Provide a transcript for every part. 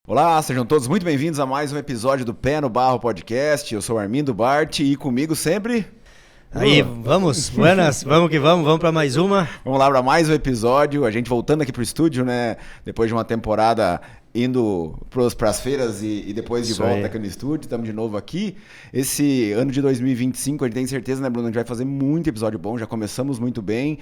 Olá, sejam todos muito bem-vindos a mais um episódio do Pé no Barro Podcast. Eu sou o Armindo Bart e comigo sempre... Aí, vamos, buenas, vamos que vamos para mais uma. Vamos lá para mais um episódio, a gente voltando aqui pro estúdio, né? Depois de uma temporada indo para as feiras e depois de Isso volta aí. aqui no estúdio, estamos de novo aqui. Esse ano de 2025, a gente tem certeza, né, Bruno? A gente vai fazer muito episódio bom, já começamos muito bem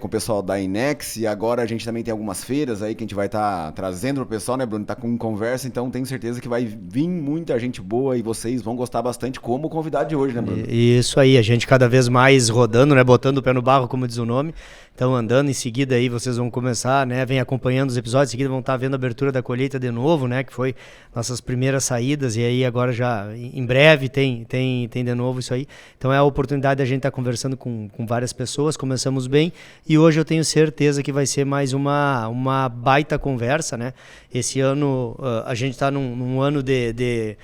com o pessoal da Inex e agora a gente também tem algumas feiras aí que a gente vai estar trazendo pro pessoal, né, Bruno? Tá com conversa, então tenho certeza que vai vir muita gente boa e vocês vão gostar bastante como o convidado de hoje, né, Bruno? Isso aí, a gente cada vez mais rodando, né, botando o pé no barro, como diz o nome. Então andando, em seguida aí vocês vão começar, né, vem acompanhando os episódios, em seguida vão estar vendo a abertura da colheita de novo, né, que foi nossas primeiras saídas, e aí agora já em breve tem de novo isso aí. Então é a oportunidade da gente estar conversando com várias pessoas, começamos bem, e hoje eu tenho certeza que vai ser mais uma baita conversa, né. Esse ano a gente está num ano de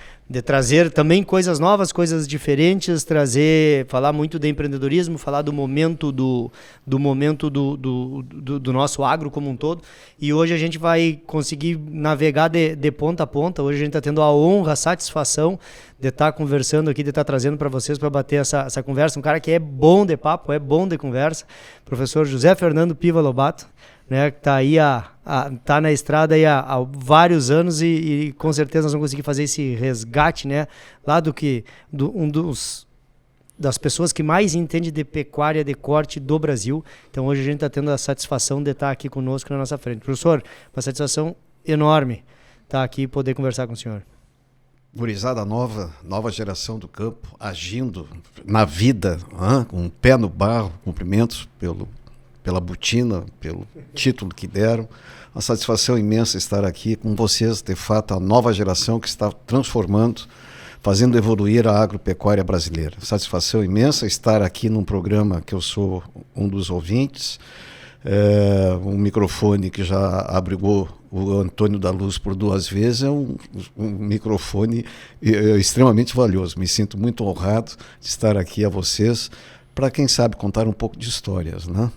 trazer também coisas novas, coisas diferentes, falar muito de empreendedorismo, falar do momento do nosso agro como um todo. E hoje a gente vai conseguir navegar de ponta a ponta. Hoje a gente está tendo a honra, a satisfação de estar conversando aqui, de estar trazendo para vocês para bater essa conversa. Um cara que é bom de papo, é bom de conversa. Professor José Fernando Piva Lobato, né, que está aí tá na estrada aí há vários anos e com certeza nós vamos conseguir fazer esse resgate, né, lá das pessoas que mais entende de pecuária de corte do Brasil. Então hoje a gente está tendo a satisfação de estar aqui conosco na nossa frente. Professor, uma satisfação enorme estar aqui e poder conversar com o senhor. Gurizada nova geração do campo, agindo na vida, com o pé no barro, cumprimentos pela botina, pelo título que deram. Uma satisfação imensa estar aqui com vocês, de fato, a nova geração que está transformando, fazendo evoluir a agropecuária brasileira. Satisfação imensa estar aqui num programa que eu sou um dos ouvintes, um microfone que já abrigou o Antônio da Luz por 2 vezes, é um microfone extremamente valioso. Me sinto muito honrado de estar aqui a vocês, para quem sabe contar um pouco de histórias, né?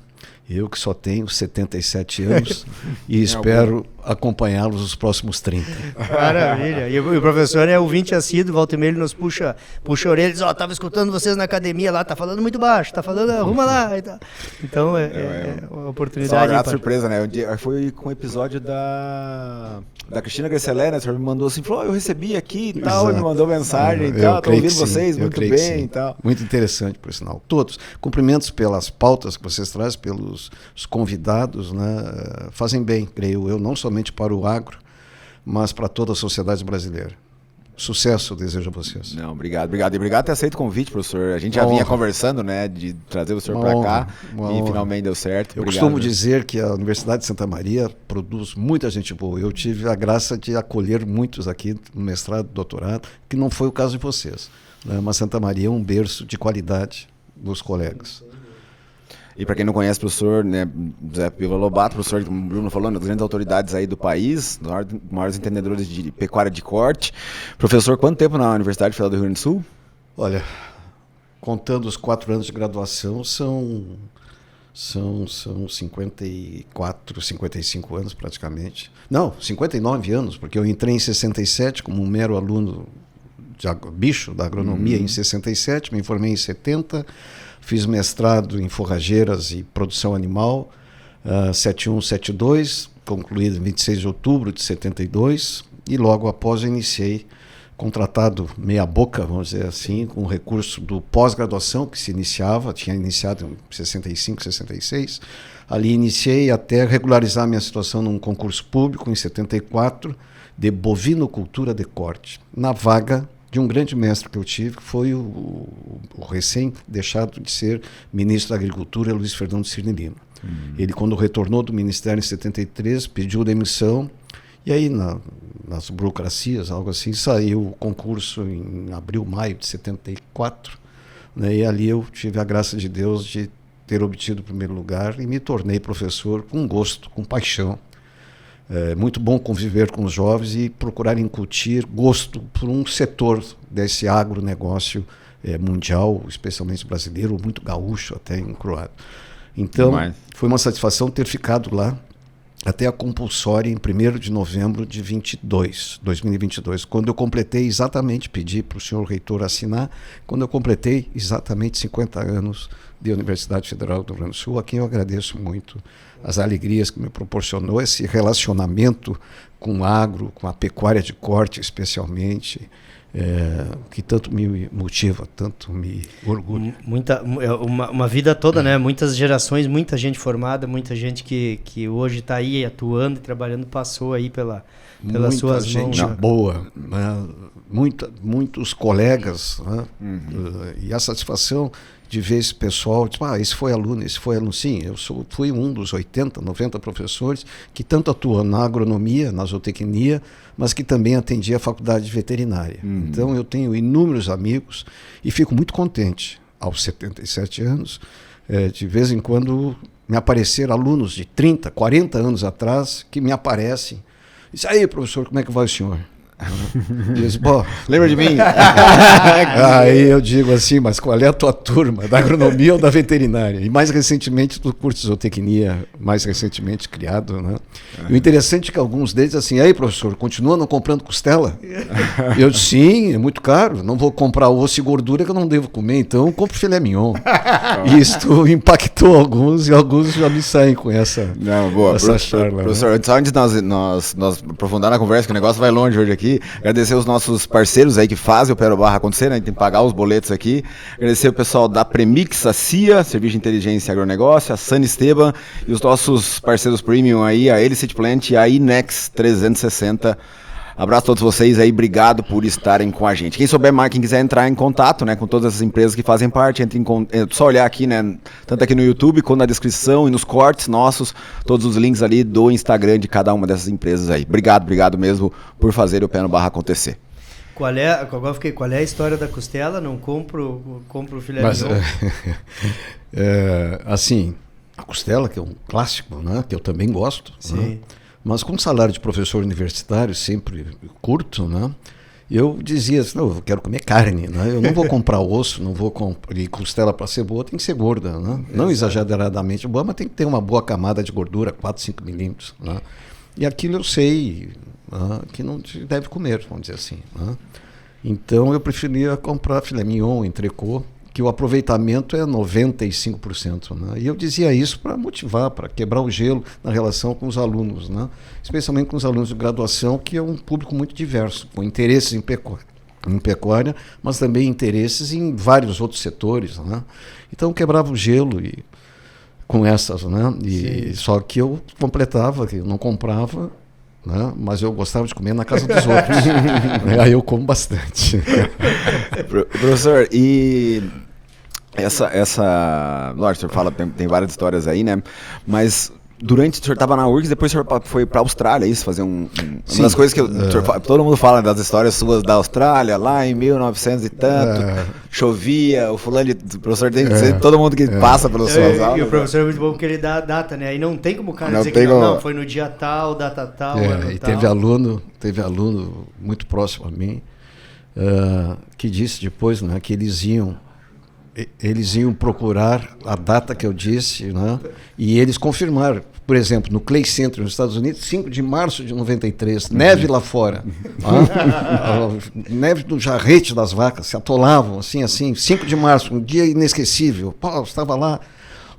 Eu que só tenho 77 anos e espero acompanhá-los nos próximos 30. Maravilha. E o professor é ouvinte assíduo, volta e meia ele nos puxa a orelha e diz, tava escutando vocês na academia lá, tá falando muito baixo, tá falando, arruma lá. E tal. Então é uma oportunidade. Só uma grata surpresa, né? Foi com o episódio da Cristina Gresselé, né? O senhor me mandou assim, falou, eu recebi aqui e tal, ele me mandou mensagem e tal, tô ouvindo vocês muito bem e tal. Muito interessante, por sinal. Todos. Cumprimentos pelas pautas que vocês trazem, pelos os convidados, né? Fazem bem, creio eu, não somente para o agro, mas para toda a sociedade brasileira. Sucesso desejo a vocês. Não, obrigado. E obrigado por ter aceito o convite, professor. A gente já vinha conversando, né, de trazer o senhor para cá e finalmente deu certo. Eu costumo dizer que a Universidade de Santa Maria produz muita gente boa. Eu tive a graça de acolher muitos aqui no mestrado, doutorado, que não foi o caso de vocês, né? Mas Santa Maria é um berço de qualidade dos colegas. E para quem não conhece o professor, né, José Piva Lobato, professor, como o Bruno falou, das grandes autoridades aí do país, maiores entendedores de pecuária de corte. Professor, quanto tempo na Universidade Federal do Rio Grande do Sul? Olha, contando os 4 anos de graduação, são 54, 55 anos praticamente. Não, 59 anos, porque eu entrei em 67 como um mero aluno bicho da agronomia em 67, me formei em 70, fiz mestrado em forrageiras e produção animal, 71, 72, concluído em 26 de outubro de 72, e logo após eu iniciei, contratado meia boca, vamos dizer assim, com o recurso do pós-graduação que se iniciava, tinha iniciado em 65, 66, ali iniciei até regularizar minha situação num concurso público em 74, de bovinocultura de corte, na vaga de um grande mestre que eu tive, que foi o recém-deixado de ser ministro da Agricultura, Luiz Fernando Cirne Lima. Ele, quando retornou do Ministério em 73, pediu demissão, e aí nas burocracias, algo assim, saiu o concurso em abril, maio de 74, né, e ali eu tive a graça de Deus de ter obtido o primeiro lugar e me tornei professor com gosto, com paixão. É muito bom conviver com os jovens e procurar incutir gosto por um setor desse agronegócio mundial, especialmente brasileiro, muito gaúcho até, encruado. Então, foi uma satisfação ter ficado lá até a compulsória em 1º de novembro de 2022, quando eu completei exatamente, pedi para o senhor reitor assinar, quando eu completei exatamente 50 anos de Universidade Federal do Rio Grande do Sul, a quem eu agradeço muito as alegrias que me proporcionou esse relacionamento com o agro, com a pecuária de corte especialmente, que tanto me motiva, tanto me orgulha. Uma vida toda, né? Muitas gerações, muita gente formada, muita gente que hoje está aí atuando e trabalhando, passou aí pelas suas mãos. Muita gente boa, né? Muitos colegas, né? E a satisfação de ver esse pessoal, esse foi aluno. Sim, fui um dos 80, 90 professores que tanto atuam na agronomia, na zootecnia, mas que também atendia a faculdade de veterinária. Então eu tenho inúmeros amigos e fico muito contente, aos 77 anos, de vez em quando me aparecer alunos de 30, 40 anos atrás que me aparecem. Diz, aí, professor, como é que vai o senhor? Diz, lembra de mim? Aí eu digo assim, mas qual é a tua turma? Da agronomia ou da veterinária? E mais recentemente do curso de zootecnia, mais recentemente criado, né? E o interessante é que alguns deles assim, aí professor, continua não comprando costela? E eu disse, sim, é muito caro, não vou comprar osso e gordura que eu não devo comer, então eu compro filé mignon. E isto impactou alguns e alguns já me saem com essa, charla. Professor, antes de nós aprofundar na conversa, que o negócio vai longe hoje aqui, agradecer os nossos parceiros aí que fazem o Pero Barra acontecer, né? A gente tem que pagar os boletos aqui. Agradecer o pessoal da Premix, a CIA, Serviço de Inteligência e Agronegócio, a San Esteban e os nossos parceiros premium aí, a Elicit Plant e a Inex 360. Abraço a todos vocês aí, obrigado por estarem com a gente. Quem souber mais, quem quiser entrar em contato, né, com todas as empresas que fazem parte, só olhar aqui, né, tanto aqui no YouTube quanto na descrição e nos cortes nossos, todos os links ali do Instagram de cada uma dessas empresas aí. Obrigado mesmo por fazer o Pé no Barra acontecer. Qual é a história da costela? Não compro o filé mignon? Assim, a costela, que é um clássico, né, que eu também gosto. Sim. Né? Mas com salário de professor universitário sempre curto, né? Eu dizia assim, não, eu quero comer carne, né? Eu não vou comprar osso, não vou comprar costela para ser boa, tem que ser gorda, né? Não exageradamente boa, mas tem que ter uma boa camada de gordura, 4, 5 milímetros, né? E aquilo eu sei, né, que não se deve comer, vamos dizer assim, né? Então eu preferia comprar filé mignon, entrecô, que o aproveitamento é 95%. Né? E eu dizia isso para motivar, para quebrar o gelo na relação com os alunos, né? Especialmente com os alunos de graduação, que é um público muito diverso, com interesses em pecuária, mas também interesses em vários outros setores. Né? Então quebrava o gelo com essas, né? Só que eu completava, que eu não comprava, né? Mas eu gostava de comer na casa dos outros. Aí eu como bastante. Professor, e lógico, o senhor fala, tem várias histórias aí, né? Mas durante o senhor estava na URGS, depois o senhor foi para a Austrália, isso? Fazer uma das coisas que todo mundo fala das histórias suas da Austrália, lá em 1900 e tanto, chovia, o professor tem que dizer, todo mundo que passa pelas suas aulas. E o professor é muito bom porque ele dá a data, né? Aí não tem como o cara dizer que foi no dia tal, data tal, ano e tal. Teve aluno muito próximo a mim, que disse depois, né, que eles iam procurar a data que eu disse, né, e eles confirmaram. Por exemplo, no Clay Center, nos Estados Unidos, 5 de março de 93, neve lá fora. Neve do jarrete das vacas, se atolavam, assim, 5 de março, um dia inesquecível. Estava lá.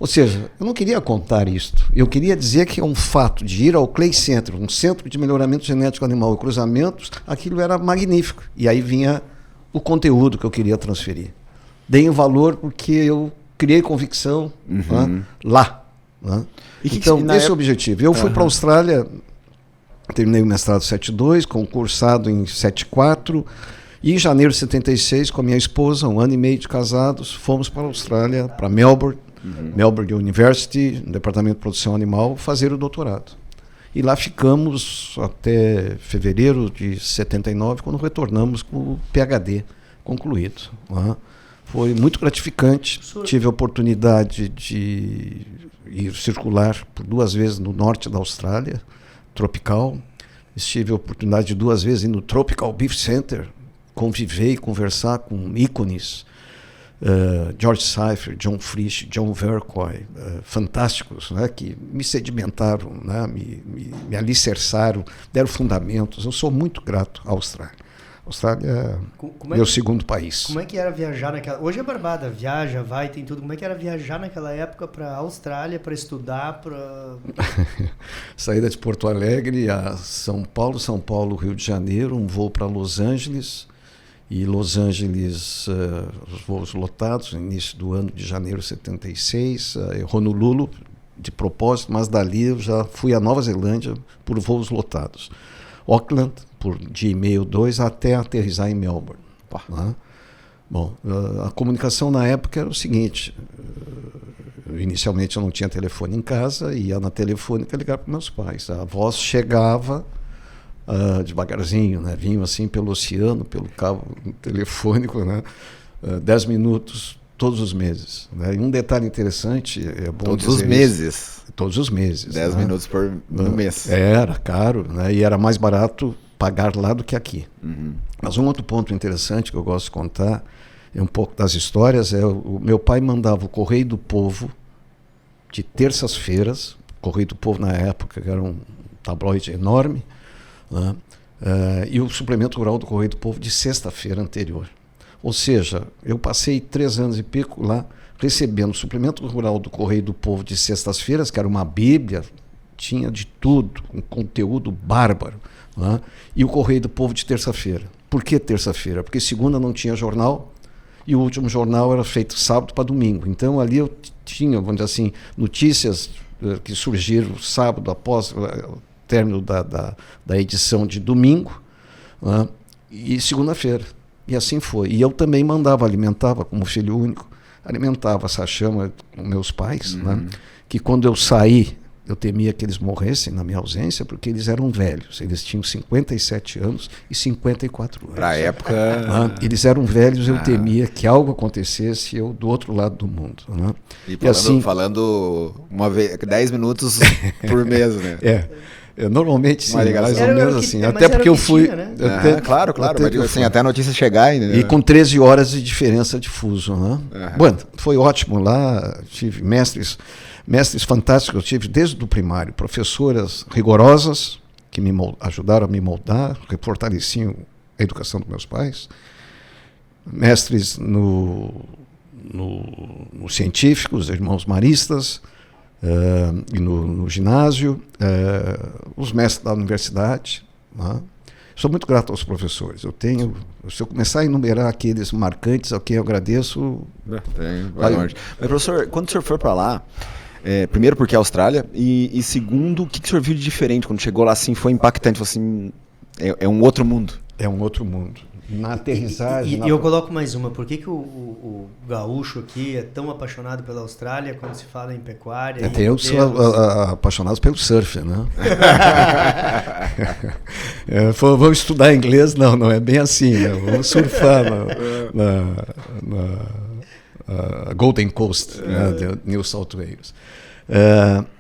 Ou seja, eu não queria contar isto. Eu queria dizer que é um fato de ir ao Clay Center, um centro de melhoramento genético animal e cruzamentos, aquilo era magnífico. E aí vinha o conteúdo que eu queria transferir. Dei um valor porque eu criei convicção lá. Né? Então, esse é o objetivo. Eu fui para a Austrália, terminei o mestrado 7.2, concursado em 7.4, e em janeiro de 76, com a minha esposa, 1 ano e meio de casados, fomos para a Austrália, para Melbourne, Melbourne University, no Departamento de Produção Animal, fazer o doutorado. E lá ficamos até fevereiro de 79, quando retornamos com o PhD concluído. Né? Foi muito gratificante. Tive a oportunidade de ir circular por 2 vezes no norte da Austrália, tropical. Tive a oportunidade de 2 vezes ir no Tropical Beef Center, conviver e conversar com ícones George Seifert, John Frisch, John Vercoy, fantásticos, né, que me sedimentaram, né, me alicerçaram, deram fundamentos. Eu sou muito grato à Austrália. A Austrália é meu segundo país. Como é que era viajar naquela... Hoje é barbada, viaja, vai, tem tudo. Como é que era viajar naquela época para a Austrália, para estudar, para... Saída de Porto Alegre a São Paulo, Rio de Janeiro, um voo para Los Angeles, e Los Angeles, os voos lotados, no início do ano de janeiro de 76, Honolulu, de propósito, mas dali eu já fui à Nova Zelândia por voos lotados. Auckland, por dia e meio, 2, até aterrissar em Melbourne. Né? Bom, a comunicação na época era o seguinte, inicialmente eu não tinha telefone em casa, ia na telefônica ligar para meus pais. A voz chegava devagarzinho, né? Vinham assim pelo oceano, pelo cabo telefônico, né? 10 minutos todos os meses. Né? E um detalhe interessante, é bom todos os meses? Todos os meses. 10 minutos no mês. Era caro, né? E era mais barato pagar lá do que aqui. Uhum. Mas um outro ponto interessante que eu gosto de contar, é um pouco das histórias, o meu pai mandava o Correio do Povo de terças-feiras, Correio do Povo na época, que era um tabloide enorme, né? E o suplemento rural do Correio do Povo de sexta-feira anterior. Ou seja, eu passei 3 anos e pico lá recebendo o suplemento rural do Correio do Povo de sextas-feiras, que era uma bíblia, tinha de tudo, um conteúdo bárbaro, né? E o Correio do Povo de terça-feira. Por que terça-feira? Porque segunda não tinha jornal e o último jornal era feito sábado para domingo. Então ali eu tinha, vamos dizer assim, notícias que surgiram sábado após o término da edição de domingo, né? E segunda-feira. E assim foi. E eu também alimentava como filho único, alimentava essa chama com meus pais, né? Que quando eu saí, eu temia que eles morressem na minha ausência, porque eles eram velhos. Eles tinham 57 anos e 54 anos. Para a época... Eles eram velhos, eu temia que algo acontecesse eu do outro lado do mundo. Né? E falando uma vez, 10 minutos por mês, né? Normalmente sim, mais ou menos assim. Até porque eu fui... Tinha, né? Claro, mas assim, até a notícia chegar ainda. Né? E com 13 horas de diferença de fuso. Né? Bom, foi ótimo lá, tive mestres fantásticos, eu tive desde o primário, professoras rigorosas, que me ajudaram a me moldar, que fortaleciam a educação dos meus pais, mestres nos científicos, irmãos maristas, e no ginásio, os mestres da universidade. Né? Sou muito grato aos professores. Se eu começar a enumerar aqueles marcantes a quem eu agradeço... Vai longe. Mas, professor, quando o senhor for para lá, primeiro porque é a Austrália, e segundo, o que o senhor viu de diferente quando chegou lá, assim, foi impactante, assim, é um outro mundo? É um outro mundo. Na aterrissagem... E eu coloco mais uma, por que o gaúcho aqui é tão apaixonado pela Austrália quando se fala em pecuária? Eu sou apaixonado pelo surf, né? Vamos estudar inglês? Não é bem assim, né? Vamos surfar na Golden Coast, né, de New South Wales.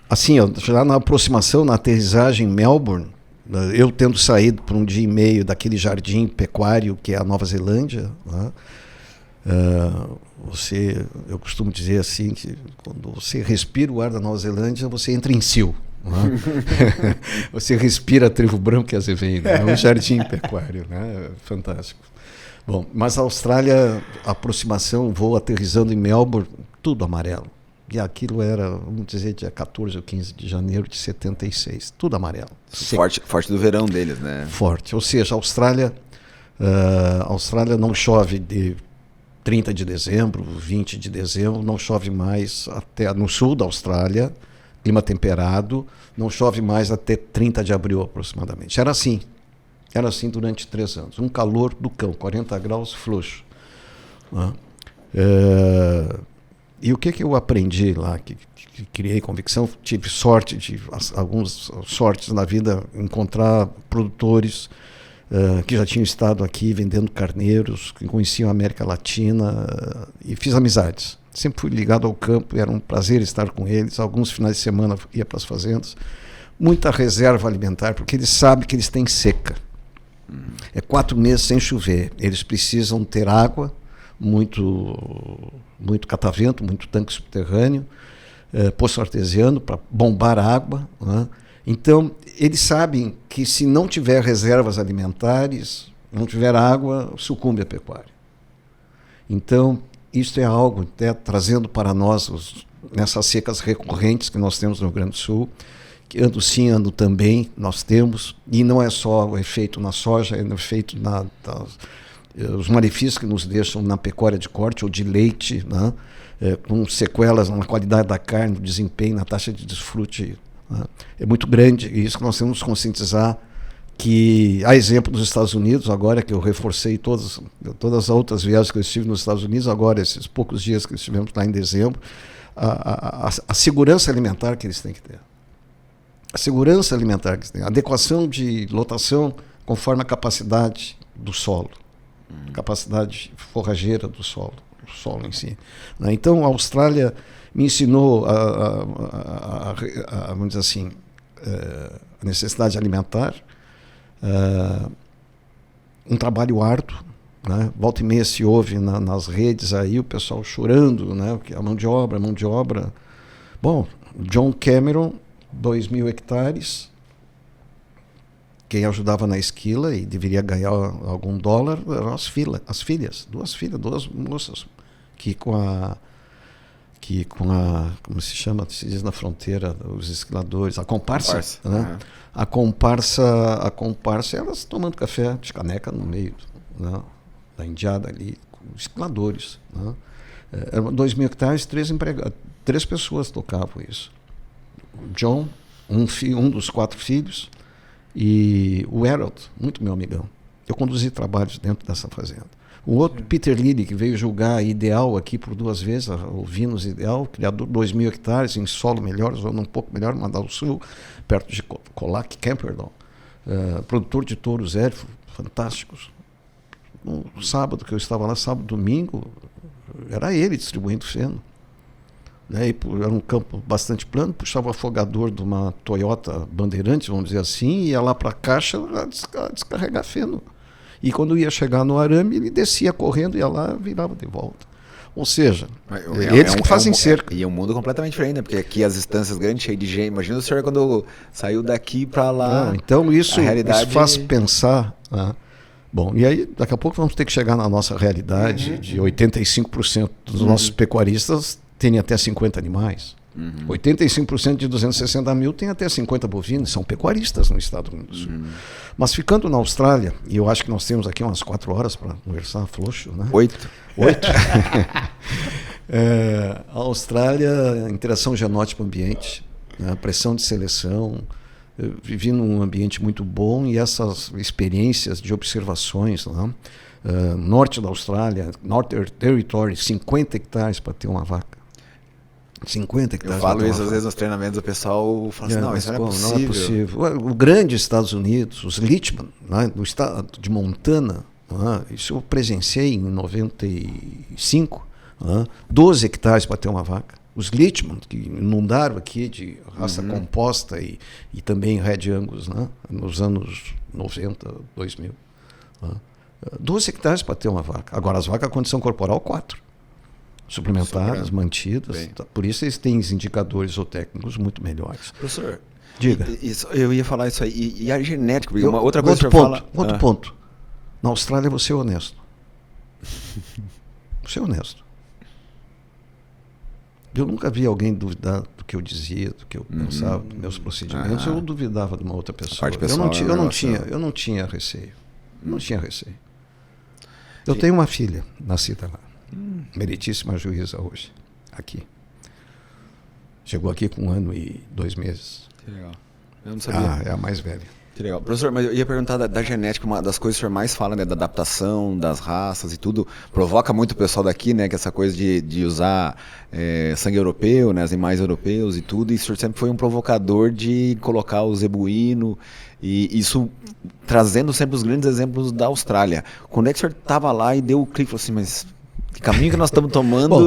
Assim, já na aproximação, na aterrissagem em Melbourne, eu tendo saído por um dia e meio daquele jardim pecuário que é a Nova Zelândia, né, eu costumo dizer assim, que quando você respira o ar da Nova Zelândia, você entra em cio. Né? Você respira a trigo branco e azevedo, é um jardim pecuário, né? Fantástico. Bom, mas a Austrália, a aproximação, voo aterrissando em Melbourne, tudo amarelo. E aquilo era, vamos dizer, dia 14 ou 15 de janeiro de 76. Tudo amarelo. Forte do verão deles, né? Forte. Ou seja, a Austrália não chove de 30 de dezembro, 20 de dezembro, não chove mais até no sul da Austrália, clima temperado, não chove mais até 30 de abril aproximadamente. Era assim durante 3 anos. Um calor do cão, 40 graus fluxo. Né? E o que eu aprendi lá, que criei convicção, tive algumas sortes na vida, encontrar produtores que já tinham estado aqui vendendo carneiros, que conheciam a América Latina, e fiz amizades. Sempre fui ligado ao campo, era um prazer estar com eles. Alguns finais de semana ia para as fazendas. Muita reserva alimentar, porque eles sabem que eles têm seca. É 4 meses sem chover. Eles precisam ter água muito catavento, muito tanque subterrâneo, poço artesiano para bombar água, né? Então, eles sabem que se não tiver reservas alimentares, não tiver água, sucumbe a pecuária. Então, isso é algo, até trazendo para nós, nessas secas recorrentes que nós temos no Rio Grande do Sul, que ano sim, ano também, nós temos, e não é só o efeito na soja, é o efeito os malefícios que nos deixam na pecuária de corte ou de leite, né? Com sequelas na qualidade da carne, no desempenho, na taxa de desfrute, né? É muito grande, e isso que nós temos que conscientizar, que, a exemplo dos Estados Unidos, agora que eu reforcei todas as outras viagens que eu estive nos Estados Unidos, agora esses poucos dias que estivemos lá em dezembro, a segurança alimentar que eles têm que ter. A segurança alimentar que eles têm, a adequação de lotação conforme a capacidade do solo, capacidade forrageira do solo em si. Então, a Austrália me ensinou vamos dizer assim, a necessidade alimentar, um trabalho árduo, né? Volta e meia se ouve nas redes aí o pessoal chorando, né? Porque a mão de obra. Bom, John Cameron, 2.000 hectares, quem ajudava na esquila e deveria ganhar algum dólar eram as filhas, duas moças, que com a como se chama, se diz na fronteira, os esquiladores, a comparsa, né? A comparsa, elas tomando café de caneca no meio, né? Da indiada ali, com os esquiladores, né? Eram 2.000 hectares, 3 pessoas tocavam isso. O John, um dos 4 filhos, e o Harold, muito meu amigão. Eu conduzi trabalhos dentro dessa fazenda. O outro, Peter Lilly, que veio julgar a Ideal aqui por 2 vezes, o Vinos Ideal, criador de 2.000 hectares em solo melhor, zona um pouco melhor, Mandal Sul, perto de Colac, Camperdown. Produtor de touros élficos, fantásticos. No sábado que eu estava lá, sábado, domingo, era ele distribuindo feno. Né? Era um campo bastante plano, puxava o afogador de uma Toyota Bandeirante, vamos dizer assim, e ia lá para a caixa a descarregar feno. E quando ia chegar no arame, ele descia correndo, ia lá, virava de volta. Ou seja, eles que fazem cerca. E é um mundo completamente diferente, né? Porque aqui as estâncias grandes, cheias de gente. Imagina o senhor quando saiu daqui para lá. Então isso faz pensar. Né? Bom, e aí daqui a pouco vamos ter que chegar na nossa realidade de 85% dos nossos pecuaristas terem até 50 animais. 85% de 260 mil tem até 50 bovinos, são pecuaristas no estado do Rio Grande do Sul. Mas ficando na Austrália, e eu acho que nós temos aqui umas 4 horas para conversar, floxo, né? 8. A Austrália, interação genótipo-ambiente, né? Pressão de seleção, eu vivi num ambiente muito bom e essas experiências de observações, né? Norte da Austrália, Northern Territory, 50 hectares para ter uma vaca. 50 hectares. Eu falo isso às vezes nos treinamentos, o pessoal fala assim, não, isso não é possível. O grande Estados Unidos, os Litchman, né, do estado de Montana, né, isso eu presenciei em 95, 12 hectares para ter uma vaca. Os Litchman, que inundaram aqui de raça composta e também Red Angus, né, nos anos 90, 2000. 12 hectares para ter uma vaca. Agora, as vacas, condição corporal, 4. Suplementadas, mantidas. Por isso eles têm indicadores ou técnicos muito melhores. Professor, diga. Eu ia falar isso aí. E a genética? Uma outra coisa que o senhor fala... Outro ponto. Na Austrália, você é honesto. Você é honesto. Eu nunca vi alguém duvidar do que eu dizia, do que eu pensava, dos meus procedimentos. Eu duvidava de uma outra pessoa. Eu não tinha receio. Não tinha receio. Eu tenho uma filha nascida lá. Meritíssima juíza hoje, aqui. Chegou aqui com 1 ano e 2 meses. Que legal. Eu não sabia. É a mais velha. Que legal. Professor, mas eu ia perguntar da genética, uma das coisas que o senhor mais fala, né, da adaptação, das raças e tudo, provoca muito o pessoal daqui, né, que essa coisa de usar sangue europeu, né, animais europeus e tudo, e o senhor sempre foi um provocador de colocar o zebuíno, e isso trazendo sempre os grandes exemplos da Austrália. Quando é que o senhor estava lá e deu o clique, falou assim, mas que caminho que nós estamos tomando? Bom,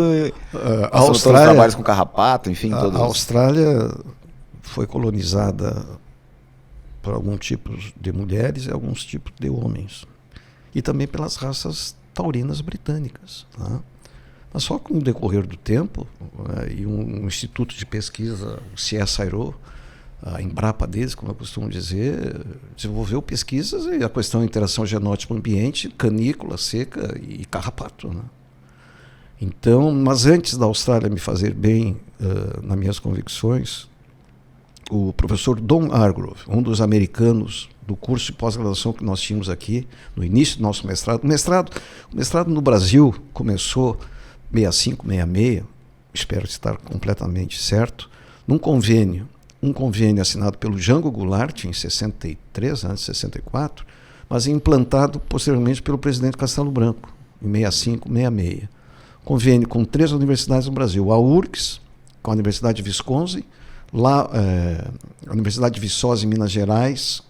a Austrália, todos os trabalhos com carrapato, enfim, todos. A Austrália foi colonizada por alguns tipos de mulheres e alguns tipos de homens. E também pelas raças taurinas britânicas. Tá? Mas só com o decorrer do tempo, e um instituto de pesquisa, o CSIRO, a Embrapa deles, como eu costumo dizer, desenvolveu pesquisas e a questão da interação genótipo-ambiente, canícula, seca e carrapato. Né? Então, mas antes da Austrália me fazer bem nas minhas convicções, o professor Don Hargrove, um dos americanos do curso de pós-graduação que nós tínhamos aqui, no início do nosso mestrado. O mestrado no Brasil começou 65, 66, espero estar completamente certo, num convênio, um convênio assinado pelo Jango Goulart em 63, antes de 64, mas implantado posteriormente pelo presidente Castelo Branco, em 65, 66. Convênio com 3 universidades no Brasil, a URGS, com a Universidade de Wisconsin, lá, a Universidade de Viçosa em Minas Gerais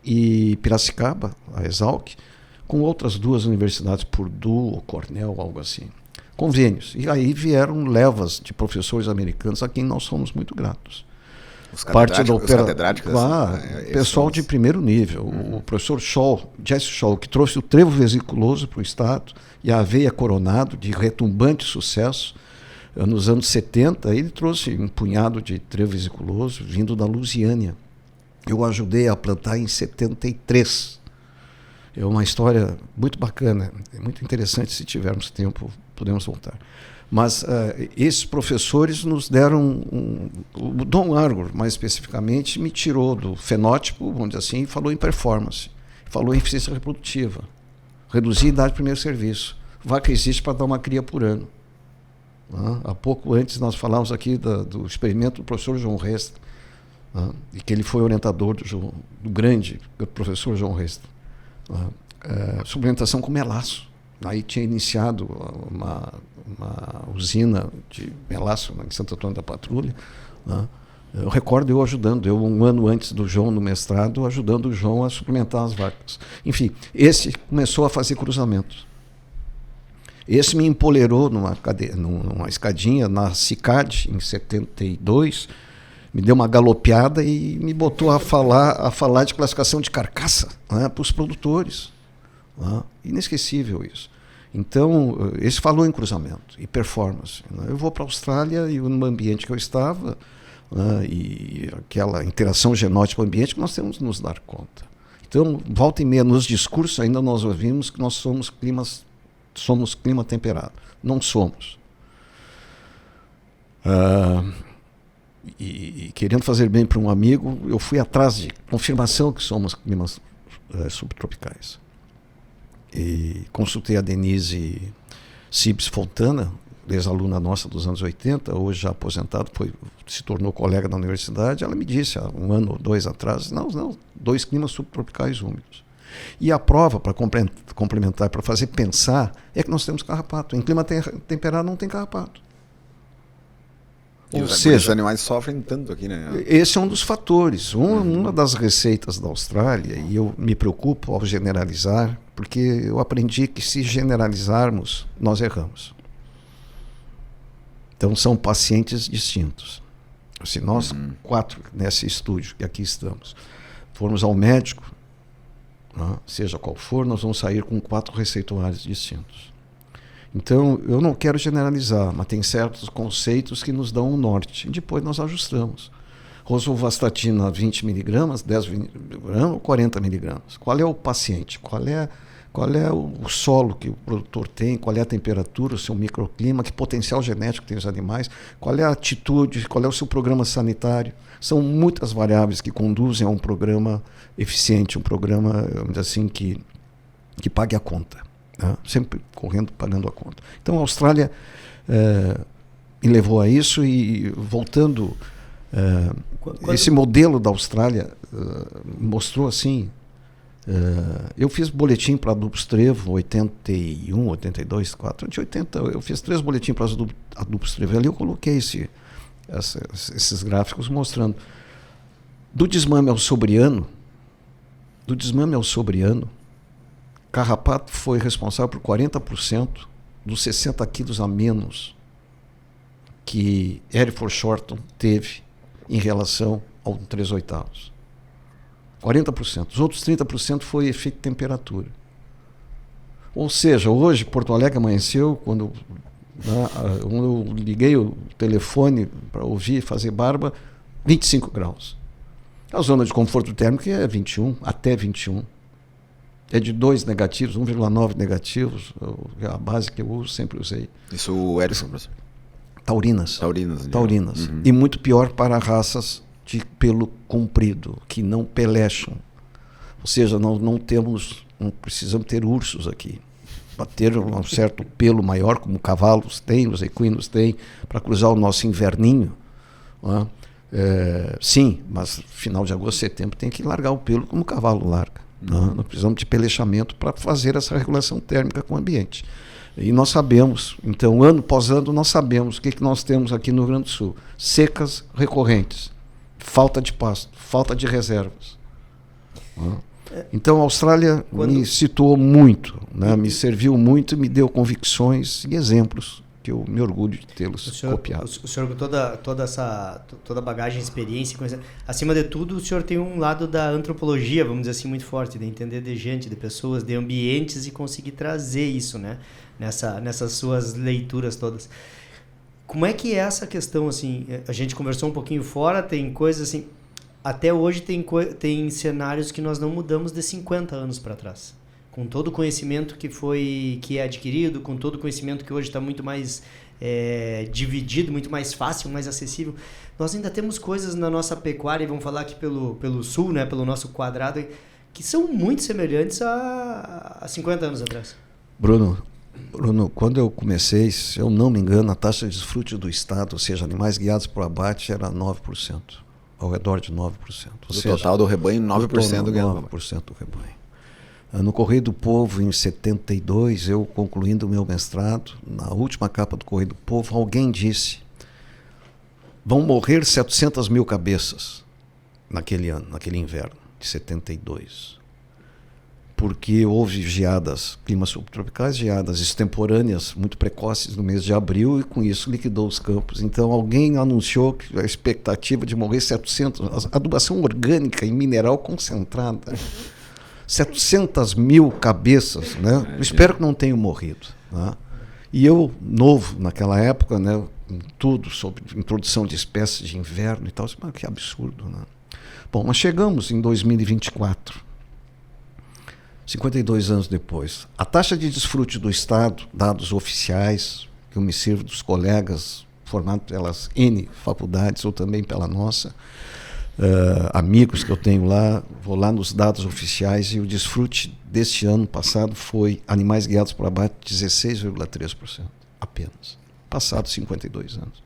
e Piracicaba, a Exalc, com outras 2 universidades, Purdue ou Cornell, algo assim. Convênios. E aí vieram levas de professores americanos a quem nós somos muito gratos. Os catedráticos, pessoal de primeiro nível. O professor Scholl, Jesse Scholl, que trouxe o trevo vesiculoso para o Estado e a aveia coronado, de retumbante sucesso, nos anos 70, ele trouxe um punhado de trevo vesiculoso vindo da Lusiânia. Eu ajudei a plantar em 73. É uma história muito bacana, é muito interessante. Se tivermos tempo, podemos voltar. Mas esses professores nos deram... o Don Hargrove, mais especificamente, me tirou do fenótipo, vamos dizer assim, e falou em performance, falou em eficiência reprodutiva, reduzir a idade de primeiro serviço. Vaca existe para dar uma cria por ano. Há pouco antes nós falávamos aqui do experimento do professor João Resta, e que ele foi orientador do grande professor João Resta. Suplementação com melaço. Aí tinha iniciado uma usina de melaço em Santo Antônio da Patrulha. Eu recordo eu ajudando, um ano antes do João no mestrado, ajudando o João a suplementar as vacas. Enfim, esse começou a fazer cruzamentos. Esse me empolerou numa escadinha na CICAD, em 72, me deu uma galopeada e me botou a falar de classificação de carcaça, né, para os produtores. Inesquecível isso. Então, esse falou em cruzamento e performance. Eu vou para a Austrália e no ambiente que eu estava, e aquela interação genótipo-ambiente que nós temos que nos dar conta. Então, volta e meia, nos discursos ainda nós ouvimos que nós somos clima temperado. Não somos. E querendo fazer bem para um amigo, eu fui atrás de confirmação que somos climas subtropicais. E consultei a Denise Cibes Fontana, ex-aluna nossa dos anos 80, hoje já aposentada, se tornou colega da universidade. Ela me disse há 1 ano ou 2 atrás, não, 2 climas subtropicais úmidos. E a prova, para complementar, para fazer pensar, é que nós temos carrapato. Em clima temperado não tem carrapato. Ou seja, os animais sofrem tanto aqui, né? Esse é um dos fatores. Uma das receitas da Austrália, e eu me preocupo ao generalizar, porque eu aprendi que se generalizarmos, nós erramos. Então são pacientes distintos. Se nós 4 nesse estúdio, que aqui estamos, formos ao médico, seja qual for, nós vamos sair com 4 receituários distintos. Então, eu não quero generalizar, mas tem certos conceitos que nos dão um norte. E depois nós ajustamos. Rosuvastatina 20 mg, 10 mg ou 40 mg. Qual é o paciente? Qual é o solo que o produtor tem? Qual é a temperatura, o seu microclima? Que potencial genético tem os animais? Qual é a atitude? Qual é o seu programa sanitário? São muitas variáveis que conduzem a um programa eficiente, um programa, assim, que pague a conta. Sempre pagando a conta. Então a Austrália me levou a isso e voltando, esse modelo da Austrália mostrou assim, eu fiz boletim para adubos trevo 81, 82, 4, de 80, eu fiz 3 boletins para adubos trevo, ali eu coloquei esses gráficos mostrando do desmame ao sobriano, carrapato foi responsável por 40% dos 60 quilos a menos que Hereford Shorton teve em relação ao 3/8. 40%. Os outros 30% foi efeito temperatura. Ou seja, hoje Porto Alegre amanheceu, quando eu liguei o telefone para ouvir, fazer barba, 25 graus. A zona de conforto térmico é 21, até 21. É de 2 negativos, 1,9 negativos, é a base que eu uso, sempre usei. Isso o Edson, professor? Taurinas. Uhum. E muito pior para raças de pelo comprido, que não pelecham. Ou seja, não precisamos ter ursos aqui. Para ter um certo pelo maior, como cavalos têm, os equinos têm, para cruzar o nosso inverninho. Sim, mas final de agosto, setembro, tem que largar o pelo como o cavalo larga. Nós precisamos de pelechamento para fazer essa regulação térmica com o ambiente. E nós sabemos, então, ano após ano, nós sabemos o que nós temos aqui no Rio Grande do Sul. Secas recorrentes, falta de pasto, falta de reservas. Então, a Austrália me situou muito, né? Me serviu muito, me deu convicções e exemplos que eu me orgulho de tê-los copiado. O senhor, com toda a bagagem, experiência, acima de tudo, o senhor tem um lado da antropologia, vamos dizer assim, muito forte, de entender de gente, de pessoas, de ambientes e conseguir trazer isso, né? Nessas suas leituras todas. Como é que é essa questão, assim, a gente conversou um pouquinho fora, tem coisas assim, até hoje tem cenários que nós não mudamos de 50 anos para trás. Com todo o conhecimento que é adquirido, com todo o conhecimento que hoje está muito mais dividido, muito mais fácil, mais acessível, nós ainda temos coisas na nossa pecuária, e vamos falar aqui pelo sul, né, pelo nosso quadrado, que são muito semelhantes a 50 anos atrás. Bruno, quando eu comecei, se eu não me engano, a taxa de desfrute do estado, ou seja, animais guiados para o abate, era 9%, ao redor de 9%. Total do rebanho, 9% ganhava. 9% do rebanho. No Correio do Povo, em 72, eu concluindo o meu mestrado, na última capa do Correio do Povo, alguém disse: vão morrer 700 mil cabeças naquele ano, naquele inverno de 72. Porque houve geadas, climas subtropicais, geadas extemporâneas muito precoces no mês de abril, e com isso liquidou os campos. Então alguém anunciou que a expectativa de morrer 700, adubação orgânica e mineral concentrada, 700 mil cabeças, né? Espero que não tenham morrido, né? E eu, novo naquela época, né, tudo sobre introdução de espécies de inverno e tal, mas que absurdo, né? Bom, nós chegamos em 2024, 52 anos depois. A taxa de desfrute do Estado, dados oficiais, que eu me sirvo dos colegas formados pelas N faculdades ou também pela nossa, amigos que eu tenho lá, vou lá nos dados oficiais, e o desfrute deste ano passado foi animais guiados para abate 16,3% apenas, passados 52 anos,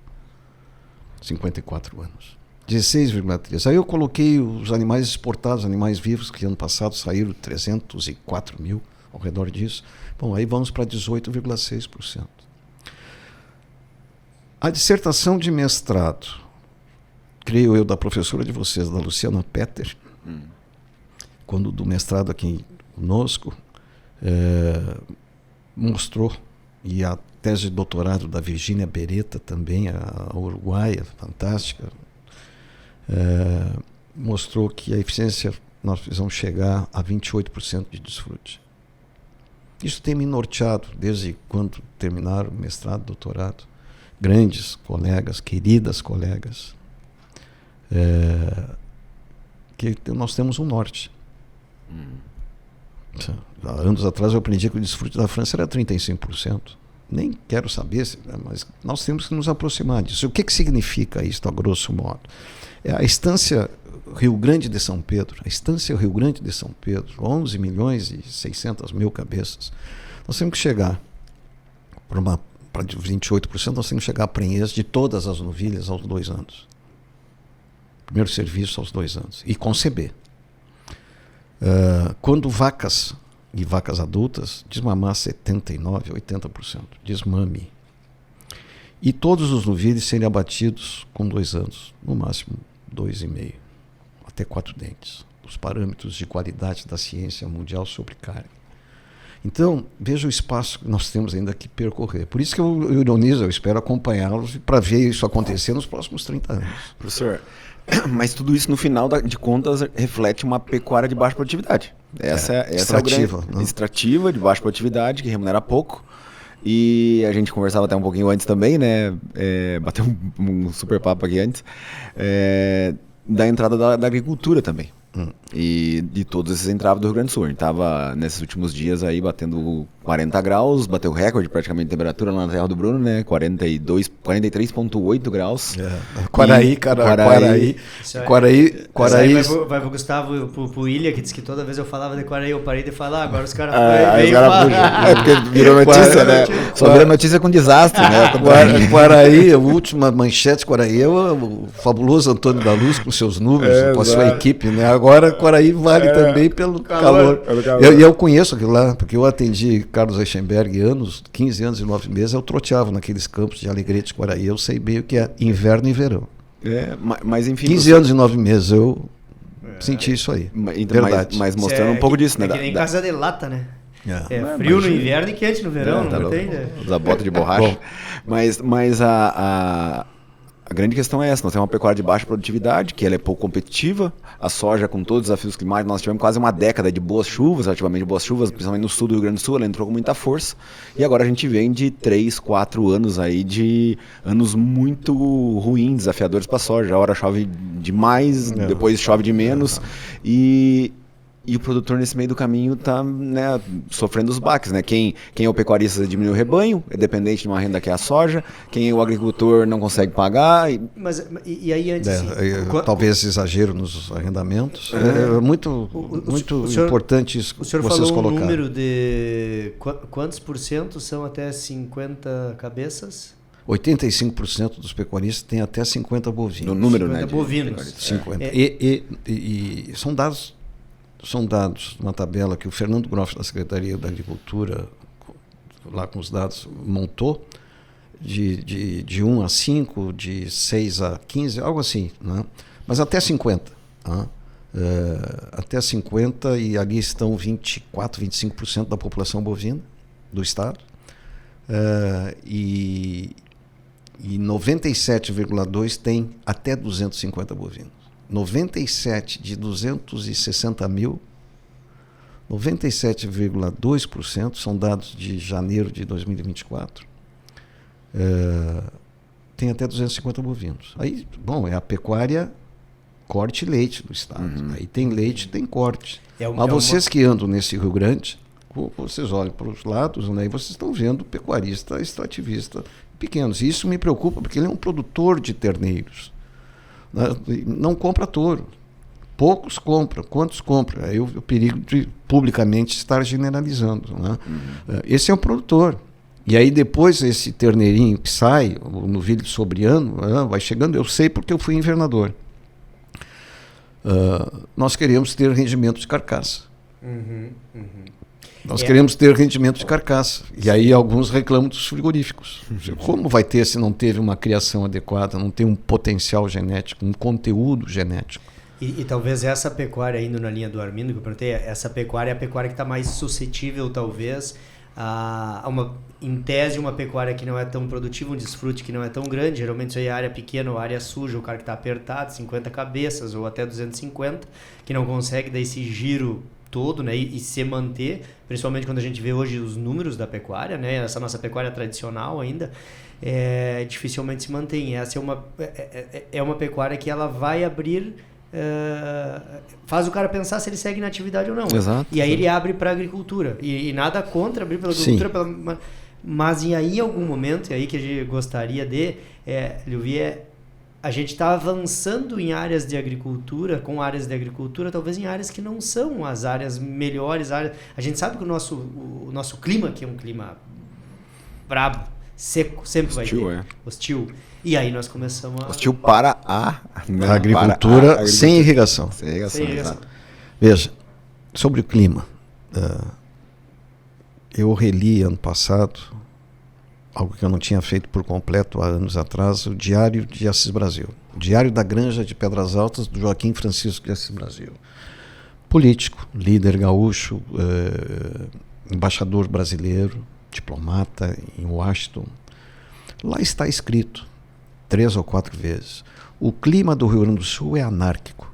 54 anos, 16,3%. Aí eu coloquei os animais exportados, animais vivos, que ano passado saíram 304 mil, ao redor disso. Bom, aí vamos para 18,6%. A dissertação de mestrado, creio eu, da professora de vocês, da Luciana Petter, quando do mestrado aqui conosco, mostrou, e a tese de doutorado da Virgínia Beretta também, a uruguaia, fantástica, mostrou que a eficiência, nós precisamos chegar a 28% de desfrute. Isso tem me norteado desde quando terminaram o mestrado, doutorado. Grandes colegas, queridas colegas, que nós temos um norte. Há anos atrás eu aprendi que o desfrute da França era 35%. Nem quero saber, mas nós temos que nos aproximar disso. O que significa isso, a grosso modo? A estância Rio Grande de São Pedro, 11 milhões e 600 mil cabeças. Nós temos que chegar para 28%, nós temos que chegar a prenhez de todas as novilhas aos 2 anos. Primeiro serviço aos 2 anos. E conceber. Quando vacas e vacas adultas, desmamar 79%, 80%. Desmame. E todos os novilhos serem abatidos com 2 anos. No máximo 2,5. Até 4 dentes. Os parâmetros de qualidade da ciência mundial sobre carne. Então, veja o espaço que nós temos ainda que percorrer. Por isso que eu ironizo, eu espero acompanhá-los para ver isso acontecer nos próximos 30 anos. Professor, mas tudo isso, no final de contas, reflete uma pecuária de baixa produtividade. Essa é extrativa, o grande, né? extrativa, de baixa produtividade, que remunera pouco. E a gente conversava até um pouquinho antes também, né? Bateu um super papo aqui antes. Da entrada da agricultura também. E de todos esses entraves do Rio Grande do Sul. A gente estava nesses últimos dias aí batendo 40 graus, bateu recorde praticamente de temperatura lá na Terra do Bruno, né? 43,8 graus. Quaraí, cara. Quaraí. Quaraí. Vai pro Gustavo, pro Ilha, que disse que toda vez eu falava de Quaraí, eu parei de falar, agora os caras porque virou notícia, né? Só virou notícia com desastre, né? Quaraí, a última manchete de Quaraí é o fabuloso Antônio da Luz com seus números, com a sua equipe, né? Agora Quaraí vale também pelo calor. Eu conheço aquilo lá, porque eu atendi Carlos Eichenberg 15 anos e 9 meses, eu troteava naqueles campos de Alegrete, Quaraí, eu sei bem o que é inverno e verão. Mas enfim... 15 anos e 9 meses, eu senti isso aí. Verdade. Mas mostrando um pouco disso, né? É que nem casa de lata, né? Frio no inverno e quente no verão, não tem? Usa bota de borracha. Mas a grande questão é essa, nós temos uma pecuária de baixa produtividade, que ela é pouco competitiva, a soja com todos os desafios climáticos, nós tivemos quase uma década de boas chuvas, relativamente boas chuvas, principalmente no sul do Rio Grande do Sul, ela entrou com muita força, e agora a gente vem de 3, 4 anos aí de anos muito ruins, desafiadores para a soja, a hora chove demais, depois chove de menos, e o produtor nesse meio do caminho está, né, sofrendo os baques, né? Quem é o pecuarista diminui o rebanho, é dependente de uma renda que é a soja. Quem é o agricultor não consegue pagar. E aí antes... talvez exagero nos arrendamentos. É muito importante isso que vocês colocaram. O senhor falou um número de quantos por cento são até 50 cabeças? 85% dos pecuaristas têm até 50 bovinos. No número, 50 né? Bovinos. 50. E são dados, uma tabela que o Fernando Groff da Secretaria da Agricultura, lá com os dados, montou, de 1 a 5, de 6 a 15, algo assim, né? Mas até 50. Né? Até 50, e ali estão 24, 25% da população bovina do estado. E 97,2% tem até 250 bovinos. 97 de 260 mil, 97,2% são dados de janeiro de 2024, tem até 250 bovinos. Aí, bom, é a pecuária corte e leite do estado. Aí tem leite, tem corte. Mas vocês que andam nesse Rio Grande, vocês olham para os lados, né, e vocês estão vendo pecuarista extrativista pequenos. E isso me preocupa, porque ele é um produtor de terneiros. Não compra touro. Poucos compram. Quantos compram? Aí o perigo de publicamente estar generalizando. Né? Esse é um produtor. E aí depois esse terneirinho que sai, o novilho sobriano, vai chegando, eu sei porque eu fui invernador. Nós queremos ter rendimento de carcaça. Nós queremos ter rendimento de carcaça. E aí alguns reclamam dos frigoríficos. Como vai ter se não teve uma criação adequada, não tem um potencial genético, um conteúdo genético? E talvez essa pecuária, indo na linha do Armindo, que eu perguntei, essa pecuária é a pecuária que está mais suscetível, talvez, em tese, uma pecuária que não é tão produtiva, um desfrute que não é tão grande. Geralmente isso aí é área pequena ou área suja, o cara que está apertado, 50 cabeças ou até 250, que não consegue dar esse giro todo, né, e se manter, principalmente quando a gente vê hoje os números da pecuária, né, essa nossa pecuária tradicional ainda, dificilmente se mantém. Essa é uma pecuária que ela vai abrir, faz o cara pensar se ele segue na atividade ou não. Exato, e aí ele abre para a agricultura. E nada contra abrir pela agricultura, mas e aí em algum momento, e aí que a gente gostaria de, Liuvi, a gente está avançando em áreas de agricultura, talvez em áreas que não são as áreas melhores. A gente sabe que o nosso clima, que é um clima brabo, seco, sempre hostil, vai ter. Hostil. E aí nós começamos a... Hostil para a agricultura sem irrigação. Sem irrigação. Veja, sobre o clima, eu reli ano passado algo que eu não tinha feito por completo há anos atrás, o Diário de Assis Brasil. O Diário da Granja de Pedras Altas, do Joaquim Francisco de Assis Brasil. Político, líder gaúcho, embaixador brasileiro, diplomata em Washington. Lá está escrito, 3 ou 4 vezes, o clima do Rio Grande do Sul é anárquico.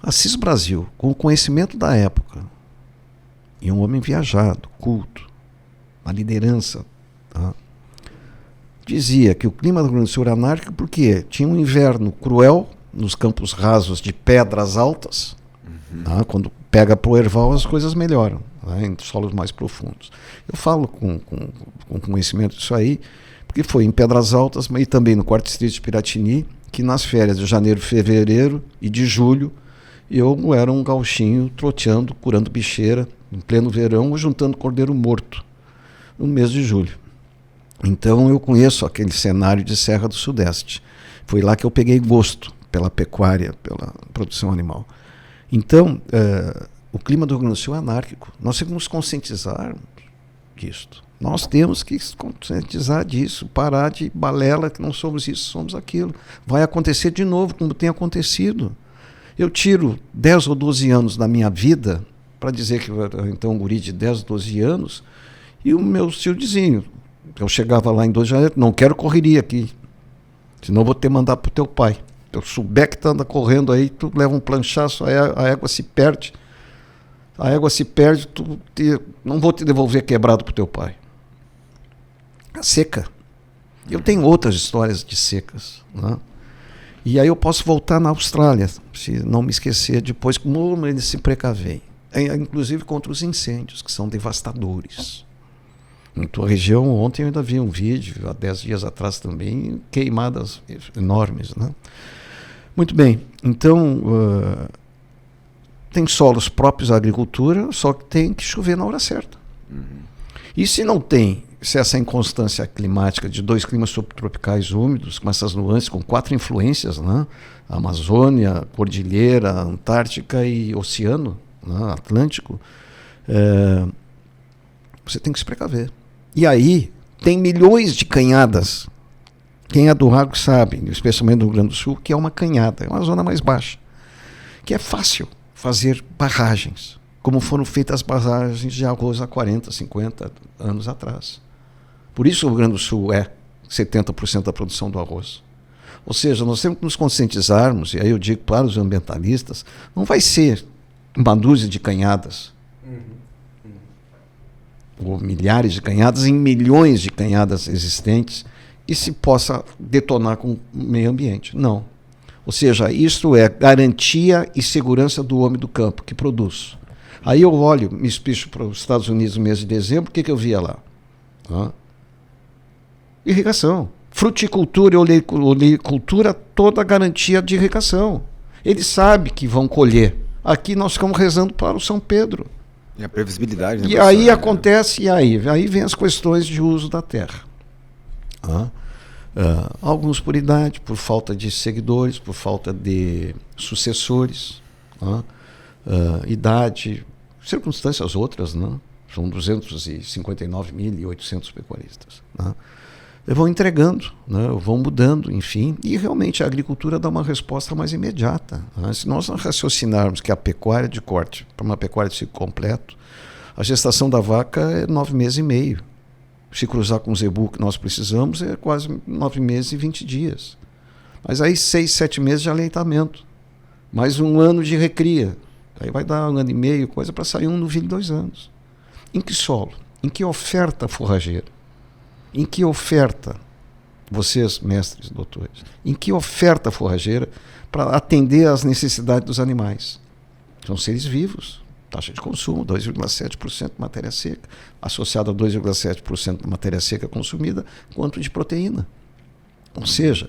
Assis Brasil, com o conhecimento da época, e um homem viajado, culto, uma liderança, tá? Dizia que o clima do Rio Grande do Sul era anárquico porque tinha um inverno cruel nos campos rasos de pedras altas, tá? Quando pega pro erval as coisas melhoram, tá? Em solos mais profundos. Eu falo com conhecimento disso aí, porque foi em Pedras Altas, mas também no Quarto Distrito de Piratini, que nas férias de janeiro, fevereiro e de julho, eu era um gauchinho troteando, curando bicheira, em pleno verão, ou juntando cordeiro morto, no mês de julho. Então eu conheço aquele cenário de Serra do Sudeste. Foi lá que eu peguei gosto pela pecuária, pela produção animal. Então, o clima do Rio Grande do Sul é anárquico. Nós temos que nos conscientizar disto. Nós temos que nos conscientizar disso, parar de balela que não somos isso, somos aquilo. Vai acontecer de novo, como tem acontecido. Eu tiro 10 ou 12 anos da minha vida para dizer que eu era então um guri de 10, 12 anos, e o meu tiozinho, eu chegava lá em 2 de janeiro, não quero correria aqui, senão eu vou ter que mandar para o teu pai. Se eu souber que tu anda correndo aí, tu leva um planchaço, a égua se perde. A égua se perde, não vou te devolver quebrado para o teu pai. A seca. Eu tenho outras histórias de secas, né? E aí eu posso voltar na Austrália, se não me esquecer depois como eles se precavem. Inclusive contra os incêndios, que são devastadores. Em tua região, ontem eu ainda vi um vídeo, há 10 dias atrás também, queimadas enormes, né? Muito bem, então tem solos próprios à agricultura, só que tem que chover na hora certa. E se não tem, se essa inconstância climática de 2 climas subtropicais úmidos, com essas nuances, com 4 influências, né? Amazônia, Cordilheira, Antártica e Oceano, né? Atlântico, você tem que se precaver. E aí tem milhões de canhadas. Quem é do agro sabe, especialmente no Rio Grande do Sul, que é uma canhada, é uma zona mais baixa, que é fácil fazer barragens, como foram feitas as barragens de arroz há 40, 50 anos atrás. Por isso o Rio Grande do Sul é 70% da produção do arroz. Ou seja, nós temos que nos conscientizarmos, e aí eu digo para os ambientalistas, não vai ser uma dúzia de canhadas, ou milhares de canhadas, em milhões de canhadas existentes, e se possa detonar com o meio ambiente. Não. Ou seja, isto é garantia e segurança do homem do campo, que produz. Aí eu olho, me espicho para os Estados Unidos no mês de dezembro, o que eu via lá? Irrigação. Fruticultura e oleicultura, toda a garantia de irrigação. Eles sabem que vão colher. Aqui nós ficamos rezando para o São Pedro. E a previsibilidade. Né, e aí acontece, e aí vem as questões de uso da terra. Alguns por idade, por falta de seguidores, por falta de sucessores, idade, circunstâncias outras, né? São 259.800 pecuaristas. Né? Vão entregando, né? Vão mudando, enfim, e realmente a agricultura dá uma resposta mais imediata. Né? Se nós raciocinarmos que a pecuária de corte, para uma pecuária de ciclo completo, a gestação da vaca é 9 meses e meio. Se cruzar com o zebu que nós precisamos, é quase 9 meses e 20 dias. Mas aí 6, 7 meses de aleitamento. Mais 1 ano de recria. Aí vai dar 1 ano e meio, coisa para sair um novilho de 2 anos. Em que solo? Em que oferta forrageira? Em que oferta, vocês, mestres, doutores, em que oferta forrageira para atender às necessidades dos animais? São seres vivos. Taxa de consumo, 2,7% de matéria seca, associado a 2,7% de matéria seca consumida, quanto de proteína. Ou seja,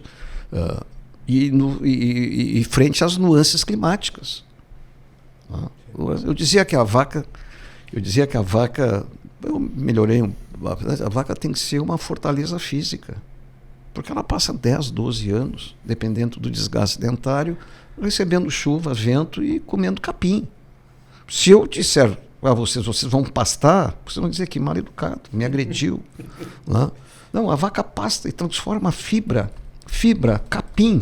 e frente às nuances climáticas. Eu dizia que a vaca, eu melhorei, a vaca tem que ser uma fortaleza física, porque ela passa 10, 12 anos, dependendo do desgaste dentário, recebendo chuva, vento e comendo capim. Se eu disser a vocês vão pastar, vocês vão dizer que mal educado, me agrediu. Não, a vaca pasta e transforma fibra, capim,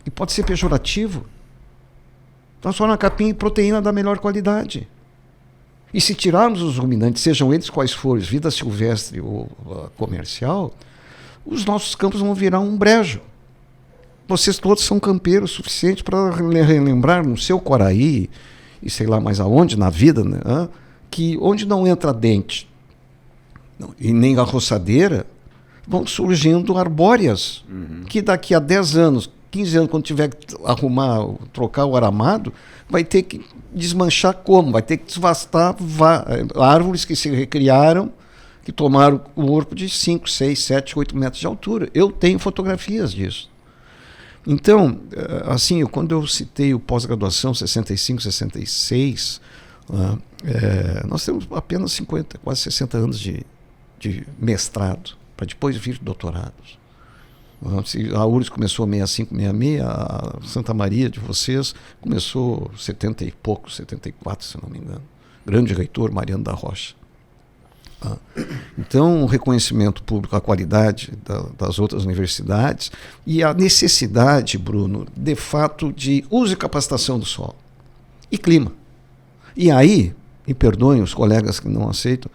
e pode ser pejorativo, transforma capim em proteína da melhor qualidade. E se tirarmos os ruminantes, sejam eles quais forem, vida silvestre ou comercial, os nossos campos vão virar um brejo. vocês todos são campeiros suficientes para relembrar no seu Quaraí, e sei lá mais aonde na vida, né, que onde não entra dente e nem a roçadeira, vão surgindo arbóreas, que daqui a 10 anos, 15 anos, quando tiver que trocar o aramado, vai ter que desmanchar como? Vai ter que desvastar árvores que se recriaram, que tomaram o corpo de 5, 6, 7, 8 metros de altura. Eu tenho fotografias disso. Então, assim, quando eu citei o pós-graduação 65, 66, nós temos apenas 50, quase 60 anos de mestrado, para depois vir doutorados. A URGS começou 65, 66, a Santa Maria de vocês começou 70 e pouco, 74, se não me engano. Grande reitor, Mariano da Rocha. Então, o reconhecimento público, a qualidade das outras universidades e a necessidade, Bruno, de fato, de uso e capacitação do solo e clima. E aí, me perdoem os colegas que não aceitam,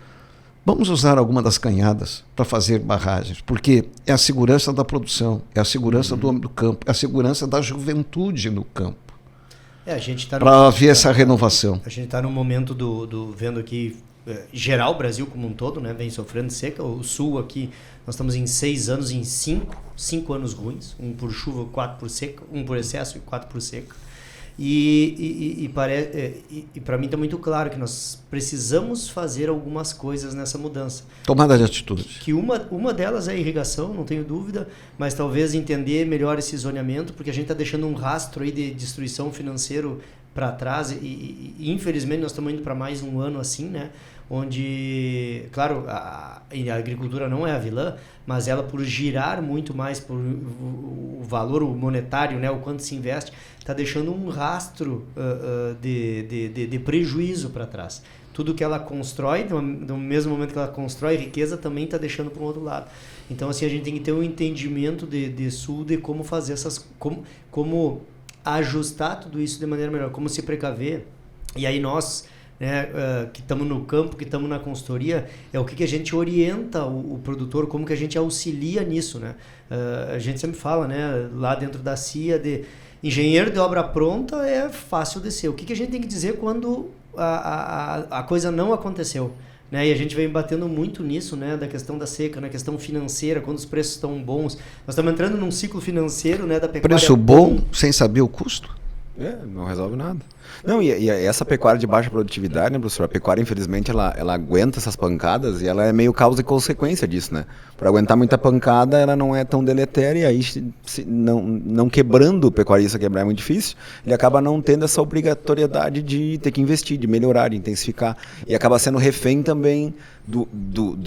vamos usar alguma das canhadas para fazer barragens, porque é a segurança da produção, é a segurança do homem do campo, é a segurança da juventude no campo. Para haver essa renovação. A gente está no momento vendo aqui, geral, o Brasil como um todo, né, vem sofrendo seca. O Sul aqui, nós estamos em 6 anos, em 5 anos ruins, 1 por chuva, 4 por seca, 1 por excesso e 4 por seca. E para mim está muito claro que nós precisamos fazer algumas coisas nessa mudança. Tomada de atitude. Que uma delas é a irrigação, não tenho dúvida, mas talvez entender melhor esse zoneamento, porque a gente está deixando um rastro aí de destruição financeira para trás e infelizmente nós estamos indo para mais um ano assim, né? Onde, claro, a agricultura não é a vilã, mas ela, por girar muito mais por o valor monetário, né, o quanto se investe, está deixando um rastro de prejuízo para trás. Tudo que ela constrói, no mesmo momento que ela constrói riqueza, também está deixando para um outro lado. Então, assim, a gente tem que ter um entendimento de sul, de como fazer como ajustar tudo isso de maneira melhor, como se precaver. E aí nós, né, que estamos no campo, que estamos na consultoria, é o que a gente orienta o produtor, como que a gente auxilia nisso, né? A gente sempre fala, né, lá dentro da CIA, de engenheiro de obra pronta é fácil de ser. O que a gente tem que dizer quando a coisa não aconteceu? Né? E a gente vem batendo muito nisso, né, da questão da seca, na questão financeira, quando os preços estão bons. Nós estamos entrando num ciclo financeiro, né, da pecuária. Preço bom sem saber o custo? Não resolve nada. Não, e essa pecuária de baixa produtividade, né, professor? A pecuária, infelizmente, ela aguenta essas pancadas e ela é meio causa e consequência disso, né? Para aguentar muita pancada, ela não é tão deletéria, e aí, não quebrando o pecuarista, quebrar é muito difícil, ele acaba não tendo essa obrigatoriedade de ter que investir, de melhorar, de intensificar, e acaba sendo refém também do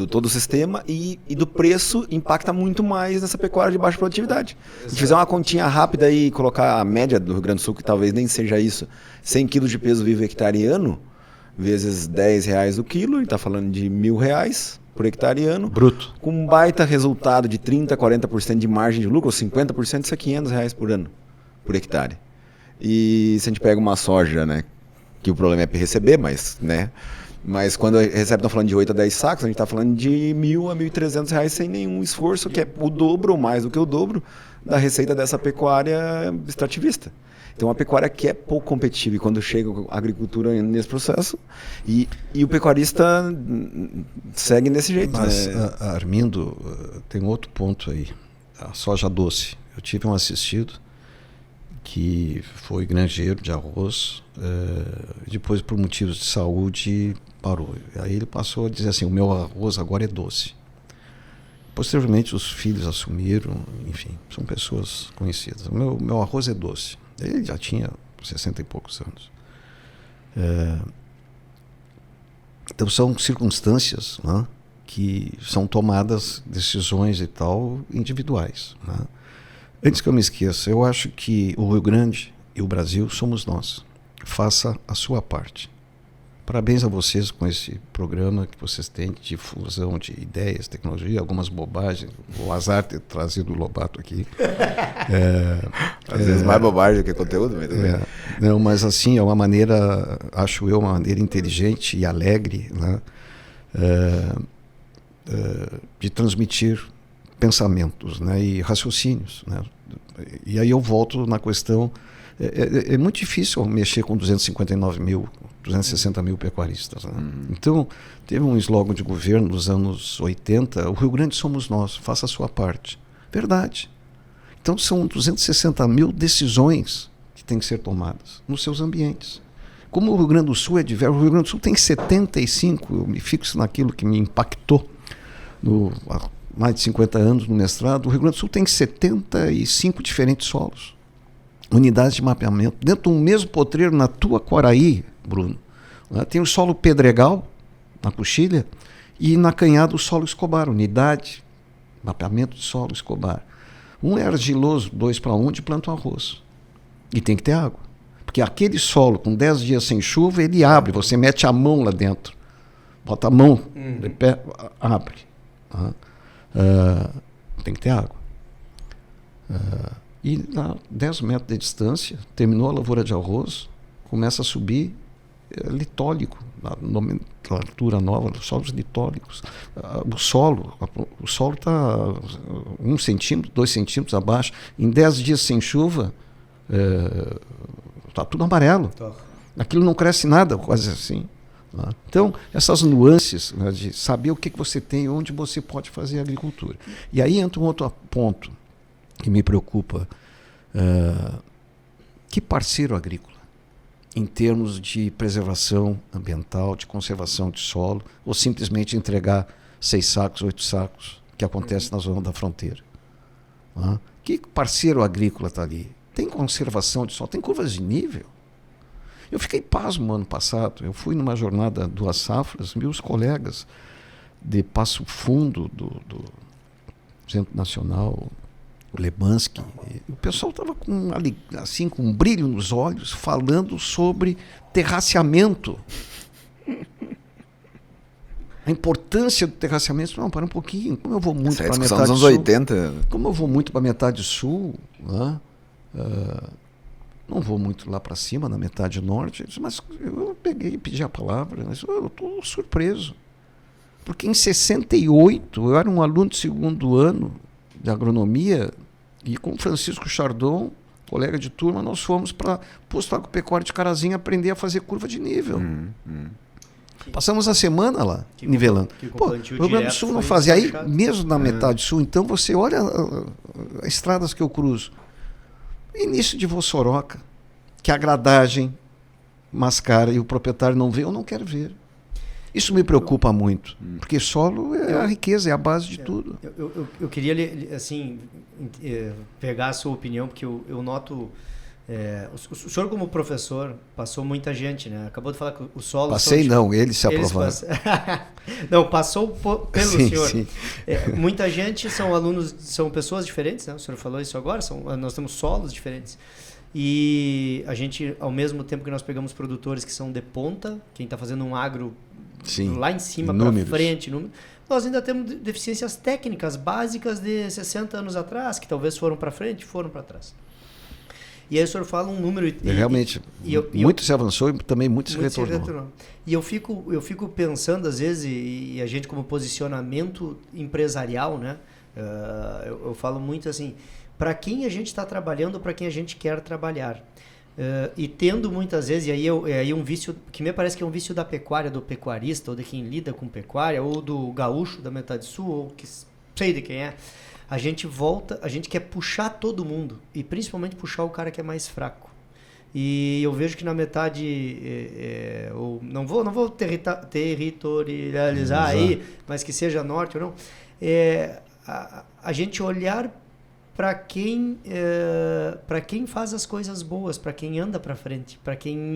todo o sistema, e do preço impacta muito mais nessa pecuária de baixa produtividade. Se a gente fizer uma continha rápida e colocar a média do Rio Grande do Sul, que talvez nem seja isso, 100 quilos de peso vivo hectareano, vezes R$10 o quilo, ele está falando de R$1.000 por hectareano. Bruto. Com um baita resultado de 30%, 40% de margem de lucro, ou 50%, isso é R$500 por ano, por hectare. E se a gente pega uma soja, né, que o problema é receber, mas, né, mas quando recebe, estão falando de 8 a 10 sacos, a gente está falando de R$1.000 a R$1.300 sem nenhum esforço, que é o dobro ou mais do que o dobro da receita dessa pecuária extrativista. Então, uma pecuária que é pouco competitiva, e quando chega a agricultura nesse processo, e o pecuarista segue desse jeito. Mas, né? Armindo, tem outro ponto aí, a soja doce. Eu tive um assistido que foi granjeiro de arroz, depois, por motivos de saúde, parou. Aí ele passou a dizer assim, o meu arroz agora é doce. Posteriormente, os filhos assumiram, enfim, são pessoas conhecidas. O meu arroz é doce. Ele já tinha 60 e poucos anos. Então são circunstâncias, né, que são tomadas decisões e tal individuais. Né? Antes que eu me esqueça, eu acho que o Rio Grande e o Brasil somos nós. Faça a sua parte. Parabéns a vocês com esse programa que vocês têm de difusão de ideias, tecnologia, algumas bobagens. O azar ter trazido o Lobato aqui. Às vezes mais bobagem do que conteúdo. Mas não, mas assim, é uma maneira, acho eu, uma maneira inteligente e alegre, né, de transmitir pensamentos, né, e raciocínios, né, E aí eu volto na questão, é muito difícil mexer com 259 mil, 260 mil pecuaristas. Né? Então, teve um slogan de governo nos anos 80, o Rio Grande somos nós, faça a sua parte. Verdade. Então são 260 mil decisões que têm que ser tomadas nos seus ambientes. Como o Rio Grande do Sul é diverso, o Rio Grande do Sul tem 75, eu me fixo naquilo que me impactou há mais de 50 anos no mestrado, o Rio Grande do Sul tem 75 diferentes solos, unidades de mapeamento. Dentro do mesmo potreiro, na tua Quaraí, Bruno, né, tem o solo Pedregal, na Coxilha, e na Canhada o solo Escobar, unidade, mapeamento de solo Escobar. Um é argiloso, 2:1 de planta arroz. E tem que ter água. Porque aquele solo, com 10 dias sem chuva, ele abre, você mete a mão lá dentro. Bota a mão de pé, abre. Tem que ter água. E a 10 metros de distância, terminou a lavoura de arroz, começa a subir litólico, na nomenclatura nova, dos solos litólicos. O solo está 1 centímetro, 2 centímetros abaixo. Em 10 dias sem chuva, está tudo amarelo. Aquilo não cresce nada, quase assim. Né? Então, essas nuances, né, de saber o que você tem e onde você pode fazer agricultura. E aí entra um outro ponto que me preocupa. Que parceiro agrícola? Em termos de preservação ambiental, de conservação de solo, ou simplesmente entregar 6 sacos, 8 sacos, que acontece na zona da fronteira. Que parceiro agrícola está ali? Tem conservação de solo, tem curvas de nível. Eu fiquei pasmo ano passado, eu fui numa jornada 2 safras, vi os colegas de Passo Fundo, do Centro Nacional, o Lebansky, o pessoal estava com um brilho nos olhos, falando sobre terraceamento. A importância do terraceamento. Não, para um pouquinho. Como eu vou muito para a metade dos anos sul, 80. Como eu vou muito para a metade sul, né? Não vou muito lá para cima, na metade norte, mas eu peguei e pedi a palavra, mas eu estou surpreso. Porque em 68, eu era um aluno de 2º ano de agronomia, e com o Francisco Chardon, colega de turma, nós fomos para Posto Agropecuário de Carazinho aprender a fazer curva de nível. Passamos a semana lá, nivelando. O Rio Grande do Sul não fazia. Aí, mesmo na metade sul, então você olha as estradas que eu cruzo. Início de Vossoroca, que a gradagem mascara e o proprietário não vê, eu não quero ver. Isso me preocupa muito, porque solo é a riqueza, é a base de tudo. Eu queria, assim, pegar a sua opinião, porque eu noto... o senhor, como professor, passou muita gente, né? Acabou de falar que o solo... Passei não, eles se aprovaram. Não, passou pelo sim, senhor. Sim. Muita gente são alunos, são pessoas diferentes, né? O senhor falou isso agora, nós temos solos diferentes. E a gente, ao mesmo tempo que nós pegamos produtores que são de ponta, quem está fazendo um agro lá em cima, para frente, nós ainda temos deficiências técnicas básicas de 60 anos atrás, que talvez foram para frente, foram para trás. E aí o senhor fala um número... Realmente, muito se avançou e também muito se retornou. E eu fico pensando, às vezes, e a gente como posicionamento empresarial, né? Eu falo muito assim, para quem a gente está trabalhando, para quem a gente quer trabalhar. E tendo muitas vezes, e aí um vício, que me parece que é um vício da pecuária, do pecuarista, ou de quem lida com pecuária, ou do gaúcho da metade sul, ou que sei de quem é, a gente quer puxar todo mundo, e principalmente puxar o cara que é mais fraco. E eu vejo que na metade, não vou territorializar aí, mas que seja norte ou não, a gente olhar para quem faz as coisas boas, para quem anda para frente, para quem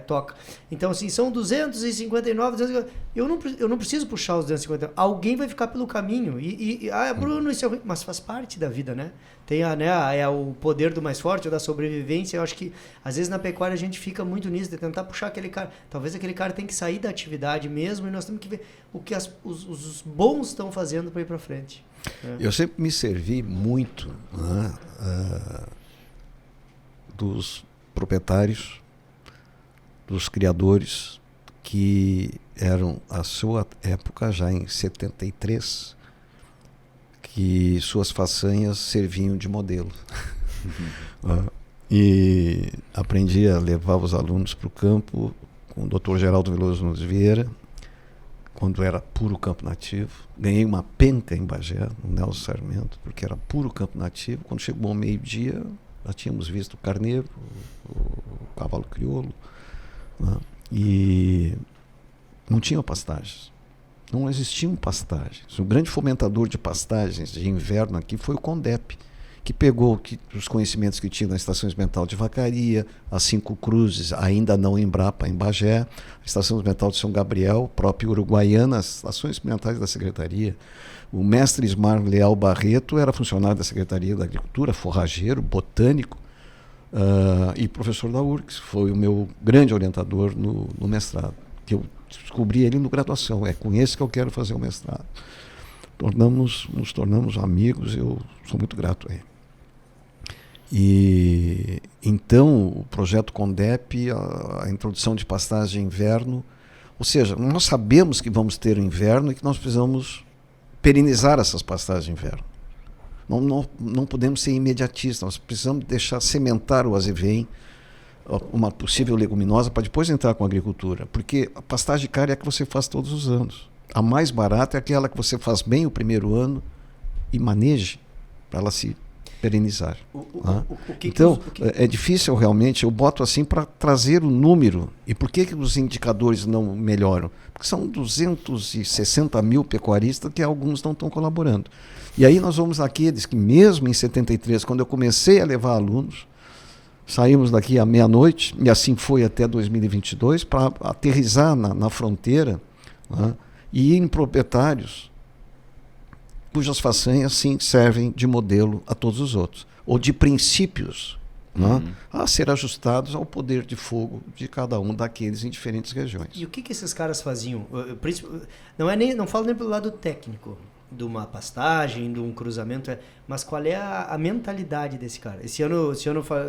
toca. Então, assim, são 259, 250, eu não preciso puxar os 250, alguém vai ficar pelo caminho. Bruno, isso é ruim, mas faz parte da vida, né? Tem o poder do mais forte, ou da sobrevivência. Eu acho que, às vezes, na pecuária a gente fica muito nisso, de tentar puxar aquele cara. Talvez aquele cara tenha que sair da atividade mesmo, e nós temos que ver o que os bons estão fazendo para ir para frente. Eu sempre me servi muito, né, dos proprietários, dos criadores, que eram, a sua época, já em 73, que suas façanhas serviam de modelo. E aprendi a levar os alunos para o campo com o Dr. Geraldo Veloso Nunes Vieira, quando era puro campo nativo. Ganhei uma penca em Bagé, no Nelson Sarmento, porque era puro campo nativo. Quando chegou ao meio-dia, já tínhamos visto o carneiro, o cavalo crioulo, né? E não tinham pastagens. Não existiam pastagens. O grande fomentador de pastagens de inverno aqui foi o CONDEP, que pegou os conhecimentos que tinha na Estação Experimental de Vacaria, as 5 Cruzes, ainda não Embrapa, em Bagé, a Estação Experimental de São Gabriel, próprio Uruguaiana, as estações experimentais da Secretaria. O mestre Ismar Leal Barreto era funcionário da Secretaria da Agricultura, forrageiro, botânico, e professor da URGS. Foi o meu grande orientador no mestrado, que eu descobri ele no graduação. É com esse que eu quero fazer o mestrado. Nos tornamos amigos, eu sou muito grato a ele. E então o projeto CONDEP, a introdução de pastagem de inverno, ou seja, nós sabemos que vamos ter inverno e que nós precisamos perenizar essas pastagens de inverno. Não podemos ser imediatistas, nós precisamos deixar sementar o azevém, uma possível leguminosa, para depois entrar com a agricultura, porque a pastagem de carne é a que você faz todos os anos. A mais barata é aquela que você faz bem o primeiro ano e maneje para ela se perenizar. Então, é difícil realmente, eu boto assim para trazer o número. E por que os indicadores não melhoram? Porque são 260 mil pecuaristas que alguns não estão colaborando. E aí nós vamos àqueles que, mesmo em 73, quando eu comecei a levar alunos, saímos daqui à meia-noite, e assim foi até 2022, para aterrissar na fronteira, né, e ir em proprietários cujas façanhas, sim, servem de modelo a todos os outros, ou de princípios, né, a ser ajustados ao poder de fogo de cada um daqueles em diferentes regiões. E o que esses caras faziam? Não falo nem pelo lado técnico de uma pastagem, de um cruzamento, mas qual é a mentalidade desse cara? Esse ano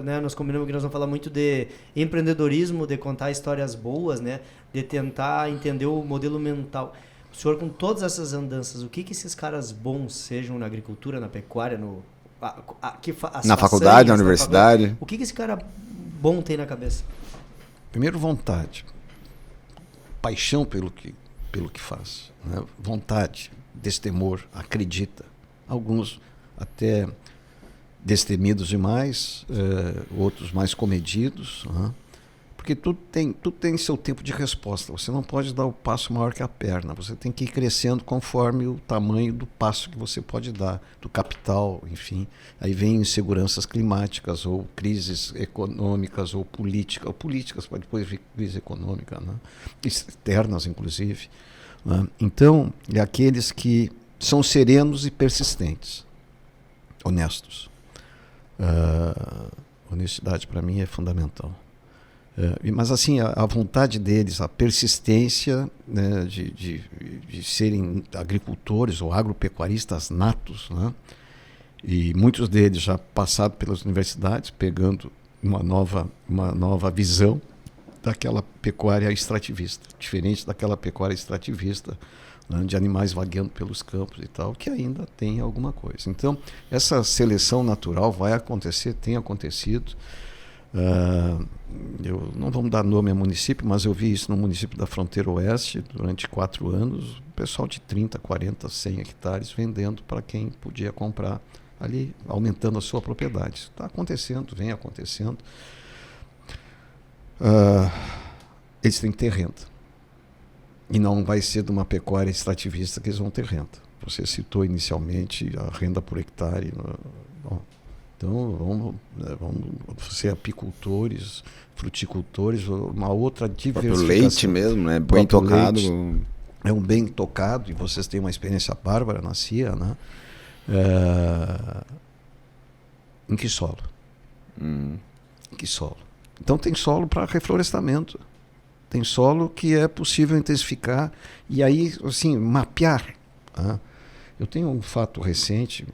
né, nós combinamos que nós vamos falar muito de empreendedorismo, de contar histórias boas, né, de tentar entender o modelo mental. O senhor, com todas essas andanças, o que esses caras bons, sejam na agricultura, na pecuária, na faculdade, na universidade, o que esse cara bom tem na cabeça? Primeiro, vontade, paixão pelo que faz, né? Vontade, destemor, acredita. Alguns até destemidos demais, outros mais comedidos, né? Porque tudo tem seu tempo de resposta. Você não pode dar o passo maior que a perna. Você tem que ir crescendo conforme o tamanho do passo que você pode dar, do capital, enfim. Aí vem inseguranças climáticas, ou crises econômicas, ou políticas, para depois vir crise econômica, né? Externas, inclusive. Né? Então, é aqueles que são serenos e persistentes, honestos. Honestidade, para mim, é fundamental. Mas assim, a vontade deles, a persistência, né, de serem agricultores ou agropecuaristas natos, né? E muitos deles já passaram pelas universidades, pegando uma nova visão daquela pecuária extrativista, diferente daquela pecuária extrativista, né, de animais vagueando pelos campos e tal, que ainda tem alguma coisa. Então, essa seleção natural vai acontecer, tem acontecido. Eu não vamos dar nome a município, mas eu vi isso no município da Fronteira Oeste durante 4 anos, o pessoal de 30, 40, 100 hectares vendendo para quem podia comprar ali, aumentando a sua propriedade. Isso está acontecendo, vem acontecendo. Eles têm que ter renda, e não vai ser de uma pecuária extrativista que eles vão ter renda. Você citou inicialmente a renda por hectare. Bom, então, vamos ser apicultores, fruticultores, uma outra diversificação. O leite mesmo, né? Bem tocado. Leite é um bem tocado, e vocês têm uma experiência bárbara na CIA, né? Em que solo? Em que solo? Então tem solo para reflorestamento. Tem solo que é possível intensificar e aí, assim, mapear. Né? Eu tenho um fato recente,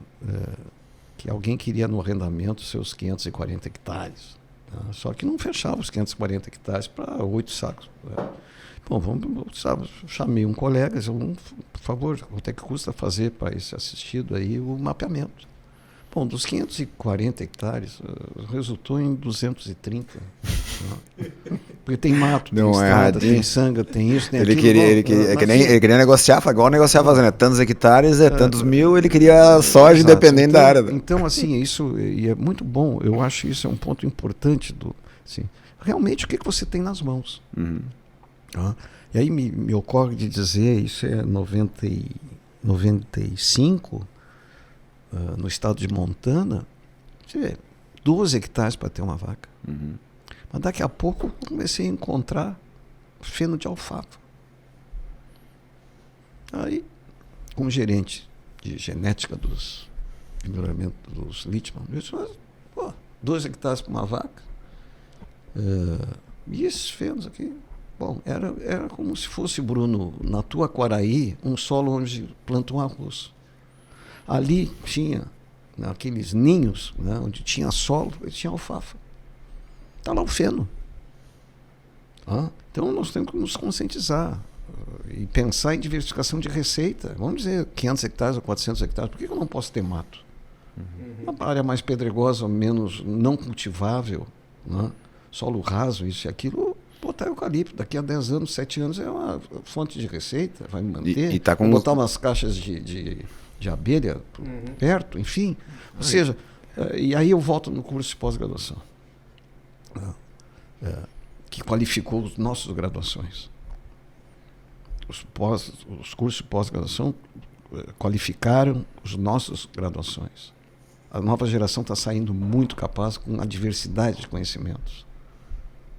que alguém queria no arrendamento seus 540 hectares. Tá? Só que não fechava os 540 hectares para 8 sacos. Né? Bom, chamei um colega, disse, por favor, quanto é que custa fazer para esse assistido aí o mapeamento? Bom, dos 540 hectares, resultou em 230. Né? Porque tem mato, tem estrada, tem sanga, tem isso, tem ele aquilo. Ele queria negociar, igual negociar fazendo, tantos hectares, tantos mil, ele queria soja, dependendo da área. Então, assim, isso e é muito bom, eu acho isso é um ponto importante assim, realmente o que você tem nas mãos. Uhum. Tá? E aí me ocorre de dizer, isso é 95, no estado de Montana, você vê, 12 hectares para ter uma vaca. Uhum. Mas daqui a pouco eu comecei a encontrar feno de alfafa. Aí, como gerente de genética dos melhoramento dos Littmann, eu disse, mas, 12 hectares para uma vaca? E esses fenos aqui? Bom, era como se fosse, Bruno, na tua Quaraí, um solo onde plantam arroz. Ali tinha, naqueles ninhos, né, onde tinha solo, tinha alfafa. Está lá o feno. Então nós temos que nos conscientizar e pensar em diversificação de receita. Vamos dizer 500 hectares ou 400 hectares. Por que eu não posso ter mato? Uhum. Uma área mais pedregosa, menos não cultivável, né? Solo raso, isso e aquilo, botar eucalipto. Daqui a 10 anos, 7 anos é uma fonte de receita, vai me manter. E tá com botar umas caixas de abelha perto, enfim. Ou seja, e aí eu volto no curso de pós-graduação, que qualificou os nossos graduações. Os cursos de pós-graduação qualificaram os nossos graduações. A nova geração está saindo muito capaz, com a diversidade de conhecimentos.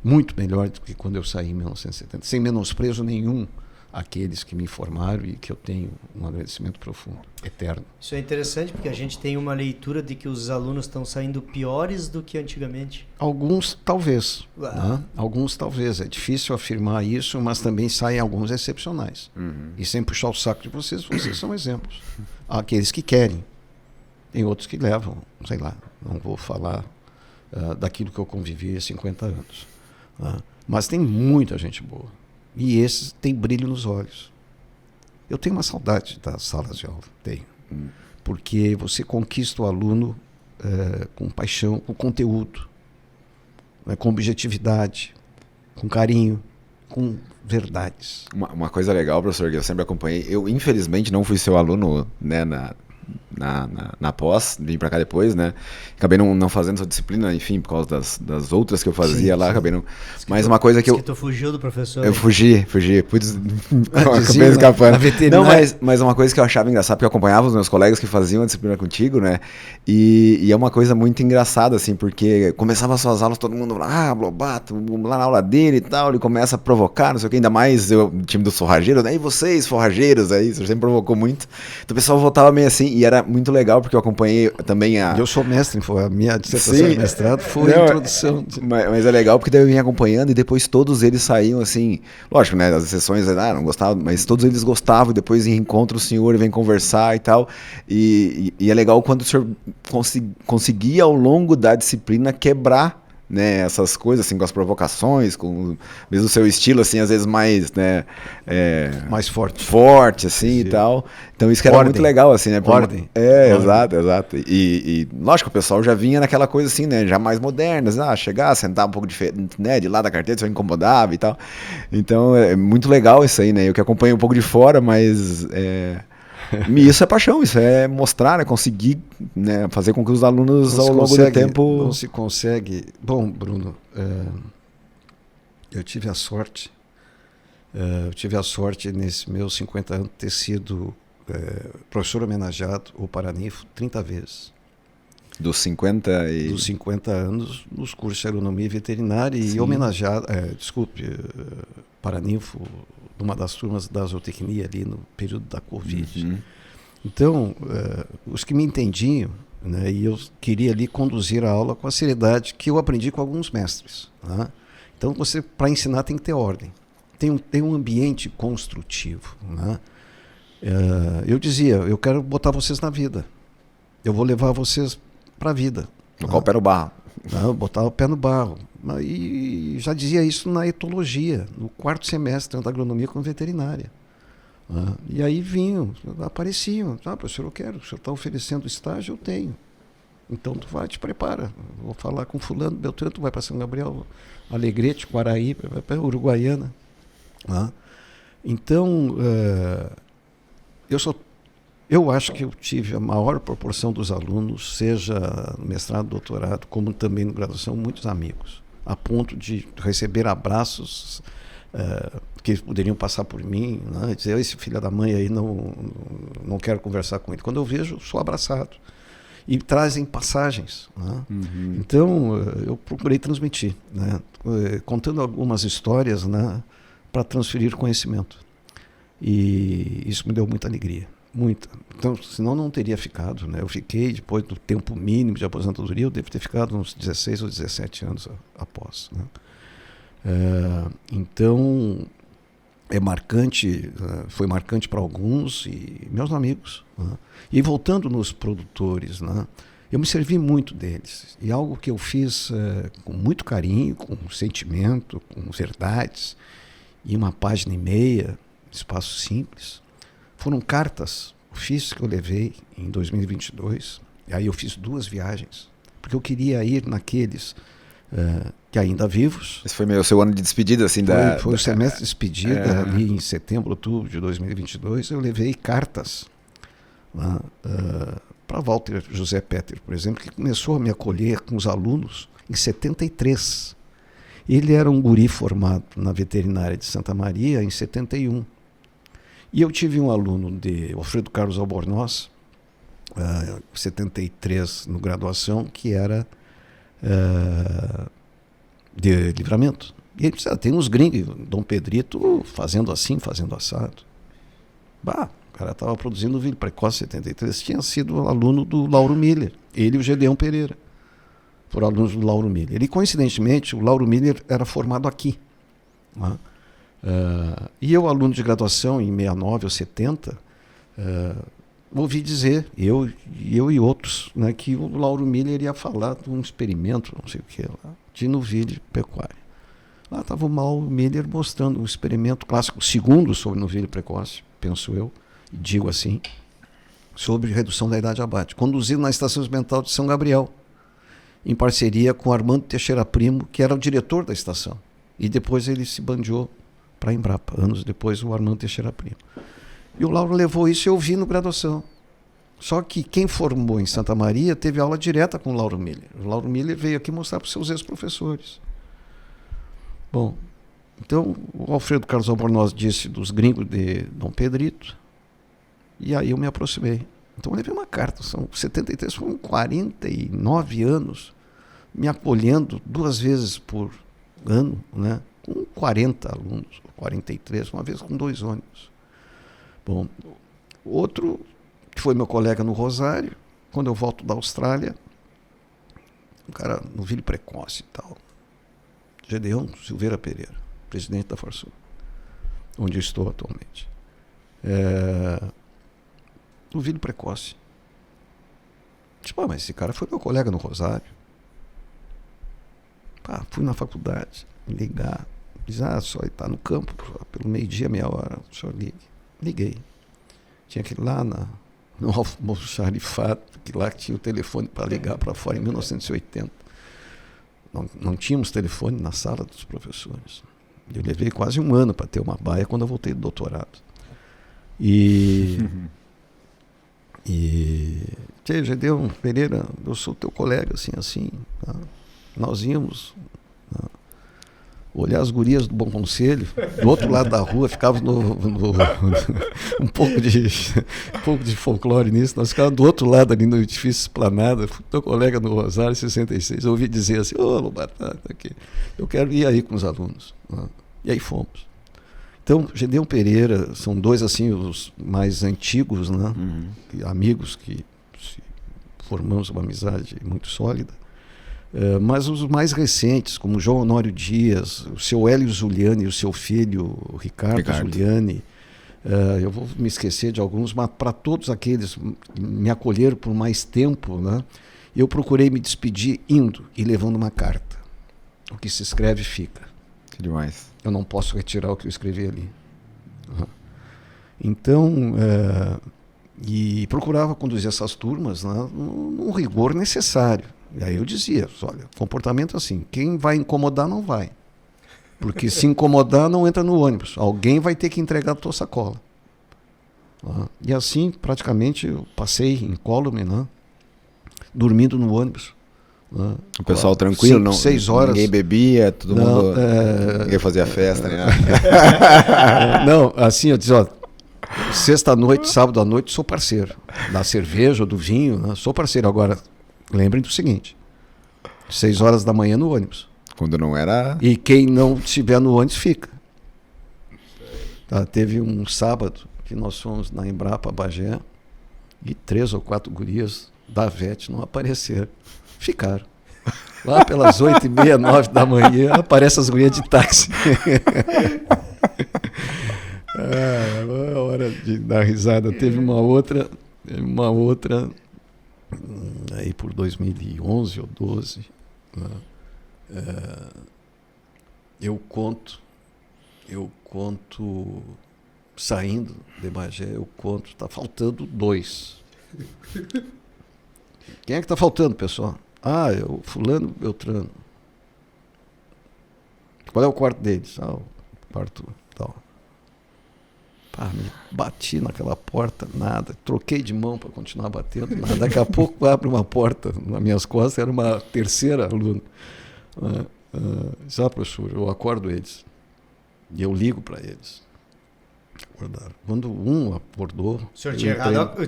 Muito melhor do que quando eu saí em 1970, sem menosprezo nenhum àqueles que me formaram e que eu tenho um agradecimento profundo, eterno. Isso é interessante porque a gente tem uma leitura de que os alunos estão saindo piores do que antigamente. Alguns talvez, né? Alguns talvez, é difícil afirmar isso, mas também saem alguns excepcionais. Uhum. E sem puxar o saco de vocês são exemplos. Há aqueles que querem, tem outros que levam, sei lá, não vou falar daquilo que eu convivi há 50 anos. Mas tem muita gente boa. E esses têm brilho nos olhos. Eu tenho uma saudade das salas de aula, tenho. Porque você conquista o aluno com paixão, com conteúdo, com objetividade, com carinho, com verdades. Uma coisa legal, professor, que eu sempre acompanhei, eu infelizmente não fui seu aluno, né, na pós, vim pra cá depois, né? Acabei não fazendo essa disciplina, enfim, por causa das outras que eu fazia lá, acabei não... Mas uma coisa que eu... tu fugiu do professor. Eu fugi, putz, acabei escapando. Não, mas uma coisa que eu achava engraçada, porque eu acompanhava os meus colegas que faziam a disciplina contigo, né? E é uma coisa muito engraçada, assim, porque começava as suas aulas, todo mundo lá, Blobato, lá na aula dele e tal, ele começa a provocar, não sei o que, ainda mais o time dos forrageiros, né? E vocês, forrageiros, aí, você sempre provocou muito. Então o pessoal voltava meio assim, e era muito legal, porque eu acompanhei também a... Eu sou mestre, a minha dissertação de mestrado foi a introdução. Mas é legal, porque daí eu vim acompanhando, e depois todos eles saíam assim, lógico, né, as exceções, não gostavam, mas todos eles gostavam, e depois encontra o senhor e vem conversar e tal, e é legal quando o senhor conseguia ao longo da disciplina quebrar, né, essas coisas, assim, com as provocações, com mesmo o seu estilo, assim, às vezes mais, né, mais forte, assim, sim, e tal. Então isso que era muito legal, assim, né? Ordem. Exato. E lógico, o pessoal já vinha naquela coisa assim, né, já mais moderna, chegar, sentar um pouco diferente, né, de lá da carteira, só incomodava e tal. Então é muito legal isso aí, né? Eu que acompanho um pouco de fora, mas isso é paixão, isso é mostrar, né, conseguir, né, fazer com que os alunos ao longo do tempo... Não se consegue... Bom, Bruno, eu tive a sorte nesses meus 50 anos de ter sido professor homenageado ou Paranifo 30 vezes. Dos 50 e... Dos 50 anos nos cursos de agronomia e veterinária. Sim. E homenageado, Paraninfo, numa das turmas da zootecnia ali no período da Covid. Uhum. Então, os que me entendiam, né, e eu queria ali conduzir a aula com a seriedade que eu aprendi com alguns mestres. Né? Então, você, para ensinar, tem que ter ordem. Tem um ambiente construtivo. Né? Eu dizia, eu quero botar vocês na vida. Eu vou levar vocês para a vida. No qual pera o barro. Eu botava o pé no barro. E já dizia isso na etologia, no 4º semestre, tanto agronomia como veterinária. E aí apareciam. Professor, eu quero, o senhor está oferecendo estágio, eu tenho. Então tu vai, te prepara. Vou falar com fulano, Beltrano, tu vai para São Gabriel, Alegrete, Quaraí, para Uruguaiana. Então, eu acho que eu tive a maior proporção dos alunos, seja no mestrado, doutorado, como também no graduação, muitos amigos, a ponto de receber abraços que eles poderiam passar por mim, né, dizer, esse filho da mãe aí não quero conversar com ele. Quando eu vejo, sou abraçado. E trazem passagens. Né? Então, eu procurei transmitir, né? Contando algumas histórias, né, para transferir conhecimento. E isso me deu muita alegria. Muita. Então, senão não teria ficado. Né? Eu fiquei, depois do tempo mínimo de aposentadoria, eu devo ter ficado uns 16 ou 17 anos após. Né? Então, é marcante, foi marcante para alguns e meus amigos. Né? E voltando nos produtores, né? Eu me servi muito deles. E algo que eu fiz com muito carinho, com sentimento, com verdades, e 1,5 página, espaço simples, foram cartas, ofícios que eu levei em 2022. E aí eu fiz 2 viagens, porque eu queria ir naqueles que ainda vivos. Esse foi o seu ano de despedida, assim, Foi o semestre de despedida, ali em setembro, outubro de 2022. Eu levei cartas para Walter José Petter, por exemplo, que começou a me acolher com os alunos em 73. Ele era um guri formado na veterinária de Santa Maria em 71. E eu tive um aluno de Alfredo Carlos Albornoz, 73 no graduação, que era de Livramento. E ele disse, tem uns gringos, Dom Pedrito, fazendo assim, fazendo assado. O cara estava produzindo Novilho Precoce 73, tinha sido aluno do Lauro Miller, ele e o Gedeão Pereira. Foram alunos do Lauro Miller. E, coincidentemente, o Lauro Miller era formado aqui. Né? E eu, aluno de graduação em 69 ou 70, ouvi dizer, eu e outros, né, que o Lauro Miller ia falar de um experimento, não sei o que, lá, de novilho pecuária. Lá estava o Lauro Miller mostrando um experimento clássico, segundo sobre novilho precoce, penso eu, digo assim, sobre redução da idade de abate, conduzido na Estação Experimental de São Gabriel, em parceria com Armando Teixeira Primo, que era o diretor da estação. E depois ele se bandiou para a Embrapa, anos depois, o Armando Teixeira Primo. E o Lauro levou isso e eu vi no graduação. Só que quem formou em Santa Maria teve aula direta com o Lauro Miller. O Lauro Miller veio aqui mostrar para os seus ex-professores. Bom, então o Alfredo Carlos Albornoz disse dos gringos de Dom Pedrito, e aí eu me aproximei. Então eu levei uma carta, são 73, foram 49 anos, me acolhendo 2 vezes por ano, né? Com 40 alunos, 43, uma vez com 2 ônibus. Bom, outro que foi meu colega no Rosário, quando eu volto da Austrália, um cara novilho precoce e tal, Gedeão Silveira Pereira, presidente da Farsul, onde eu estou atualmente. Novilho precoce. Tipo, mas esse cara foi meu colega no Rosário. Fui na faculdade, ligar, diz, só está no campo, pelo 12:30, meia hora, o senhor ligue. Liguei. Tinha que ir lá no almoxarifado, que lá tinha o telefone para ligar para fora em 1980. Não tínhamos telefone na sala dos professores. Eu levei quase 1 ano para ter uma baia quando eu voltei do doutorado. Tchê, Gedeão Pereira, eu sou teu colega, assim, tá? Nós íamos olhar as gurias do Bom Conselho, do outro lado da rua, ficava um pouco de folclore nisso, nós ficávamos do outro lado ali no edifício Esplanada, teu colega no Rosário, 66, eu ouvi dizer assim, Lobato, aqui, eu quero ir aí com os alunos. Né? E aí fomos. Então, Gedeão Pereira, são 2 assim, os mais antigos, né? Amigos que formamos uma amizade muito sólida. Mas os mais recentes, como João Honório Dias, o seu Hélio Zuliani e o seu filho o Ricardo. Zuliani, eu vou me esquecer de alguns, mas para todos aqueles me acolheram por mais tempo, né? Eu procurei me despedir indo e levando uma carta. O que se escreve fica. Que demais. Eu não posso retirar o que eu escrevi ali. Então, e procurava conduzir essas turmas, né, num rigor necessário. E aí eu dizia, olha, comportamento assim, quem vai incomodar não vai. Porque se incomodar não entra no ônibus. Alguém vai ter que entregar a tua sacola. E assim, praticamente, eu passei incólume, né, dormindo no ônibus. O pessoal tranquilo, não, 6 horas. Ninguém bebia, todo mundo. Ninguém fazia festa, né? Não, assim, eu dizia, ó, sexta-noite, sábado à noite, sou parceiro. Da cerveja ou do vinho, né, sou parceiro. Agora, lembrem do seguinte: 6 horas da manhã no ônibus. Quando não era. E quem não estiver no ônibus fica. Tá, teve um sábado que nós fomos na Embrapa Bagé e 3 ou 4 gurias da VET não apareceram. Ficaram. Lá pelas 8h30, 9 da manhã, aparecem as gurias de táxi. É hora de dar risada. Teve uma outra aí por 2011 ou 12, né? Eu conto saindo de Bagé, eu conto, está faltando 2. Quem é que está faltando, pessoal? Eu fulano, Beltrano. Qual é o quarto deles? O quarto tal. Me bati naquela porta, nada. Troquei de mão para continuar batendo, nada. Daqui a pouco abre uma porta nas minhas costas, era uma terceira aluna. Professor, eu acordo eles. E eu ligo para eles. Acordaram. Quando um acordou... O senhor tinha errado a conta.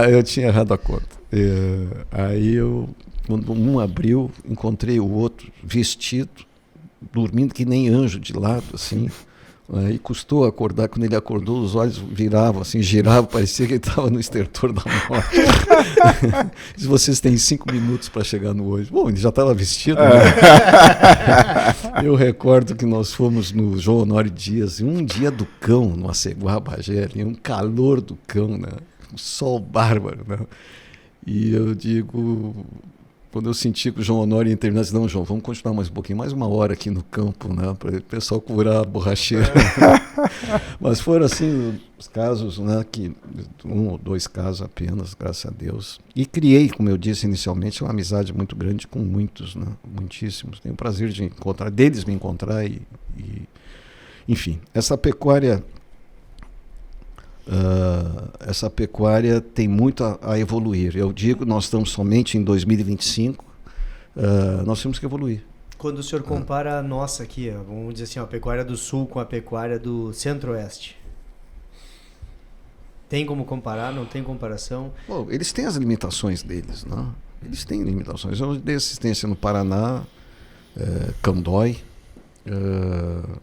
Eu tinha errado a conta. Aí quando um abriu, encontrei o outro vestido, dormindo que nem anjo de lado, assim. Aí custou acordar. Quando ele acordou, os olhos viravam, assim, giravam, parecia que ele estava no estertor da morte. Se vocês têm 5 minutos para chegar no ônibus. Bom, ele já estava vestido, né? Eu recordo que nós fomos no João Honório Dias, um dia do cão, no Aceguá, Bagé, um calor do cão, né? Um sol bárbaro, né? E eu digo... Quando eu senti que o João Honório ia terminar, eu disse, não, João, vamos continuar mais um pouquinho, mais uma hora aqui no campo, né, para o pessoal curar a borracheira. Mas foram assim os casos, né, que 1 ou 2 casos apenas, graças a Deus. E criei, como eu disse inicialmente, uma amizade muito grande com muitos, né, muitíssimos. Tenho o prazer de encontrar, deles me encontrar enfim, essa pecuária tem muito a evoluir. Eu digo, nós estamos somente em 2025, nós temos que evoluir. Quando o senhor compara a nossa aqui, vamos dizer assim, a pecuária do Sul com a pecuária do Centro-Oeste, tem como comparar? Não tem comparação? Bom, eles têm as limitações deles, né? Eles têm limitações. Eu dei assistência no Paraná, Candói,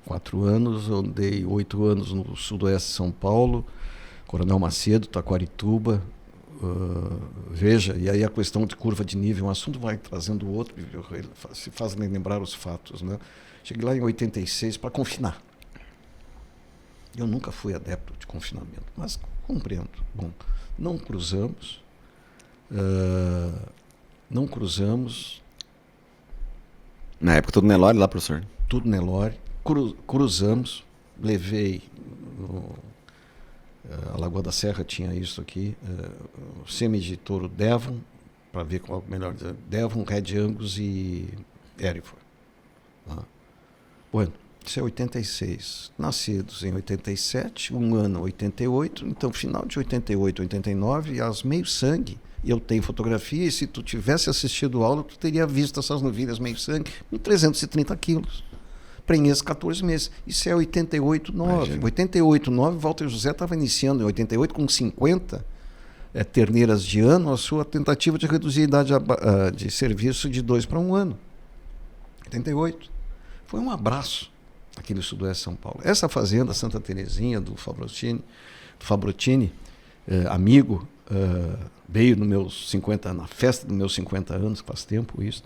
4 anos, eu dei 8 anos no Sudoeste de São Paulo, Coronel Macedo, Taquarituba, veja, e aí a questão de curva de nível, um assunto vai trazendo o outro, se faz lembrar os fatos, né? Cheguei lá em 86 para confinar. Eu nunca fui adepto de confinamento, mas compreendo. Bom, não cruzamos, Na época tudo Nelore lá, professor? Tudo Nelore, cruzamos, levei... A Lagoa da Serra tinha isso aqui, o semi de touro Devon, para ver qual melhor dizer, Devon, Red Angus e Hereford. Bueno, isso é 86. Nascidos em 87, um ano 88, então final de 88, 89, as meio sangue. Eu tenho fotografia e se tu tivesse assistido a aula, tu teria visto essas novilhas meio sangue com 330 quilos. Prenhez 14 meses. Isso é 88, 9. 88, 9, Walter José estava iniciando em 88 com 50 terneiras de ano a sua tentativa de reduzir a idade de serviço de 2 para 1 ano. 88. Foi um abraço aqui no Sudoeste de São Paulo. Essa fazenda, Santa Terezinha, do Fabrotini, amigo, veio no meus 50, na festa dos meus 50 anos, faz tempo isso,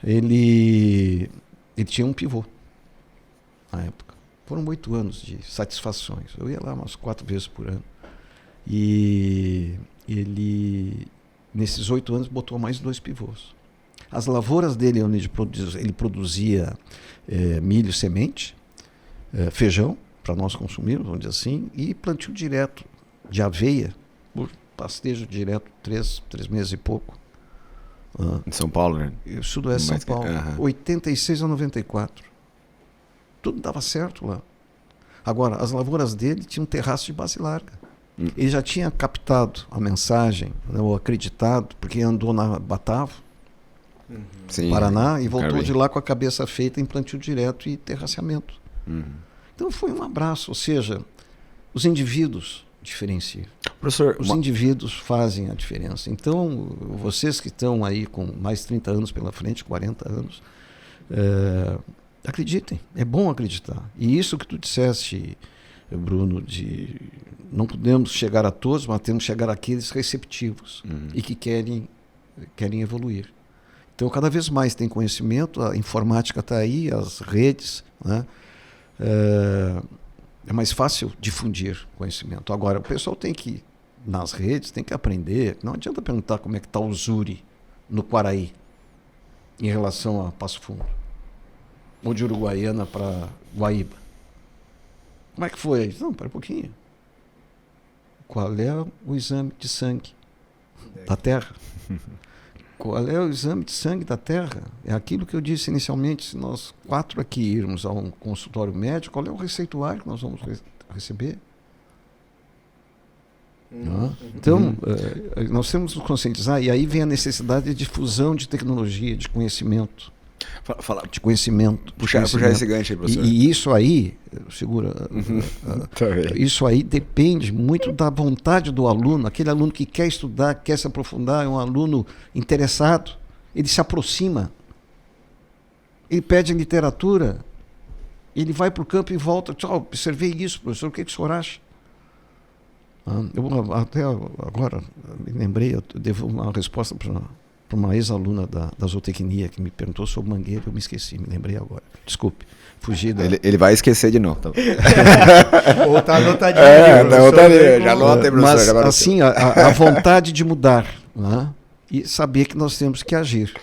ele tinha um pivô. Na época. Foram 8 anos de satisfações. Eu ia lá umas 4 vezes por ano. E ele nesses 8 anos, botou mais 2 pivôs. As lavouras dele, onde ele produzia milho semente, feijão, para nós consumirmos, vamos dizer assim, e plantio direto de aveia, por pastejo direto, 3 meses e pouco. Em São Paulo, né? Sudoeste de São Paulo, 86 a 94. Tudo dava certo lá. Agora, as lavouras dele tinham um terraço de base larga. Ele já tinha captado a mensagem, né, ou acreditado, porque andou na Batavo, Sim, Paraná, e voltou de lá com a cabeça feita em plantio direto e terraceamento. Então foi um abraço, ou seja, os indivíduos diferenciam. Professor, os indivíduos fazem a diferença. Então, vocês que estão aí com mais 30 anos pela frente, 40 anos, acreditem, é bom acreditar. E isso que tu disseste, Bruno, de não podemos chegar a todos, mas temos que chegar àqueles receptivos e que querem evoluir. Então, cada vez mais tem conhecimento, a informática está aí, as redes, né? É mais fácil difundir conhecimento. Agora, o pessoal tem que, nas redes, tem que aprender. Não adianta perguntar como é que está o Zuri no Quaraí, em relação a Passo Fundo, ou de Uruguaiana para Guaíba. Como é que foi? Não, para um pouquinho. Qual é o exame de sangue da Terra? Qual é o exame de sangue da Terra? É aquilo que eu disse inicialmente, se nós 4 aqui irmos a um consultório médico, qual é o receituário que nós vamos receber? Então, nós temos que nos conscientizar, e aí vem a necessidade de difusão de tecnologia, de conhecimento. De conhecimento. Puxar esse gancho aí, professor. E isso aí, segura, isso aí depende muito da vontade do aluno. Aquele aluno que quer estudar, quer se aprofundar, é um aluno interessado, ele se aproxima, ele pede literatura, ele vai para o campo e volta. Observei isso, professor, o que o senhor acha? Eu até agora me lembrei, eu devo uma resposta para uma ex-aluna da zootecnia que me perguntou sobre mangueira, eu me esqueci, me lembrei agora. Desculpe, fugi da... Ele vai esquecer de novo. Tá? Ou está anotadinho. Já anota aí, professor. Mas, assim, a vontade de mudar, né? E saber que nós temos que agir.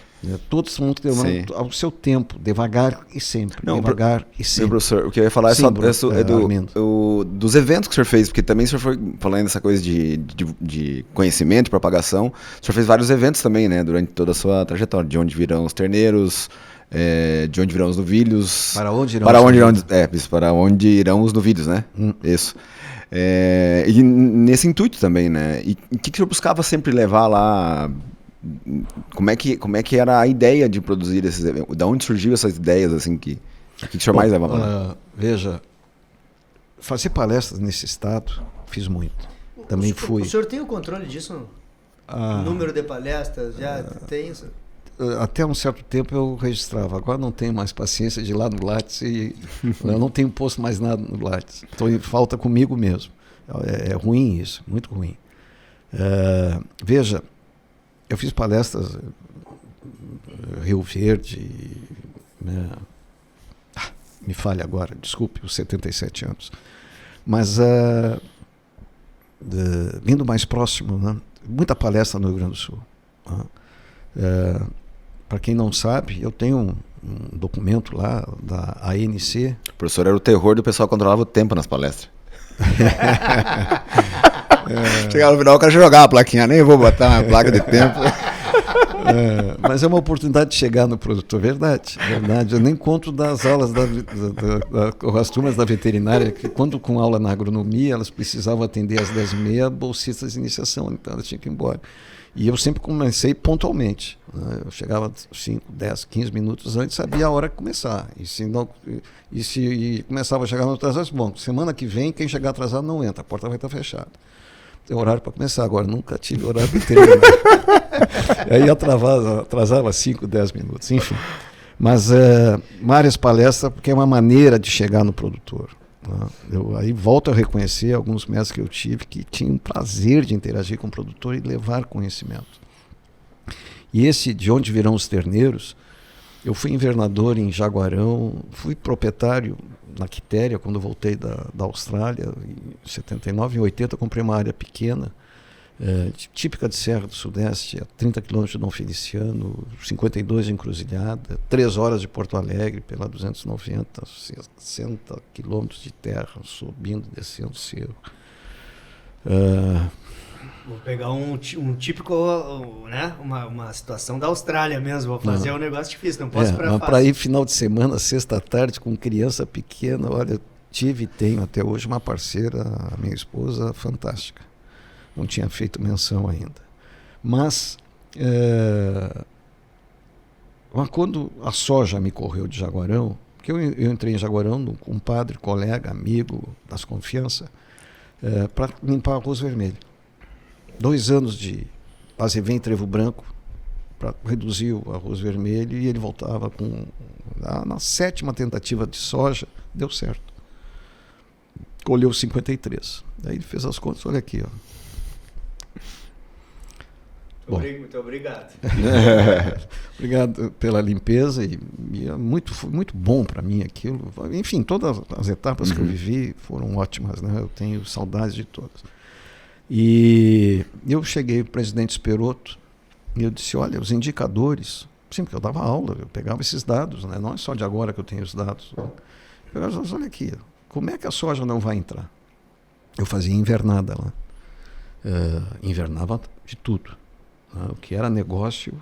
Todos vão ter ao seu tempo, devagar e sempre. Devagar e sempre. Professor, o que eu ia falar dos eventos que o senhor fez, porque também o senhor foi falando dessa coisa de conhecimento, de propagação. O senhor fez vários eventos também, né, durante toda a sua trajetória. De onde virão os terneiros, de onde virão os novilhos. Para onde irão os novilhos, né? Isso. E nesse intuito também, né? E o que o senhor buscava sempre levar lá? Como é que era a ideia de produzir esses eventos? Da onde surgiu essas ideias, assim, que o senhor mais levava lá? Veja, fazer palestras nesse estado, fiz muito. Também fui. O senhor tem o controle disso? Número de palestras, já tem isso? Até um certo tempo eu registrava, agora não tenho mais paciência de ir lá no Lattes e eu não tenho posto mais nada no Lattes. Então falta comigo mesmo. É ruim isso, muito ruim. Veja, eu fiz palestras Rio Verde, né? Me falha agora, desculpe, os 77 anos. Mas vindo mais próximo, né? Muita palestra no Rio Grande do Sul. Para quem não sabe, eu tenho um documento lá da ANC. O professor era o terror do pessoal que controlava o tempo nas palestras. Chegava no final, o cara jogava a plaquinha, nem vou botar uma placa de tempo. Mas é uma oportunidade de chegar no produtor, verdade. Eu nem conto das aulas as turmas da veterinária, que quando com aula na agronomia, elas precisavam atender às 10h30 bolsistas de iniciação, então elas tinham que ir embora. E eu sempre comecei pontualmente, né? Eu chegava 5, 10, 15 minutos antes, sabia a hora que começar. E se começava a chegar no atrasado, bom, semana que vem, quem chegar atrasado não entra, a porta vai estar fechada. Tem horário para começar, agora nunca tive horário para terminar. Aí atrasava 5, 10 minutos, enfim. Mas várias palestras, porque é uma maneira de chegar no produtor. Eu aí volto a reconhecer alguns mestres que eu tive que tinham prazer de interagir com o produtor e levar conhecimento. E esse De Onde Virão os Terneiros, eu fui invernador em Jaguarão, fui proprietário na Quitéria quando voltei da Austrália, em 79, em 80 comprei uma área pequena típica de Serra do Sudeste, a 30 quilômetros de Dom Feliciano, 52 de Encruzilhada, 3 horas de Porto Alegre, pela 290, 60 quilômetros de terra, subindo e descendo o cerro. Vou pegar um típico, né? Uma situação da Austrália mesmo. Vou fazer um negócio difícil, não posso ir pra fácil. Para ir final de semana, sexta tarde, com criança pequena, olha, tive e tenho até hoje uma parceira, a minha esposa, fantástica. Não tinha feito menção ainda. Mas quando a soja me correu de Jaguarão, porque eu entrei em Jaguarão com um padre, colega, amigo das confianças, para limpar arroz vermelho. 2 anos de azevém e trevo branco para reduzir o arroz vermelho, e ele voltava com... Na 7ª tentativa de soja, deu certo. Colheu 53. Daí ele fez as contas, olha aqui, ó. Muito obrigado. Obrigado pela limpeza, e foi muito bom para mim aquilo. Enfim, todas as etapas que eu vivi foram ótimas, né? Eu tenho saudades de todas. E eu cheguei, o presidente Esperoto, e eu disse, olha, os indicadores, sim, porque eu dava aula, eu pegava esses dados, né? Não é só de agora que eu tenho os dados. Eu pegava os dados, olha aqui, como é que a soja não vai entrar? Eu fazia invernada lá. Invernava de tudo. O que era negócio,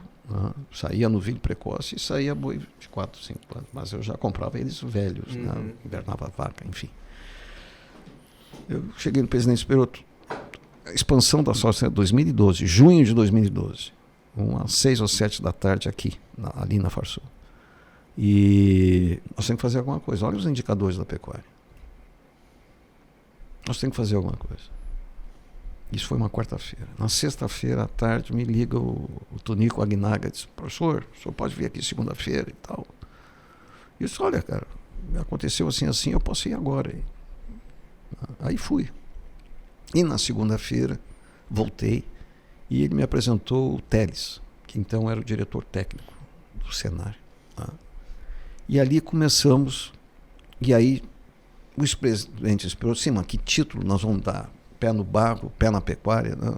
saía novilho precoce e saía boi de 4, 5 anos. Mas eu já comprava eles velhos, invernava vaca, enfim. Eu cheguei no presidente Esperoto, a expansão da soja é 2012, junho de 2012, às 6 ou 7 da tarde aqui, ali na Farsul. E nós temos que fazer alguma coisa. Olha os indicadores da pecuária. Nós temos que fazer alguma coisa. Isso foi uma quarta-feira. Na sexta-feira à tarde me liga o Tonico Aguinaga e diz, professor, o senhor pode vir aqui segunda-feira e tal. E eu disse, olha, cara, aconteceu assim, eu posso ir agora. Aí fui. E na segunda-feira voltei e ele me apresentou o Teles, que então era o diretor técnico do Senar. E ali começamos, e aí o ex-presidente esperou assim, mas que título nós vamos dar? Pé no barro, pé na pecuária, né?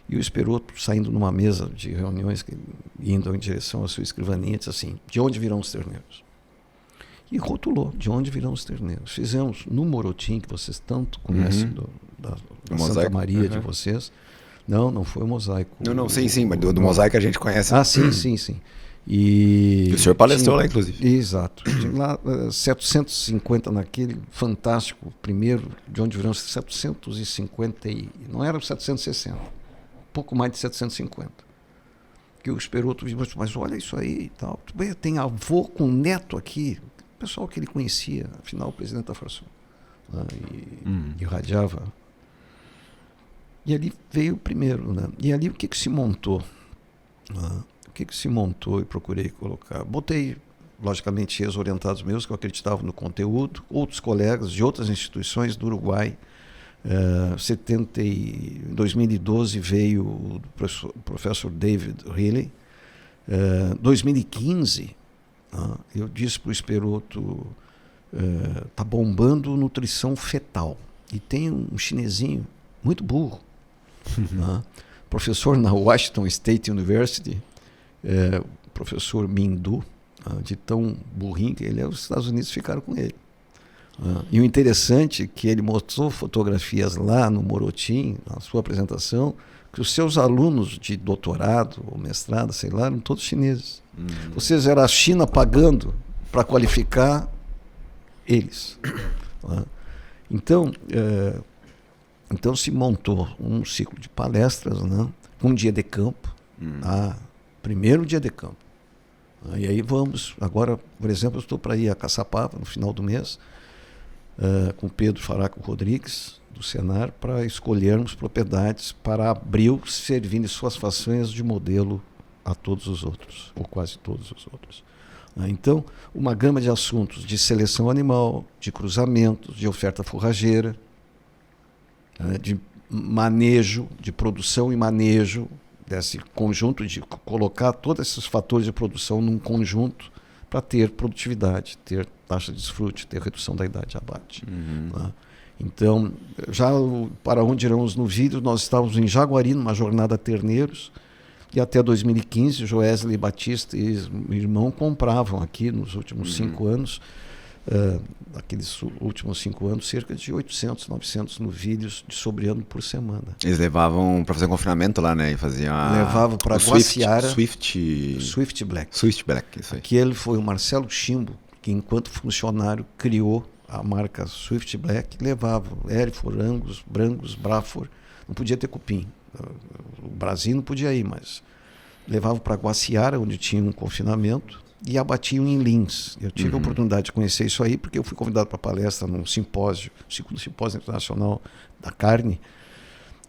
E o Esperoto, saindo numa mesa de reuniões, indo em direção à sua escrivaninha, disse assim, de onde virão os terneiros? E rotulou, de onde virão os terneiros. Fizemos no Morotim, que vocês tanto conhecem, da Santa Maria de vocês. Não foi o mosaico. Não, sim, mas do mosaico a gente conhece. Sim. E o senhor palestrou lá, inclusive. Exato. Tinha lá 750 naquele fantástico primeiro, de onde virão 750, não era 760, pouco mais de 750. Que o Esperoto disse, mas olha isso aí e tal. Tem avô com neto aqui, o pessoal que ele conhecia, afinal o presidente da Farsul, e irradiava. E ali veio o primeiro, né? E ali o que se montou? O que se montou e procurei colocar? Botei, logicamente, ex-orientados meus que eu acreditava no conteúdo, outros colegas de outras instituições do Uruguai. Em 2012 veio o professor David Riley. 2015, eu disse para o Esperoto, está bombando nutrição fetal. E tem um chinesinho muito burro, professor na Washington State University, o professor Mindu, de tão burrinho que ele é, os Estados Unidos ficaram com ele. E o interessante é que ele mostrou fotografias lá no Morotim, na sua apresentação, que os seus alunos de doutorado ou mestrado, sei lá, eram todos chineses. Ou seja, era a China pagando para qualificar eles. Então se montou um ciclo de palestras, né? Um dia de campo, primeiro dia de campo. E aí vamos, agora, por exemplo, eu estou para ir a Caçapava no final do mês, com Pedro Faraco Rodrigues, do Senar, para escolhermos propriedades para Abril, servindo suas façanhas de modelo a todos os outros, ou quase todos os outros. Então, uma gama de assuntos de seleção animal, de cruzamentos, de oferta forrageira, de manejo, de produção e manejo, desse conjunto, de colocar todos esses fatores de produção num conjunto para ter produtividade, ter taxa de desfrute, ter redução da idade de abate. Então, já para onde irão os novilhos, nós estávamos em Jaguari, numa jornada terneiros, e até 2015, Joesley Batista e o irmão compravam aqui nos últimos 5 anos, aqueles últimos 5 anos, cerca de 800, 900 novilhos de sobreano por semana. Eles levavam para fazer confinamento lá, né? E faziam Levavam para Guaciara. Swift Black, isso aí. Aquele foi o Marcelo Chimbo, que enquanto funcionário criou a marca Swift Black, levava Hereford, Angus, Brangus, Braford, não podia ter cupim. O Brasil não podia ir, mas levava para Guaciara, onde tinha um confinamento, e abatiam em Lins. Eu tive a oportunidade de conhecer isso aí, porque eu fui convidado para palestra num simpósio, segundo simpósio internacional da carne,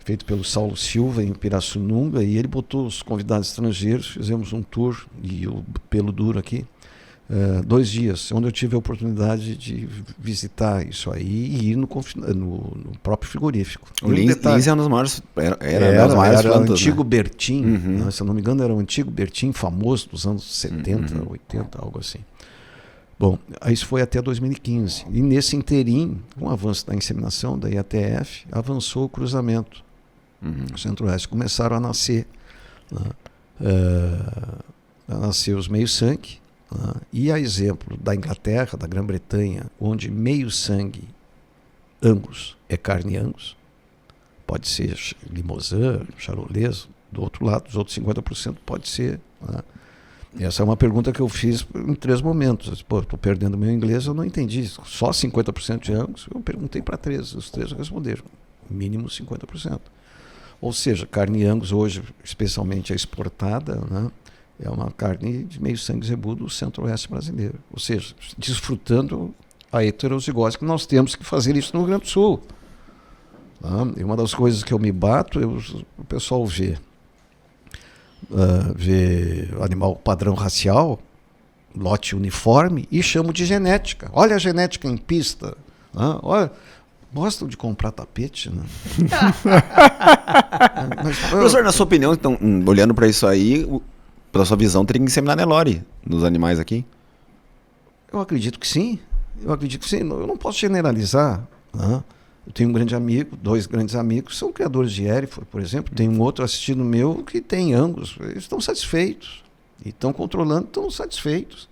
feito pelo Saulo Silva em Pirassununga, e ele botou os convidados estrangeiros, fizemos um tour, e o pelo duro aqui, 2 dias, onde eu tive a oportunidade de visitar isso aí e ir no próprio frigorífico. O Lins é um dos maiores, era o antigo, né? Bertin, né? Se eu não me engano, era o antigo Bertin, famoso dos anos 70, 80, algo assim. Bom, isso foi até 2015. E nesse interim, com o avanço da inseminação, da IATF, avançou o cruzamento. No Centro-Oeste começaram a nascer, né? Os meio-sangue. E a exemplo da Inglaterra, da Grã-Bretanha, onde meio sangue Angus é carne Angus, pode ser Limousin, Charolais, do outro lado, os outros 50% pode ser. Né? Essa é uma pergunta que eu fiz em 3 momentos. Estou perdendo meu inglês, eu não entendi. Só 50% de Angus? Eu perguntei para 3, os 3 responderam, mínimo 50%. Ou seja, carne Angus hoje, especialmente a exportada, né? É uma carne de meio sangue zebu do Centro-Oeste brasileiro. Ou seja, desfrutando a heterozigose, que nós temos que fazer isso no Rio Grande do Sul. Tá? E uma das coisas que eu me bato, o pessoal vê animal padrão racial, lote uniforme, e chama de genética. Olha a genética em pista. Tá? Olha, gostam de comprar tapete, né? Professor, na sua opinião, então, olhando para isso aí, pela sua visão, teria que inseminar Nelore nos animais aqui? Eu acredito que sim. Eu não posso generalizar. Né? Eu tenho um grande amigo, 2 grandes amigos, são criadores de Hereford, por exemplo. Tem um outro assistindo meu que tem Angus. Eles estão satisfeitos. E estão controlando, estão satisfeitos.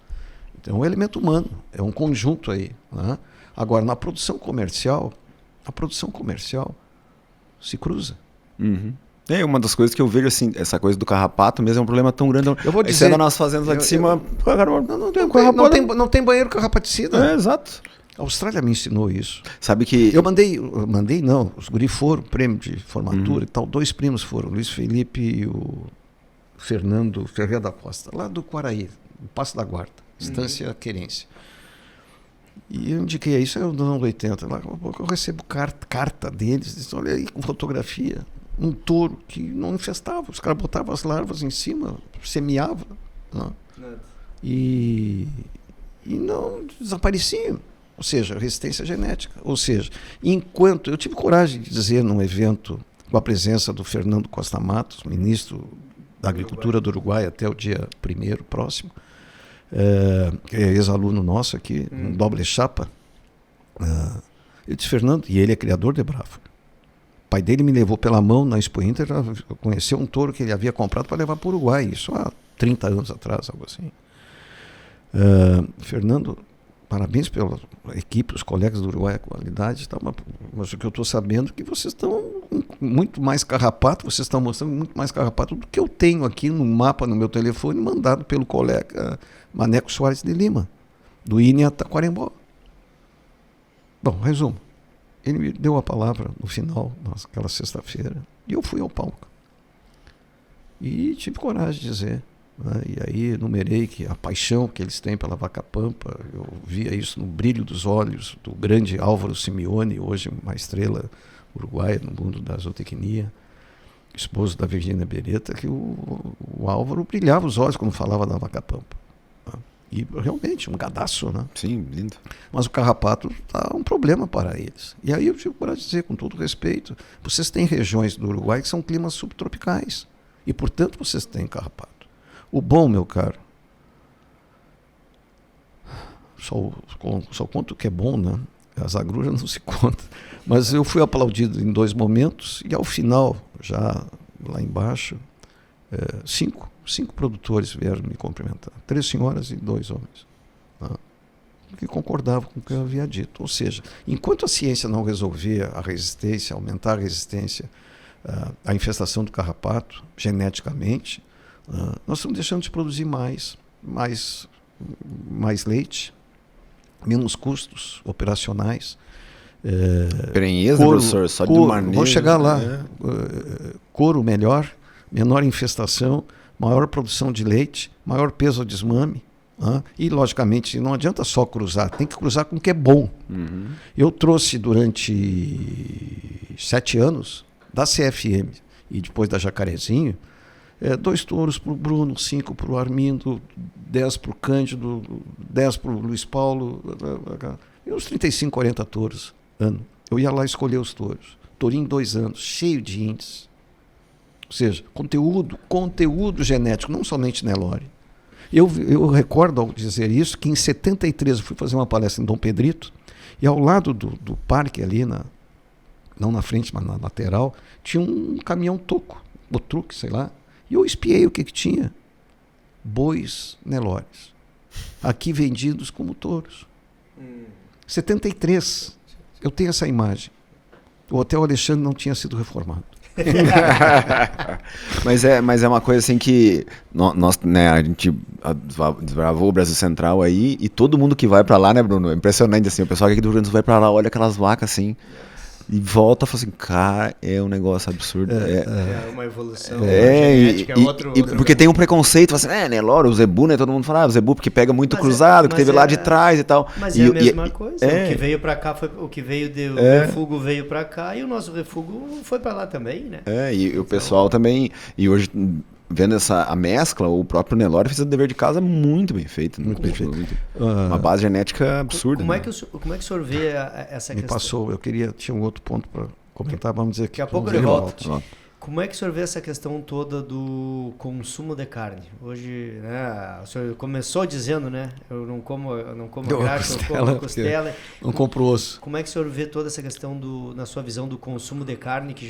Então é um elemento humano, é um conjunto aí. Né? Agora, na produção comercial, se cruza. É uma das coisas que eu vejo, assim, essa coisa do carrapato mesmo é um problema tão grande. Eu vou dizer, nas fazendas lá de cima... Não tem banheiro carrapaticida. Exato. A Austrália me ensinou isso. Sabe que... Eu mandei não, os guri foram, prêmio de formatura e tal, 2 primos foram, o Luiz Felipe e o Fernando Ferreira da Costa, lá do Quaraí, no Passo da Guarda, Estância Querência. E eu indiquei isso nos anos 80. Lá, eu recebo carta deles, disse, olha aí, com fotografia, um touro que não infestava, os caras botavam as larvas em cima, semeavam, né? E não desapareciam. Ou seja, resistência genética. Ou seja, enquanto eu tive coragem de dizer num evento com a presença do Fernando Costa Matos, ministro da Agricultura do Uruguai até o dia 1º próximo, que é ex-aluno nosso aqui, um doble chapa, ele disse, Fernando, e ele é criador de Braford. O pai dele me levou pela mão na Expo Inter a conhecer um touro que ele havia comprado para levar para o Uruguai, isso há 30 anos atrás, algo assim. Fernando, parabéns pela equipe, os colegas do Uruguai, a qualidade, tá, mas o que eu estou sabendo é que vocês estão muito mais carrapato, vocês estão mostrando muito mais carrapato do que eu tenho aqui no mapa, no meu telefone, mandado pelo colega Maneco Soares de Lima, do INEA Taquarembó. Bom, resumo. Ele me deu a palavra no final, naquela sexta-feira, e eu fui ao palco. E tive coragem de dizer. Né? E aí enumerei que a paixão que eles têm pela vaca pampa, eu via isso no brilho dos olhos do grande Álvaro Simeone, hoje uma estrela uruguaia no mundo da zootecnia, esposo da Virgínia Beretta, que o Álvaro brilhava os olhos quando falava da vaca pampa. E realmente, um gadaço, né? Sim, lindo. Mas o carrapato está um problema para eles. E aí eu tive para dizer, com todo respeito, vocês têm regiões do Uruguai que são climas subtropicais. E, portanto, vocês têm carrapato. O bom, meu caro, só conto que é bom, né? As agruras não se contam. Mas eu fui aplaudido em 2 momentos e ao final, já lá embaixo, 5 produtores vieram me cumprimentar. 3 senhoras e 2 homens. Tá? Que concordavam com o que eu havia dito. Ou seja, enquanto a ciência não resolver a resistência, aumentar a resistência à infestação do carrapato geneticamente, nós estamos deixando de produzir mais leite, menos custos operacionais. Perenheza, professor, só de manejo. Vamos chegar lá. Couro melhor, menor infestação, maior produção de leite, maior peso ao desmame. E, logicamente, não adianta só cruzar, tem que cruzar com o que é bom. Uhum. Eu trouxe durante 7 anos, da CFM e depois da Jacarezinho, 2 touros para o Bruno, 5 para o Armindo, 10 para o Cândido, 10 para o Luiz Paulo, e uns 35, 40 touros ano. Eu ia lá escolher os touros. Tourinho 2 anos, cheio de índices. Ou seja, conteúdo genético, não somente Nelore. Eu recordo ao dizer isso que em 73 eu fui fazer uma palestra em Dom Pedrito e ao lado do parque ali, não na frente, mas na lateral, tinha um caminhão toco, ou truque, sei lá, e eu espiei o que tinha. Bois Nelores. Aqui vendidos como touros. 73. Eu tenho essa imagem. O Hotel Alexandre não tinha sido reformado. mas é uma coisa assim que nós, né, a gente desbravou o Brasil Central aí e todo mundo que vai pra lá, né, Bruno? É impressionante assim, o pessoal aqui do Rio Grande do Sul vai pra lá, olha aquelas vacas assim e volta e fala assim, cara, é um negócio absurdo. É uma evolução genética, outro porque tem um preconceito, assim, Nelore, o zebu, né? Todo mundo fala, o zebu porque pega muito cruzado, que teve lá de trás e tal. Mas é a mesma coisa. O que veio pra cá foi o que veio do refúgio veio pra cá e o nosso refúgio foi pra lá também, né? E o pessoal também, e hoje vendo a mescla, o próprio Nelore fez o dever de casa muito bem feito. Muito bem feito. Uma base genética absurda. Como é que o senhor vê essa questão? Passou, tinha um outro ponto para comentar, vamos dizer que... Daqui a pouco eu volto. Como é que o senhor vê essa questão toda do consumo de carne? Hoje, né, o senhor começou dizendo, né, eu não como graxa, eu como costela. Não compro osso. Como é que o senhor vê toda essa questão na sua visão do consumo de carne, que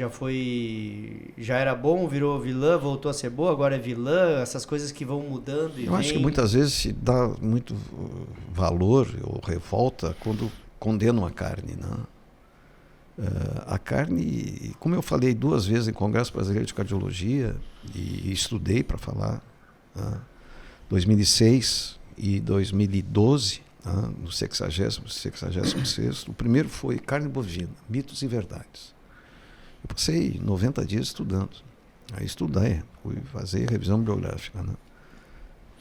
já era bom, virou vilã, voltou a ser boa, agora é vilã, essas coisas que vão mudando Eu acho que muitas vezes se dá muito valor ou revolta quando condenam a carne, né? A carne, como eu falei 2 vezes em Congresso Brasileiro de Cardiologia e estudei para falar, 2006 e 2012, no 66º, o primeiro foi carne bovina, mitos e verdades. Eu passei 90 dias estudando, fui fazer revisão bibliográfica. Né?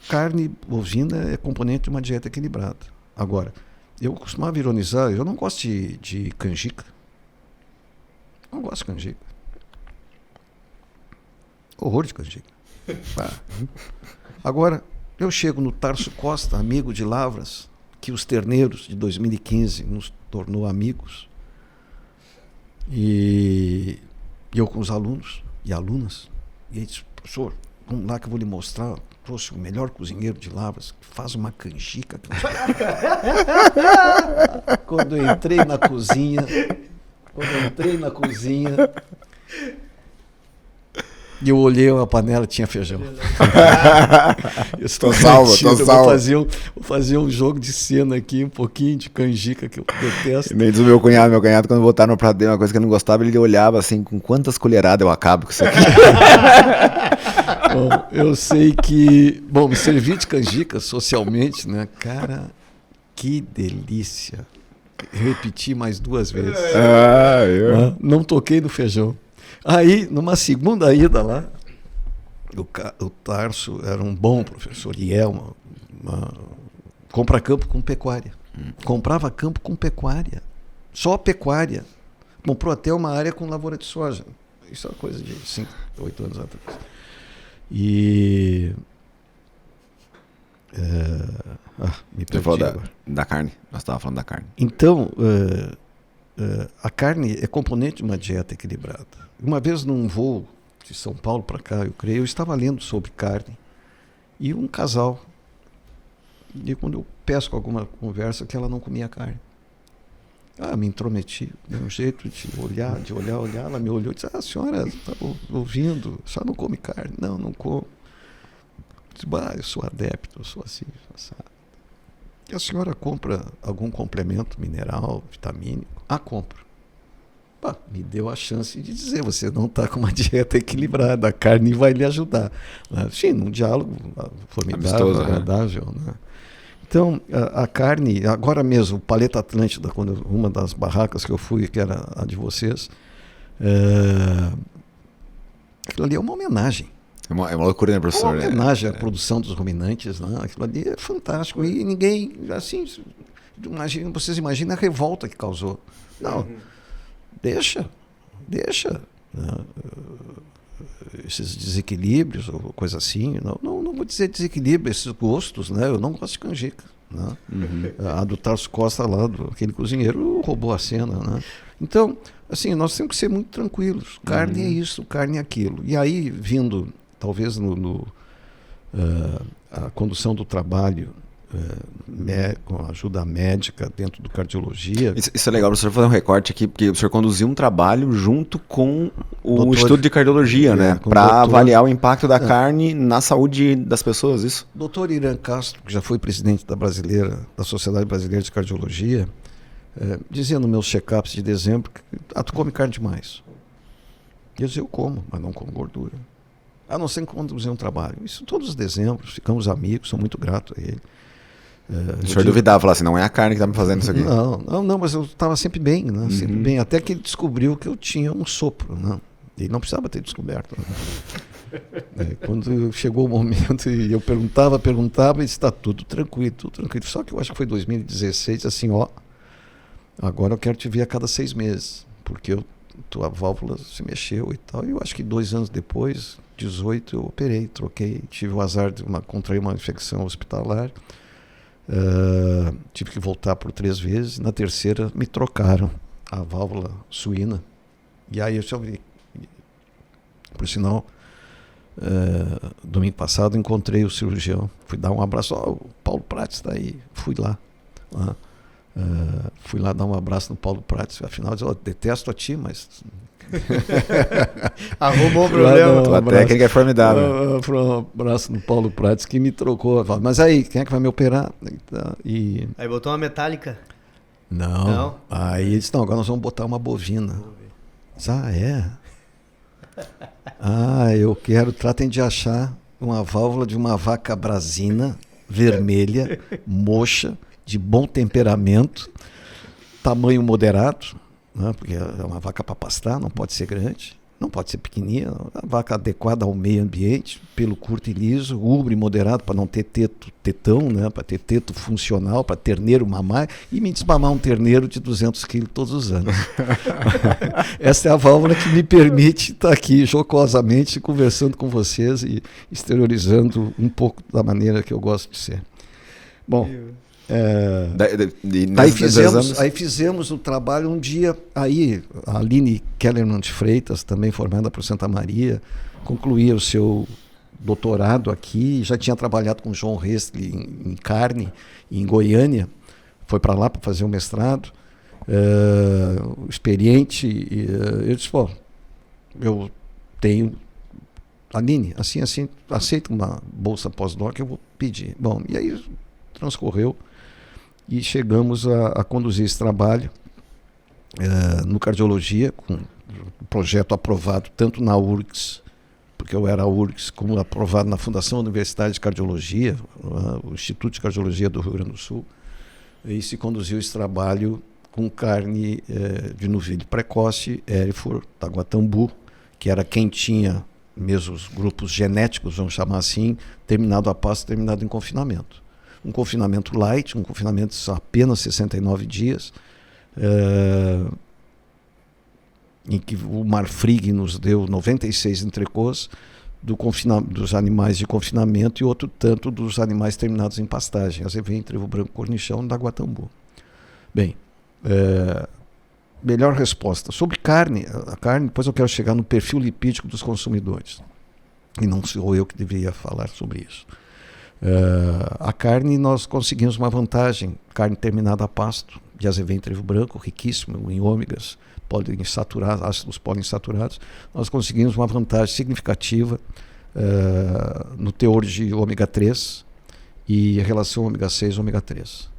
Carne bovina é componente de uma dieta equilibrada. Agora, eu costumava ironizar, eu não gosto de canjica. Não gosto de canjica. Horror de canjica. Agora, eu chego no Tarso Costa, amigo de Lavras, que os terneiros de 2015 nos tornou amigos. E eu com os alunos e alunas. E ele disse, professor, vamos lá que eu vou lhe mostrar. Trouxe o melhor cozinheiro de Lavras, que faz uma canjica. Quando eu entrei na cozinha... e eu olhei a panela, tinha feijão. Eu estou salvo. Vou fazer um jogo de cena aqui, um pouquinho de canjica que eu detesto. Nem diz o meu cunhado quando botaram no prato dele uma coisa que eu não gostava, ele olhava assim, com quantas colheradas eu acabo com isso aqui. Bom, eu sei que... Bom, me servi de canjica socialmente, né? Cara, que delícia. Repeti mais 2 vezes. Não toquei no feijão. Aí, numa segunda ida lá, o Tarso era um bom professor, e é compra campo com pecuária. Comprava campo com pecuária. Só pecuária. Comprou até uma área com lavoura de soja. Isso é uma coisa de 5, 8 anos atrás. E... me perdi. Você falou da carne. Nós estávamos falando da carne. Então, a carne é componente de uma dieta equilibrada. Uma vez num voo de São Paulo para cá, eu estava lendo sobre carne e um casal, e quando eu pesco alguma conversa, que ela não comia carne. Me intrometi, dei um jeito de olhar. Ela me olhou e disse: a senhora está ouvindo, a senhora não come carne? Não, não como. Eu disse: eu sou adepto, eu sou assim, assado. E a senhora compra algum complemento mineral, vitamínico? Compro. Me deu a chance de dizer: você não está com uma dieta equilibrada, a carne vai lhe ajudar. Sim, num diálogo formidável, agradável, né? Então, a carne, agora mesmo, Paleta Atlântida, uma das barracas que eu fui, que era a de vocês, aquilo ali é uma homenagem. É uma loucura, né, professor? É uma homenagem à produção dos ruminantes, né? Aquilo ali é fantástico. E ninguém, assim, vocês imaginam a revolta que causou. Não, deixa. Né? Esses desequilíbrios ou coisa assim, não vou dizer desequilíbrio, esses gostos, né? Eu não gosto de canjica, né? A do Tarso Costa lá, aquele cozinheiro, roubou a cena, né? Então, assim, nós temos que ser muito tranquilos. Carne é isso, carne é aquilo. E aí, vindo, talvez, a condução do trabalho, com a ajuda médica dentro do cardiologia. Isso é legal, professor, fazer um recorte aqui, porque o senhor conduziu um trabalho junto com o Instituto de Cardiologia, né? Para avaliar o impacto da carne na saúde das pessoas, isso? Doutor Irã Castro, que já foi presidente da Sociedade Brasileira de Cardiologia, dizia nos meus check-ups de dezembro que tu come carne demais. Eu dizia: eu como, mas não como gordura. A não ser que conduzir um trabalho. Isso todos os dezembros, ficamos amigos, sou muito grato a ele. O senhor duvidava, falava assim: não é a carne que está me fazendo isso aqui? Não, mas eu estava sempre bem, né? Sempre bem, até que ele descobriu que eu tinha um sopro, né? Ele não precisava ter descoberto, né? Quando chegou o momento e eu perguntava, e está tudo tranquilo. Só que eu acho que foi 2016, assim, agora eu quero te ver a cada 6 meses, porque tua válvula se mexeu e tal. E eu acho que 2 anos depois, 18, eu operei, troquei, tive o azar de contrair uma infecção hospitalar. Tive que voltar por 3 vezes. Na terceira me trocaram a válvula suína. E aí eu vi, por sinal, domingo passado encontrei o cirurgião, fui dar um abraço. O Paulo Prates está aí, fui lá, fui lá dar um abraço no Paulo Prates. Afinal, eu detesto a ti, mas arrumou o problema. Tua técnica é formidável. Um abraço no Paulo Prates, que me trocou. Mas aí, quem é que vai me operar? Aí botou uma metálica? Não. Aí ele disse: não, agora nós vamos botar uma bovina. Eu quero, tratem de achar uma válvula de uma vaca brasina, vermelha, moxa, de bom temperamento, tamanho moderado, né? Porque é uma vaca para pastar, não pode ser grande, não pode ser pequenininha, uma vaca adequada ao meio ambiente, pelo curto e liso, ubre moderado para não ter tetão, né? Para ter teto funcional, para terneiro mamar e me desmamar um terneiro de 200 quilos todos os anos. Essa é a válvula que me permite estar aqui jocosamente conversando com vocês e exteriorizando um pouco da maneira que eu gosto de ser. Bom, aí fizemos o trabalho um dia. Aí a Aline Kellerman de Freitas, também formada por Santa Maria, concluía o seu doutorado aqui, já tinha trabalhado com João Restle em carne, em Goiânia, foi para lá para fazer o mestrado, experiente. Eu disse: eu tenho, Aline, assim, aceita uma bolsa pós-doc, eu vou pedir. Bom, e aí transcorreu e chegamos a conduzir esse trabalho no Cardiologia, com um projeto aprovado tanto na URGS, porque eu era a URGS, como aprovado na Fundação Universitária de Cardiologia, o Instituto de Cardiologia do Rio Grande do Sul, e se conduziu esse trabalho com carne de novilho precoce, Hereford, Taguatambu, que era quem tinha mesmo os grupos genéticos, vamos chamar assim, terminado a pasto, terminado em confinamento. Um confinamento light, um confinamento de apenas 69 dias, em que o Marfrig nos deu 96 entrecôs dos animais de confinamento e outro tanto dos animais terminados em pastagem, azevém, trevo branco, cornichão e Taguatambu. Bem, melhor resposta. Sobre carne, a carne, depois eu quero chegar no perfil lipídico dos consumidores. E não sou eu que deveria falar sobre isso. A carne, nós conseguimos uma vantagem, carne terminada a pasto, de azeite trevo branco, riquíssimo em ômegas, ácidos poliinsaturados, nós conseguimos uma vantagem significativa no teor de ômega 3 e relação ômega 6 e ômega 3.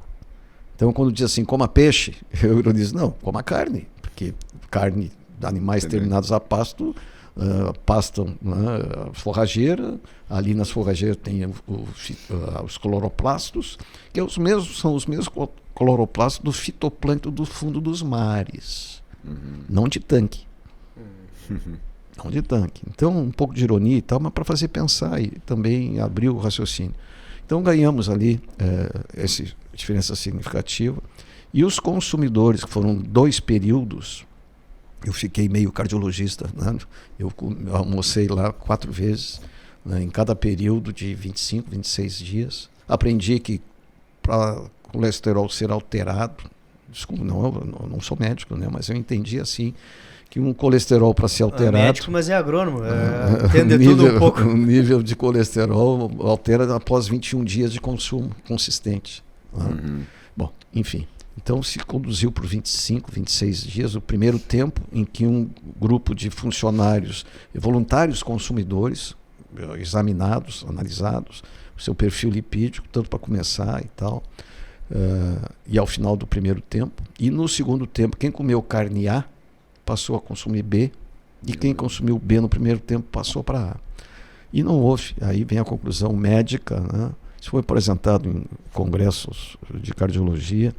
Então, quando diz assim, coma peixe, eu ironizo, não, coma carne, porque carne de animais terminados a pasto, pastam forrageira, ali nas forrageiras tem os cloroplastos, que são os mesmos cloroplastos do fitoplâncton do fundo dos mares, não de tanque. Não de tanque. Então, um pouco de ironia e tal, mas para fazer pensar e também abrir o raciocínio. Então, ganhamos ali essa diferença significativa. E os consumidores, que foram 2 períodos, eu fiquei meio cardiologista, né? Eu almocei lá 4 vezes, né? Em cada período de 25, 26 dias. Aprendi que para colesterol ser alterado, desculpa, não sou médico, né? Mas eu entendi assim, que um colesterol para ser alterado... É médico, mas é agrônomo, entende tudo um pouco. O nível de colesterol altera após 21 dias de consumo consistente. Né? Bom, enfim... Então se conduziu por 25, 26 dias, o primeiro tempo em que um grupo de funcionários, voluntários consumidores, examinados, analisados, o seu perfil lipídico, tanto para começar e tal, e ao final do primeiro tempo. E no segundo tempo, quem comeu carne A passou a consumir B, e quem consumiu B no primeiro tempo passou para A. E não houve, aí vem a conclusão médica, né? Isso foi apresentado em congressos de cardiologia,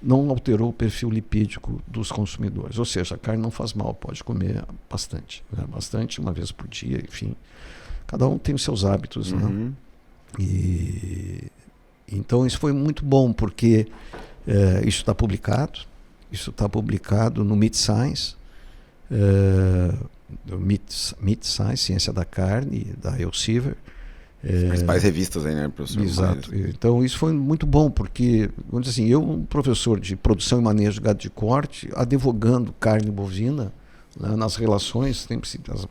não alterou o perfil lipídico dos consumidores. Ou seja, a carne não faz mal, pode comer bastante. Né? Bastante, uma vez por dia, enfim. Cada um tem os seus hábitos. Né? E então isso foi muito bom, porque isso está publicado. Isso está publicado no Meat Science, Meat Science, Ciência da Carne, da Elsevier. As principais revistas aí, né, professor? Exato. Então isso foi muito bom, porque, vamos dizer assim, eu, um professor de produção e manejo de gado de corte, advogando carne bovina, né, nas relações,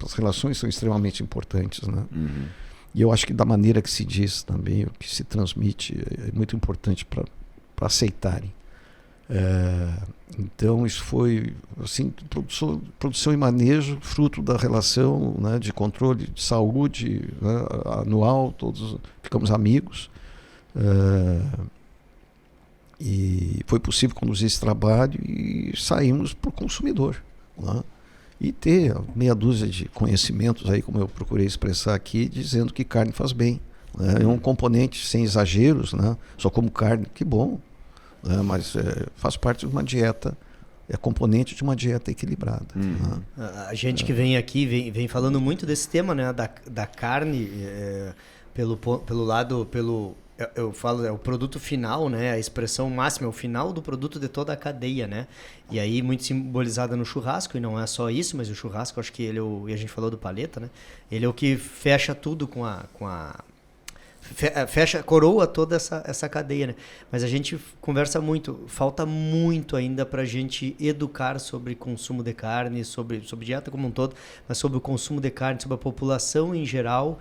as relações são extremamente importantes, né? E eu acho que da maneira que se diz também, o que se transmite, é muito importante para aceitarem. Então isso foi assim, produção e manejo, fruto da relação, né, de controle de saúde, né, anual, todos ficamos amigos, e foi possível conduzir esse trabalho e saímos para o consumidor, né, e ter meia dúzia de conhecimentos aí, como eu procurei expressar aqui, dizendo que carne faz bem, né, é um componente sem exageros, né, só como carne, que bom. Mas faz parte de uma dieta, é componente de uma dieta equilibrada. Né? A gente que vem aqui vem falando muito desse tema, né, da carne, pelo lado, eu falo, é o produto final, né, a expressão máxima, é o final do produto de toda a cadeia, né, e aí muito simbolizada no churrasco, e não é só isso, mas o churrasco, acho que ele e a gente falou do paleta, né, ele é o que fecha tudo com a coroa toda essa cadeia, né? Mas a gente conversa muito, falta muito ainda para a gente educar sobre consumo de carne, sobre dieta como um todo, mas sobre o consumo de carne, sobre a população em geral,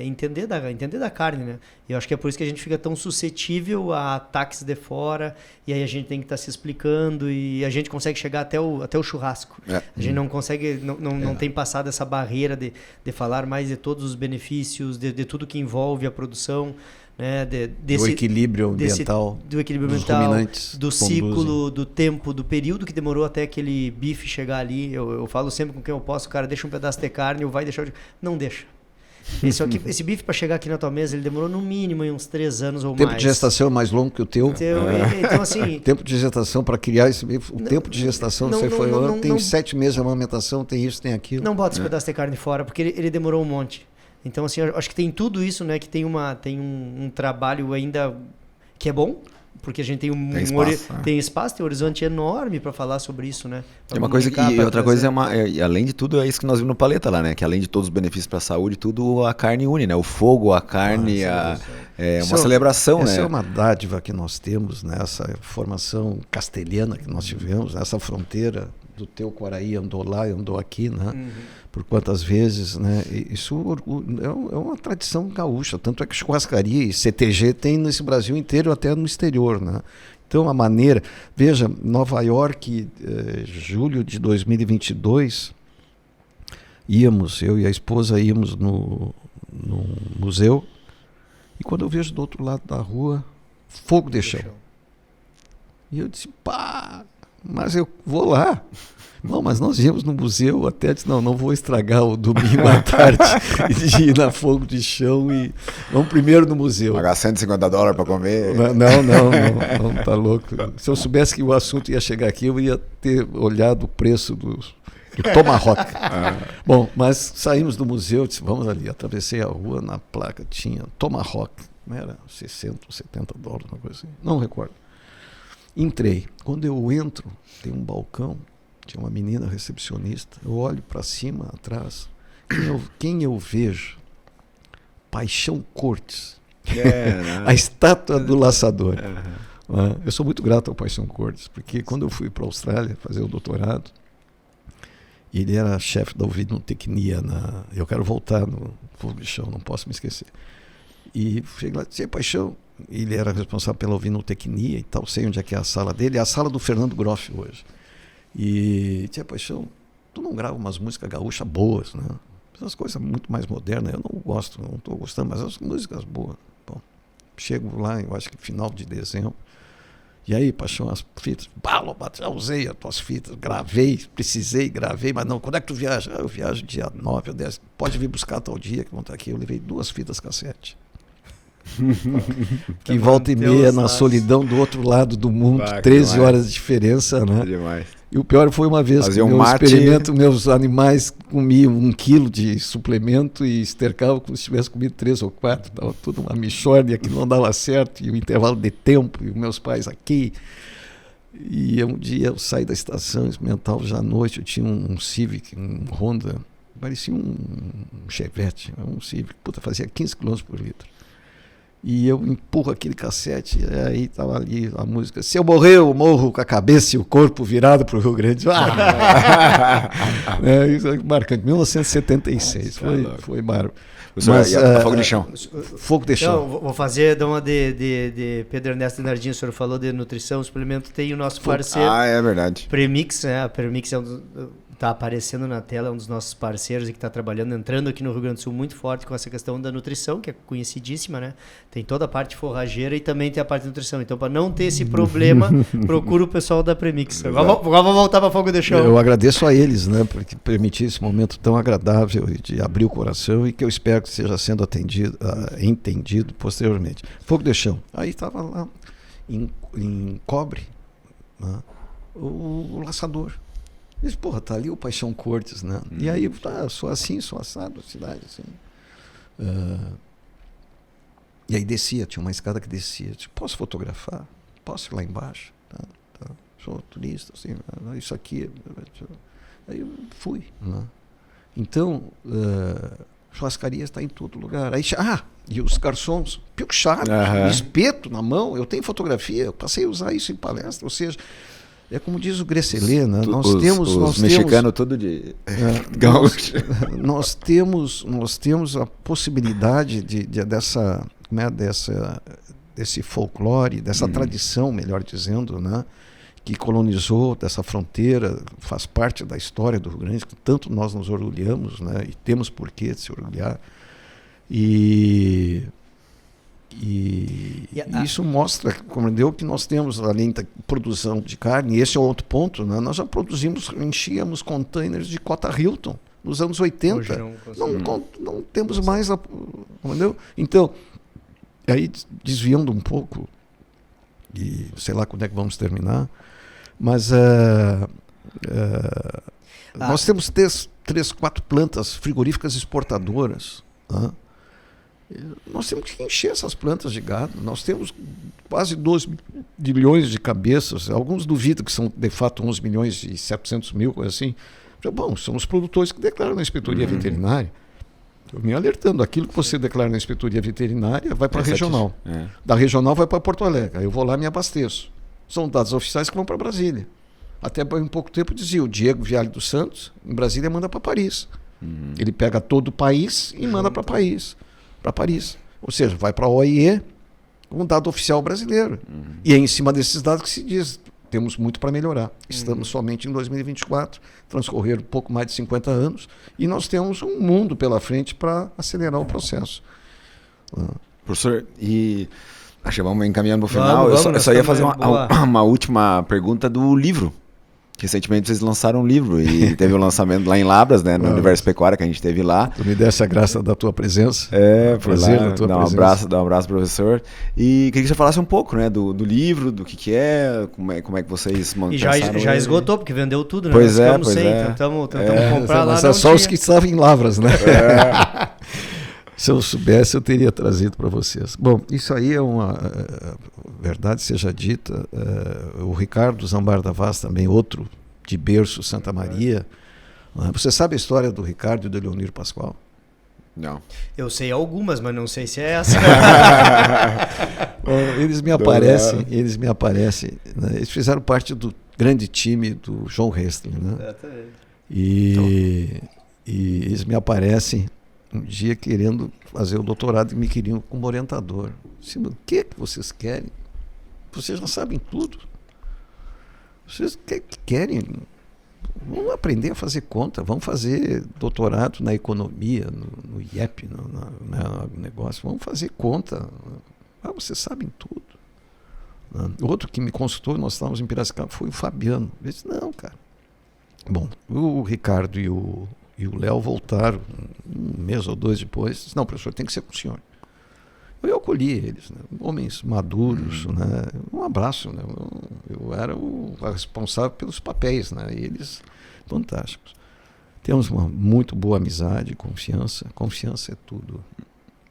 entender da carne, né? E eu acho que é por isso que a gente fica tão suscetível a ataques de fora, e aí a gente tem que estar se explicando, e a gente consegue chegar até o churrasco. A gente não consegue, não tem passado essa barreira de falar mais de todos os benefícios, de tudo que envolve a produção, né, do equilíbrio ambiental, do ciclo, do tempo, do período que demorou até aquele bife chegar ali. Eu falo sempre com quem eu posso, cara, deixa um pedaço de carne, ou vai deixar... Não deixa. Esse bife para chegar aqui na tua mesa, ele demorou no mínimo uns 3 anos ou mais. O tempo de gestação é mais longo que o teu. Então, assim... O tempo de gestação para criar esse bife, tempo de gestação, tem 7 meses de amamentação, tem isso, tem aquilo. Não bota esse pedaço de carne fora, porque ele demorou um monte. Então, assim, eu acho que tem tudo isso, né? Que tem um trabalho ainda que é bom, porque a gente tem espaço, tem um horizonte enorme para falar sobre isso, né? É uma coisa e outra coisa além de tudo, é isso que nós vimos no Paleta lá, né? Que além de todos os benefícios para a saúde, tudo a carne une, né? O fogo, a carne, é uma celebração, né? Essa é uma dádiva que nós temos, né? Essa formação castelhana que nós tivemos, essa fronteira do teu Quaraí andou lá, andou aqui, né? Por quantas vezes, né? Isso é uma tradição gaúcha, tanto é que churrascaria e CTG tem nesse Brasil inteiro, até no exterior, né? Então a maneira, veja, Nova York, julho de 2022, eu e a esposa íamos no museu, e quando eu vejo do outro lado da rua, fogo de chão. E eu disse, pá, mas eu vou lá. Não, mas nós íamos no museu, até disse, não vou estragar o domingo à tarde de ir na fogo de chão e vamos primeiro no museu. Pagar $150 para comer. Não, tá louco. Se eu soubesse que o assunto ia chegar aqui, eu ia ter olhado o preço do Tomahawk. Bom, mas saímos do museu, disse, vamos ali, atravessei a rua, na placa tinha Tomahawk, era $60 ou $70, uma coisa assim, não recordo. Entrei. Quando eu entro, tem um balcão, tinha uma menina recepcionista, eu olho para cima, atrás, quem eu vejo? Paixão Cortes. A estátua do laçador. Eu sou muito grato ao Paixão Cortes, porque quando eu fui para a Austrália fazer o doutorado, ele era chefe da ovinotecnia, eu quero voltar no fogo de chão, não posso me esquecer. E cheguei lá e disse, Paixão, ele era responsável pela ovinotecnia e tal, sei onde é que é a sala dele, é a sala do Fernando Groff hoje. E, tia Paixão, tu não grava umas músicas gaúchas boas, né? Essas coisas muito mais modernas, eu não gosto, não estou gostando, mas as músicas boas. Bom, chego lá, eu acho que final de dezembro, e aí, Paixão, as fitas, já usei as tuas fitas, gravei, mas não, quando é que tu viaja? Eu viajo dia 9 ou 10, pode vir buscar tal dia que vão estar aqui. Eu levei 2 fitas cassete. Que volta e meia na solidão do outro lado do mundo, 13 horas de diferença, né? Demais. E o pior foi uma vez que meu experimento, meus animais comiam 1 quilo de suplemento e estercavam como se tivesse comido 3 ou 4. Estava tudo uma mixórdia que não dava certo, e o intervalo de tempo, e os meus pais aqui. E um dia eu saí da estação experimental, já à noite, eu tinha um Civic, um Honda, parecia um Chevette, um Civic, fazia 15 km por litro. E eu empurro aquele cassete, e aí estava ali a música, se eu morrer, eu morro com a cabeça e o corpo virado para o Rio Grande. Isso é marcante, 1976, foi bárbaro. Mas, fogo de chão. Fogo de chão. Vou fazer, dar uma de Pedro Ernesto Nardinho, o senhor falou de nutrição, suplemento, tem o nosso parceiro. É verdade. Premix, né? A Premix tá aparecendo na tela, é um dos nossos parceiros e que está trabalhando, entrando aqui no Rio Grande do Sul muito forte com essa questão da nutrição, que é conhecidíssima, né? Tem toda a parte forrageira e também tem a parte de nutrição. Então, para não ter esse problema, procura o pessoal da Premix. Agora vamos voltar para Fogo de Chão. Eu agradeço a eles, né? Por permitir esse momento tão agradável de abrir o coração e que eu espero que seja sendo entendido posteriormente. Fogo de Chão. Aí estava lá em cobre, né? O laçador. Diz, tá ali o Paixão Cortes, né? E aí, sou assim, sou assado, cidade, assim. E aí descia, tinha uma escada que descia. Disse, posso fotografar? Posso ir lá embaixo? Tá. Sou turista, assim, isso aqui. Aí eu fui, né? Então, churrascaria está em todo lugar. Aí, e os garçons, piochados, espeto na mão, eu tenho fotografia, eu passei a usar isso em palestra, ou seja, é como diz o Gresselê, né? Os mexicanos tudo de gaúcho. Nós temos a possibilidade desse folclore, dessa tradição, melhor dizendo, né? Que colonizou dessa fronteira, faz parte da história do Rio Grande, que tanto nós nos orgulhamos, né? E temos por que se orgulhar. E isso mostra, compreendeu, que nós temos, além da produção de carne, e esse é outro ponto, né? Nós já enchíamos containers de Cota Hilton nos anos 80. Hoje não temos mais, compreendeu? Então, aí desviando um pouco, e sei lá quando é que vamos terminar, mas nós temos 3-4 plantas frigoríficas exportadoras, né? Nós temos que encher essas plantas de gado. Nós temos quase 12 milhões de cabeças. Alguns duvidam que são de fato 11 milhões e 700 mil, coisa assim. Bom, são os produtores que declaram na inspetoria veterinária. Estou me alertando, aquilo que você declara na inspetoria veterinária vai para a regional. Da regional vai para Porto Alegre. Aí eu vou lá e me abasteço. São dados oficiais que vão para Brasília. Até um pouco tempo dizia, o Diego Viale dos Santos, em Brasília, manda para Paris. Ele pega todo o país e manda para Paris. Ou seja, vai para a OIE com um dado oficial brasileiro. E é em cima desses dados que se diz, temos muito para melhorar. Estamos somente em 2024, transcorreram pouco mais de 50 anos, e nós temos um mundo pela frente para acelerar o processo. Professor, e acho que vamos encaminhando para o final. Vamos, eu só ia fazer uma última pergunta do livro. Recentemente vocês lançaram um livro e teve o lançamento lá em Labras, né, no Universo Pecuária, que a gente teve lá. Tu me desse a graça da tua presença. Prazer da tua presença. Dá um abraço, professor. E queria que você falasse um pouco, né, do livro, do que é, como é que vocês montaram. E já esgotou, porque vendeu tudo, né? Pois é. Tentamos comprar lá. Mas é só os que estavam em Lavras, né? Se eu soubesse, eu teria trazido para vocês. Bom, isso aí é uma verdade seja dita. O Ricardo Zambar da Vaz, também outro de berço, Santa Maria. Você sabe a história do Ricardo e do Leonir Pascoal? Não. Eu sei algumas, mas não sei se é essa. Eles me aparecem. Né? Eles fizeram parte do grande time do João Restling, né? E eles me aparecem um dia querendo fazer o doutorado e me queriam como orientador. Disse, o que vocês querem? Vocês já sabem tudo. Vocês querem? Vamos aprender a fazer conta, vamos fazer doutorado na economia, no IEP, no negócio, vamos fazer conta. Vocês sabem tudo. Outro que me consultou, nós estávamos em Piracicaba, foi o Fabiano. Ele disse, não, cara. Bom, o Ricardo e o Léo voltaram um mês ou dois depois. Disse, não, professor, tem que ser com o senhor. Eu acolhi eles, né? Homens maduros, né? Um abraço. Né? Eu era o responsável pelos papéis, né? E eles, fantásticos. Temos uma muito boa amizade, confiança. Confiança é tudo.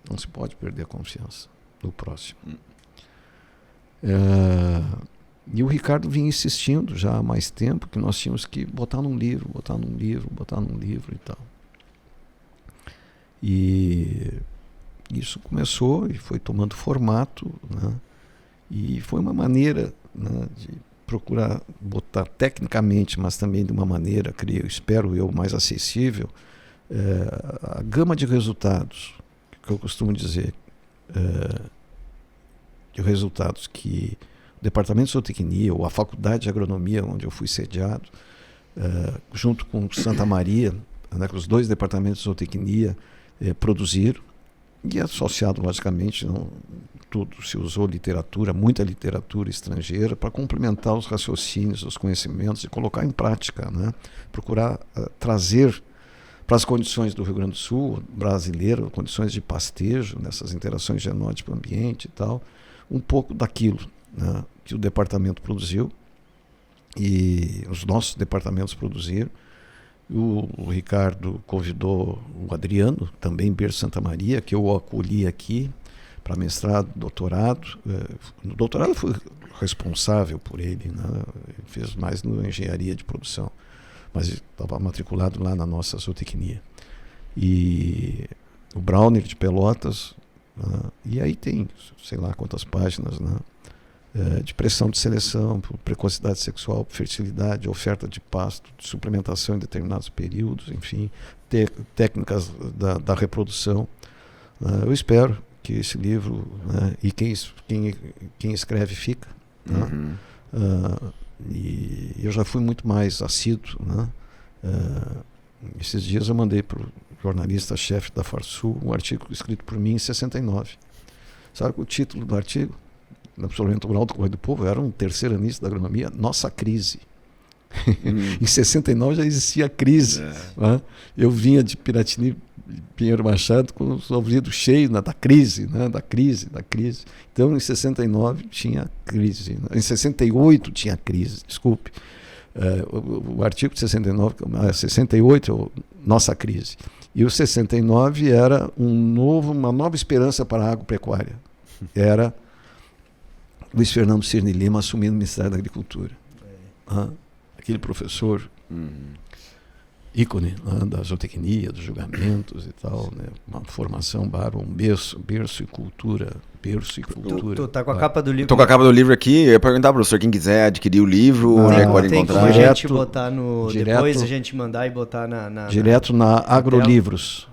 Não se pode perder a confiança do próximo. E o Ricardo vinha insistindo já há mais tempo que nós tínhamos que botar num livro e tal. E isso começou e foi tomando formato, né? E foi uma maneira, né, de procurar botar tecnicamente, mas também de uma maneira, espero eu, mais acessível, a gama de resultados, que eu costumo dizer, de resultados que o Departamento de Zootecnia ou a Faculdade de Agronomia, onde eu fui sediado, junto com Santa Maria, né, com os dois departamentos de zootecnia, produziram, e associado, logicamente, tudo se usou literatura, muita literatura estrangeira, para complementar os raciocínios, os conhecimentos e colocar em prática, né? Procurar trazer para as condições do Rio Grande do Sul, brasileiro, condições de pastejo, nessas interações genótipo-ambiente e tal, um pouco daquilo, né, que o departamento produziu e os nossos departamentos produziram. O Ricardo convidou o Adriano, também berço Santa Maria, que eu acolhi aqui para mestrado, doutorado. No doutorado eu fui responsável por ele, né? Ele fez mais na engenharia de produção, mas estava matriculado lá na nossa zootecnia. E o Browner de Pelotas, né? E aí tem, sei lá quantas páginas, né? De pressão de seleção, por precocidade sexual, por fertilidade, oferta de pasto, de suplementação em determinados períodos, enfim, técnicas da reprodução. Eu espero que esse livro, né, e quem escreve fica. Né? E eu já fui muito mais assíduo. Né? Esses dias eu mandei para o jornalista-chefe da Farsul um artigo escrito por mim em 69. Sabe o título do artigo? No Absolvimento Rural do Correio do Povo, era um terceiranista da agronomia, Nossa Crise. Em 69 já existia a crise. Né? Eu vinha de Piratini, Pinheiro Machado, com os ouvidos cheios, né, da crise. Então, em 69 tinha crise. Em 68 tinha crise, desculpe. O artigo de 68 é Nossa Crise. E o 69 era uma nova esperança para a agropecuária. Era Luiz Fernando Cirne Lima assumindo o Ministério da Agricultura. Aquele professor ícone, né, da zootecnia, dos julgamentos e tal, né? Uma formação bárbara, um berço e cultura. Tu tá com a capa do livro? Tô com a capa do livro aqui. Eu ia perguntar pro professor, quem quiser adquirir o livro, onde é que pode tem encontrar? como a Direto- gente botar no... direto- depois a gente mandar e botar Direto na Agrolivros.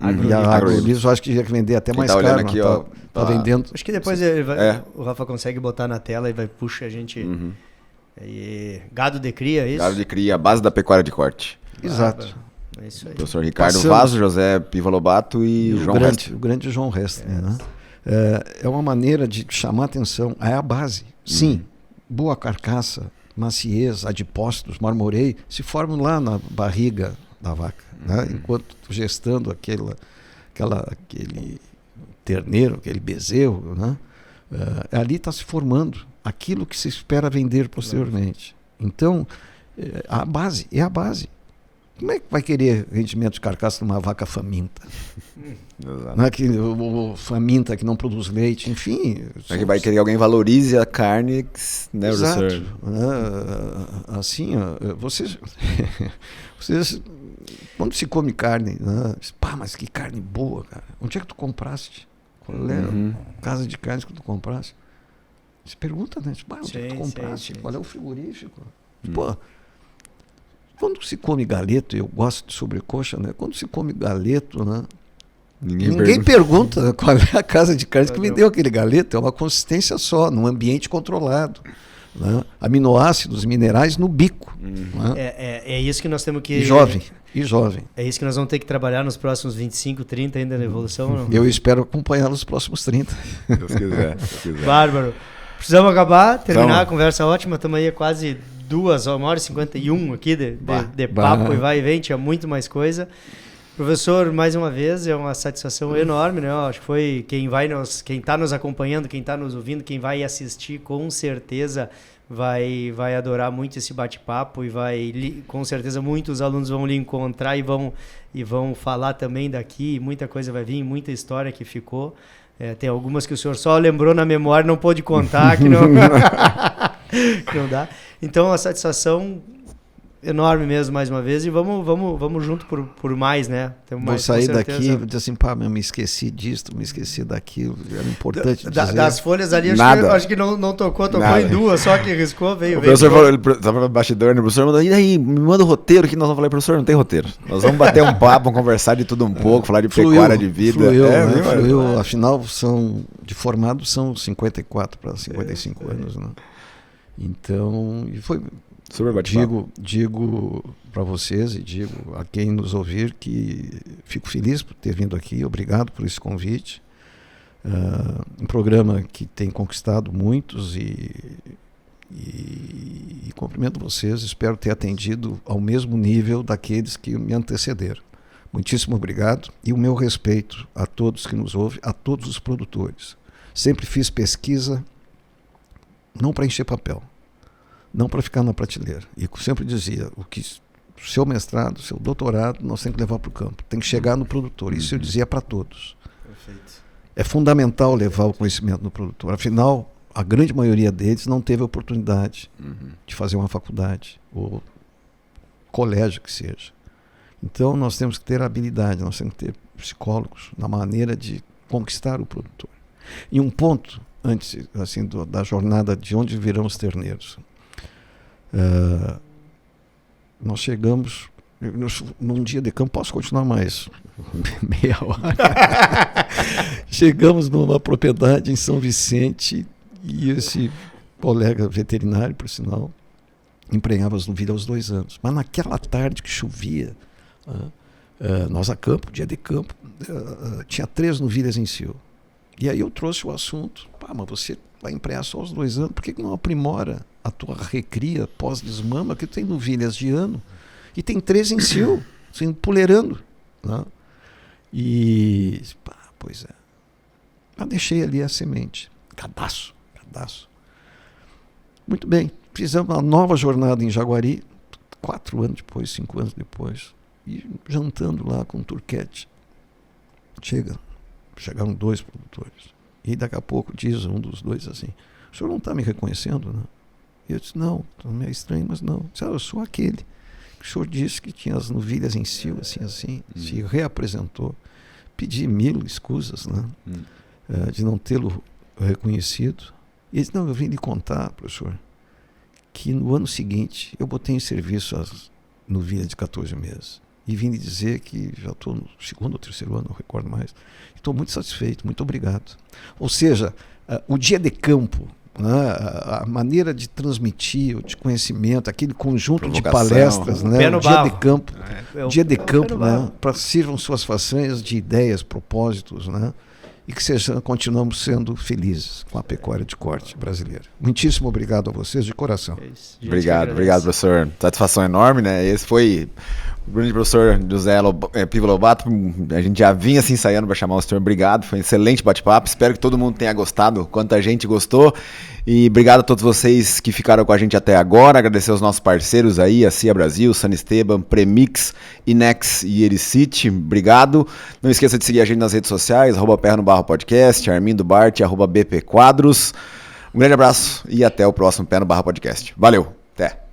E a Agrolivros eu acho que tinha que vender até Quem mais tá olhando caro. aqui, né? ó, Tá vendendo. Acho que depois o Rafa consegue botar na tela e vai puxa a gente... E gado de cria, é isso? Gado de cria, a base da pecuária de corte. Exato. É isso aí. Professor Ricardo Passamos. Vaso, José Piva Lobato e o João Reste. o grande João Reste, né? É uma maneira de chamar atenção. É a base. Sim, boa carcaça, maciez, adipócitos, marmoreio, se formam lá na barriga da vaca. Né? Enquanto gestando aquele terneiro, aquele bezerro, né? Ali está se formando aquilo que se espera vender posteriormente. Então, a base é a base. Como é que vai querer rendimento de carcaça numa vaca faminta? Não é que o faminta que não produz leite, enfim. É que vai querer que alguém valorize a carne, né, Exato. professor? Assim, ó, vocês quando se come carne, né, pá, mas que carne boa, cara. Onde é que tu compraste? Qual é a casa de carnes que tu compraste? Você pergunta, né? Tipo, onde é que tu compraste? Qual é o frigorífico? Pô, quando se come galeto, eu gosto de sobrecoxa, né? Quando se come galeto, né? Ninguém pergunta qual é a casa de carnes que vendeu aquele galeto. É uma consistência só, num ambiente controlado. Né? Aminoácidos, minerais no bico. Né? É isso que nós temos que... E jovem. É isso que nós vamos ter que trabalhar nos próximos 25, 30 ainda na evolução. Não? Eu espero acompanhar nos próximos 30. Deus quiser. Bárbaro. Precisamos acabar, terminar a conversa ótima. Estamos aí quase 1h51 aqui de papo e vai e vem. Tinha muito mais coisa. Professor, mais uma vez, é uma satisfação enorme, né? Acho que foi quem está nos acompanhando, quem está nos ouvindo, quem vai assistir, com certeza vai adorar muito esse bate-papo e com certeza muitos alunos vão lhe encontrar e vão falar também daqui, muita coisa vai vir, muita história que ficou. Tem algumas que o senhor só lembrou na memória, não pôde contar, que não, que não dá. Então, a satisfação enorme mesmo, mais uma vez, e vamos junto por mais, né? Vou sair daqui e dizer assim, pá, me esqueci disso, me esqueci daquilo, era importante dizer. Das folhas ali, acho que não tocou em duas, só que riscou, veio. O professor falou, ele estava no bastidor, né? O professor mandou, e aí, me manda o roteiro, que nós vamos falar, professor, não tem roteiro. Nós vamos bater um papo, vamos conversar de tudo um pouco, falar de pecuária de vida. Fluiu, afinal, de formado são 54 para 55 anos, né? Então, e foi... Digo para vocês e digo a quem nos ouvir que fico feliz por ter vindo aqui, obrigado por esse convite. Um programa que tem conquistado muitos e cumprimento vocês, espero ter atendido ao mesmo nível daqueles que me antecederam. Muitíssimo obrigado e o meu respeito a todos que nos ouvem, a todos os produtores. Sempre fiz pesquisa não para encher papel, não para ficar na prateleira. E sempre dizia, o seu mestrado, o seu doutorado, nós temos que levar para o campo. Tem que chegar no produtor. Isso eu dizia para todos. Perfeito. É fundamental levar o conhecimento no produtor. Afinal, a grande maioria deles não teve a oportunidade de fazer uma faculdade ou colégio que seja. Então, nós temos que ter habilidade, nós temos que ter psicólogos na maneira de conquistar o produtor. E um ponto, antes assim, da jornada de onde virão os terneiros. Nós chegamos num dia de campo, posso continuar mais meia hora. Chegamos numa propriedade em São Vicente e esse colega veterinário, por sinal, emprenhava as novilhas aos 2 anos. Mas naquela tarde que chovia, nós a campo, dia de campo, tinha 3 novilhas em cio. E aí eu trouxe o assunto, mas você vai emprenhar só aos 2 anos, por que não aprimora a tua recria pós-desmama, que tu tem novilhas de ano e tem 3 em cio, assim, puleirando, né? E pois é, eu deixei ali a semente, cadastro. Muito bem, fizemos uma nova jornada em Jaguari 4 anos depois, 5 anos depois, e jantando lá com o Turquete, chegaram 2 produtores e daqui a pouco diz um dos 2 assim, o senhor não está me reconhecendo, né? E eu disse, não é estranho, mas não. Eu disse, eu sou aquele O senhor disse que tinha as novilhas em si, assim, se reapresentou. Pedi 1000 escusas, né? De não tê-lo reconhecido. E ele disse, não, eu vim lhe contar, professor, que no ano seguinte eu botei em serviço as novilhas de 14 meses. E vim lhe dizer que já estou no 2º ou 3º ano, não recordo mais. Estou muito satisfeito, muito obrigado. Ou seja, o dia de campo, né, a maneira de transmitir, de conhecimento, aquele conjunto de palestras, né, o dia de campo, dia de campo, né, para que sirvam suas façanhas de ideias, propósitos, né, e que continuamos sendo felizes com a pecuária de corte brasileira. Muitíssimo obrigado a vocês de coração. Obrigado, professor. Satisfação enorme, né? Esse foi o grande professor José Piva Lobato. A gente já vinha assim ensaiando para chamar o senhor. Obrigado, foi um excelente bate-papo. Espero que todo mundo tenha gostado, quanto a gente gostou. E obrigado a todos vocês que ficaram com a gente até agora. Agradecer aos nossos parceiros aí, a CIA Brasil, San Esteban, Premix, Inex e Ericite. Obrigado. Não esqueça de seguir a gente nas redes sociais, @Pé-no-Barro-Podcast, Armindo Bart, @BP Quadros. Um grande abraço e até o próximo Pé no Barro Podcast. Valeu, até!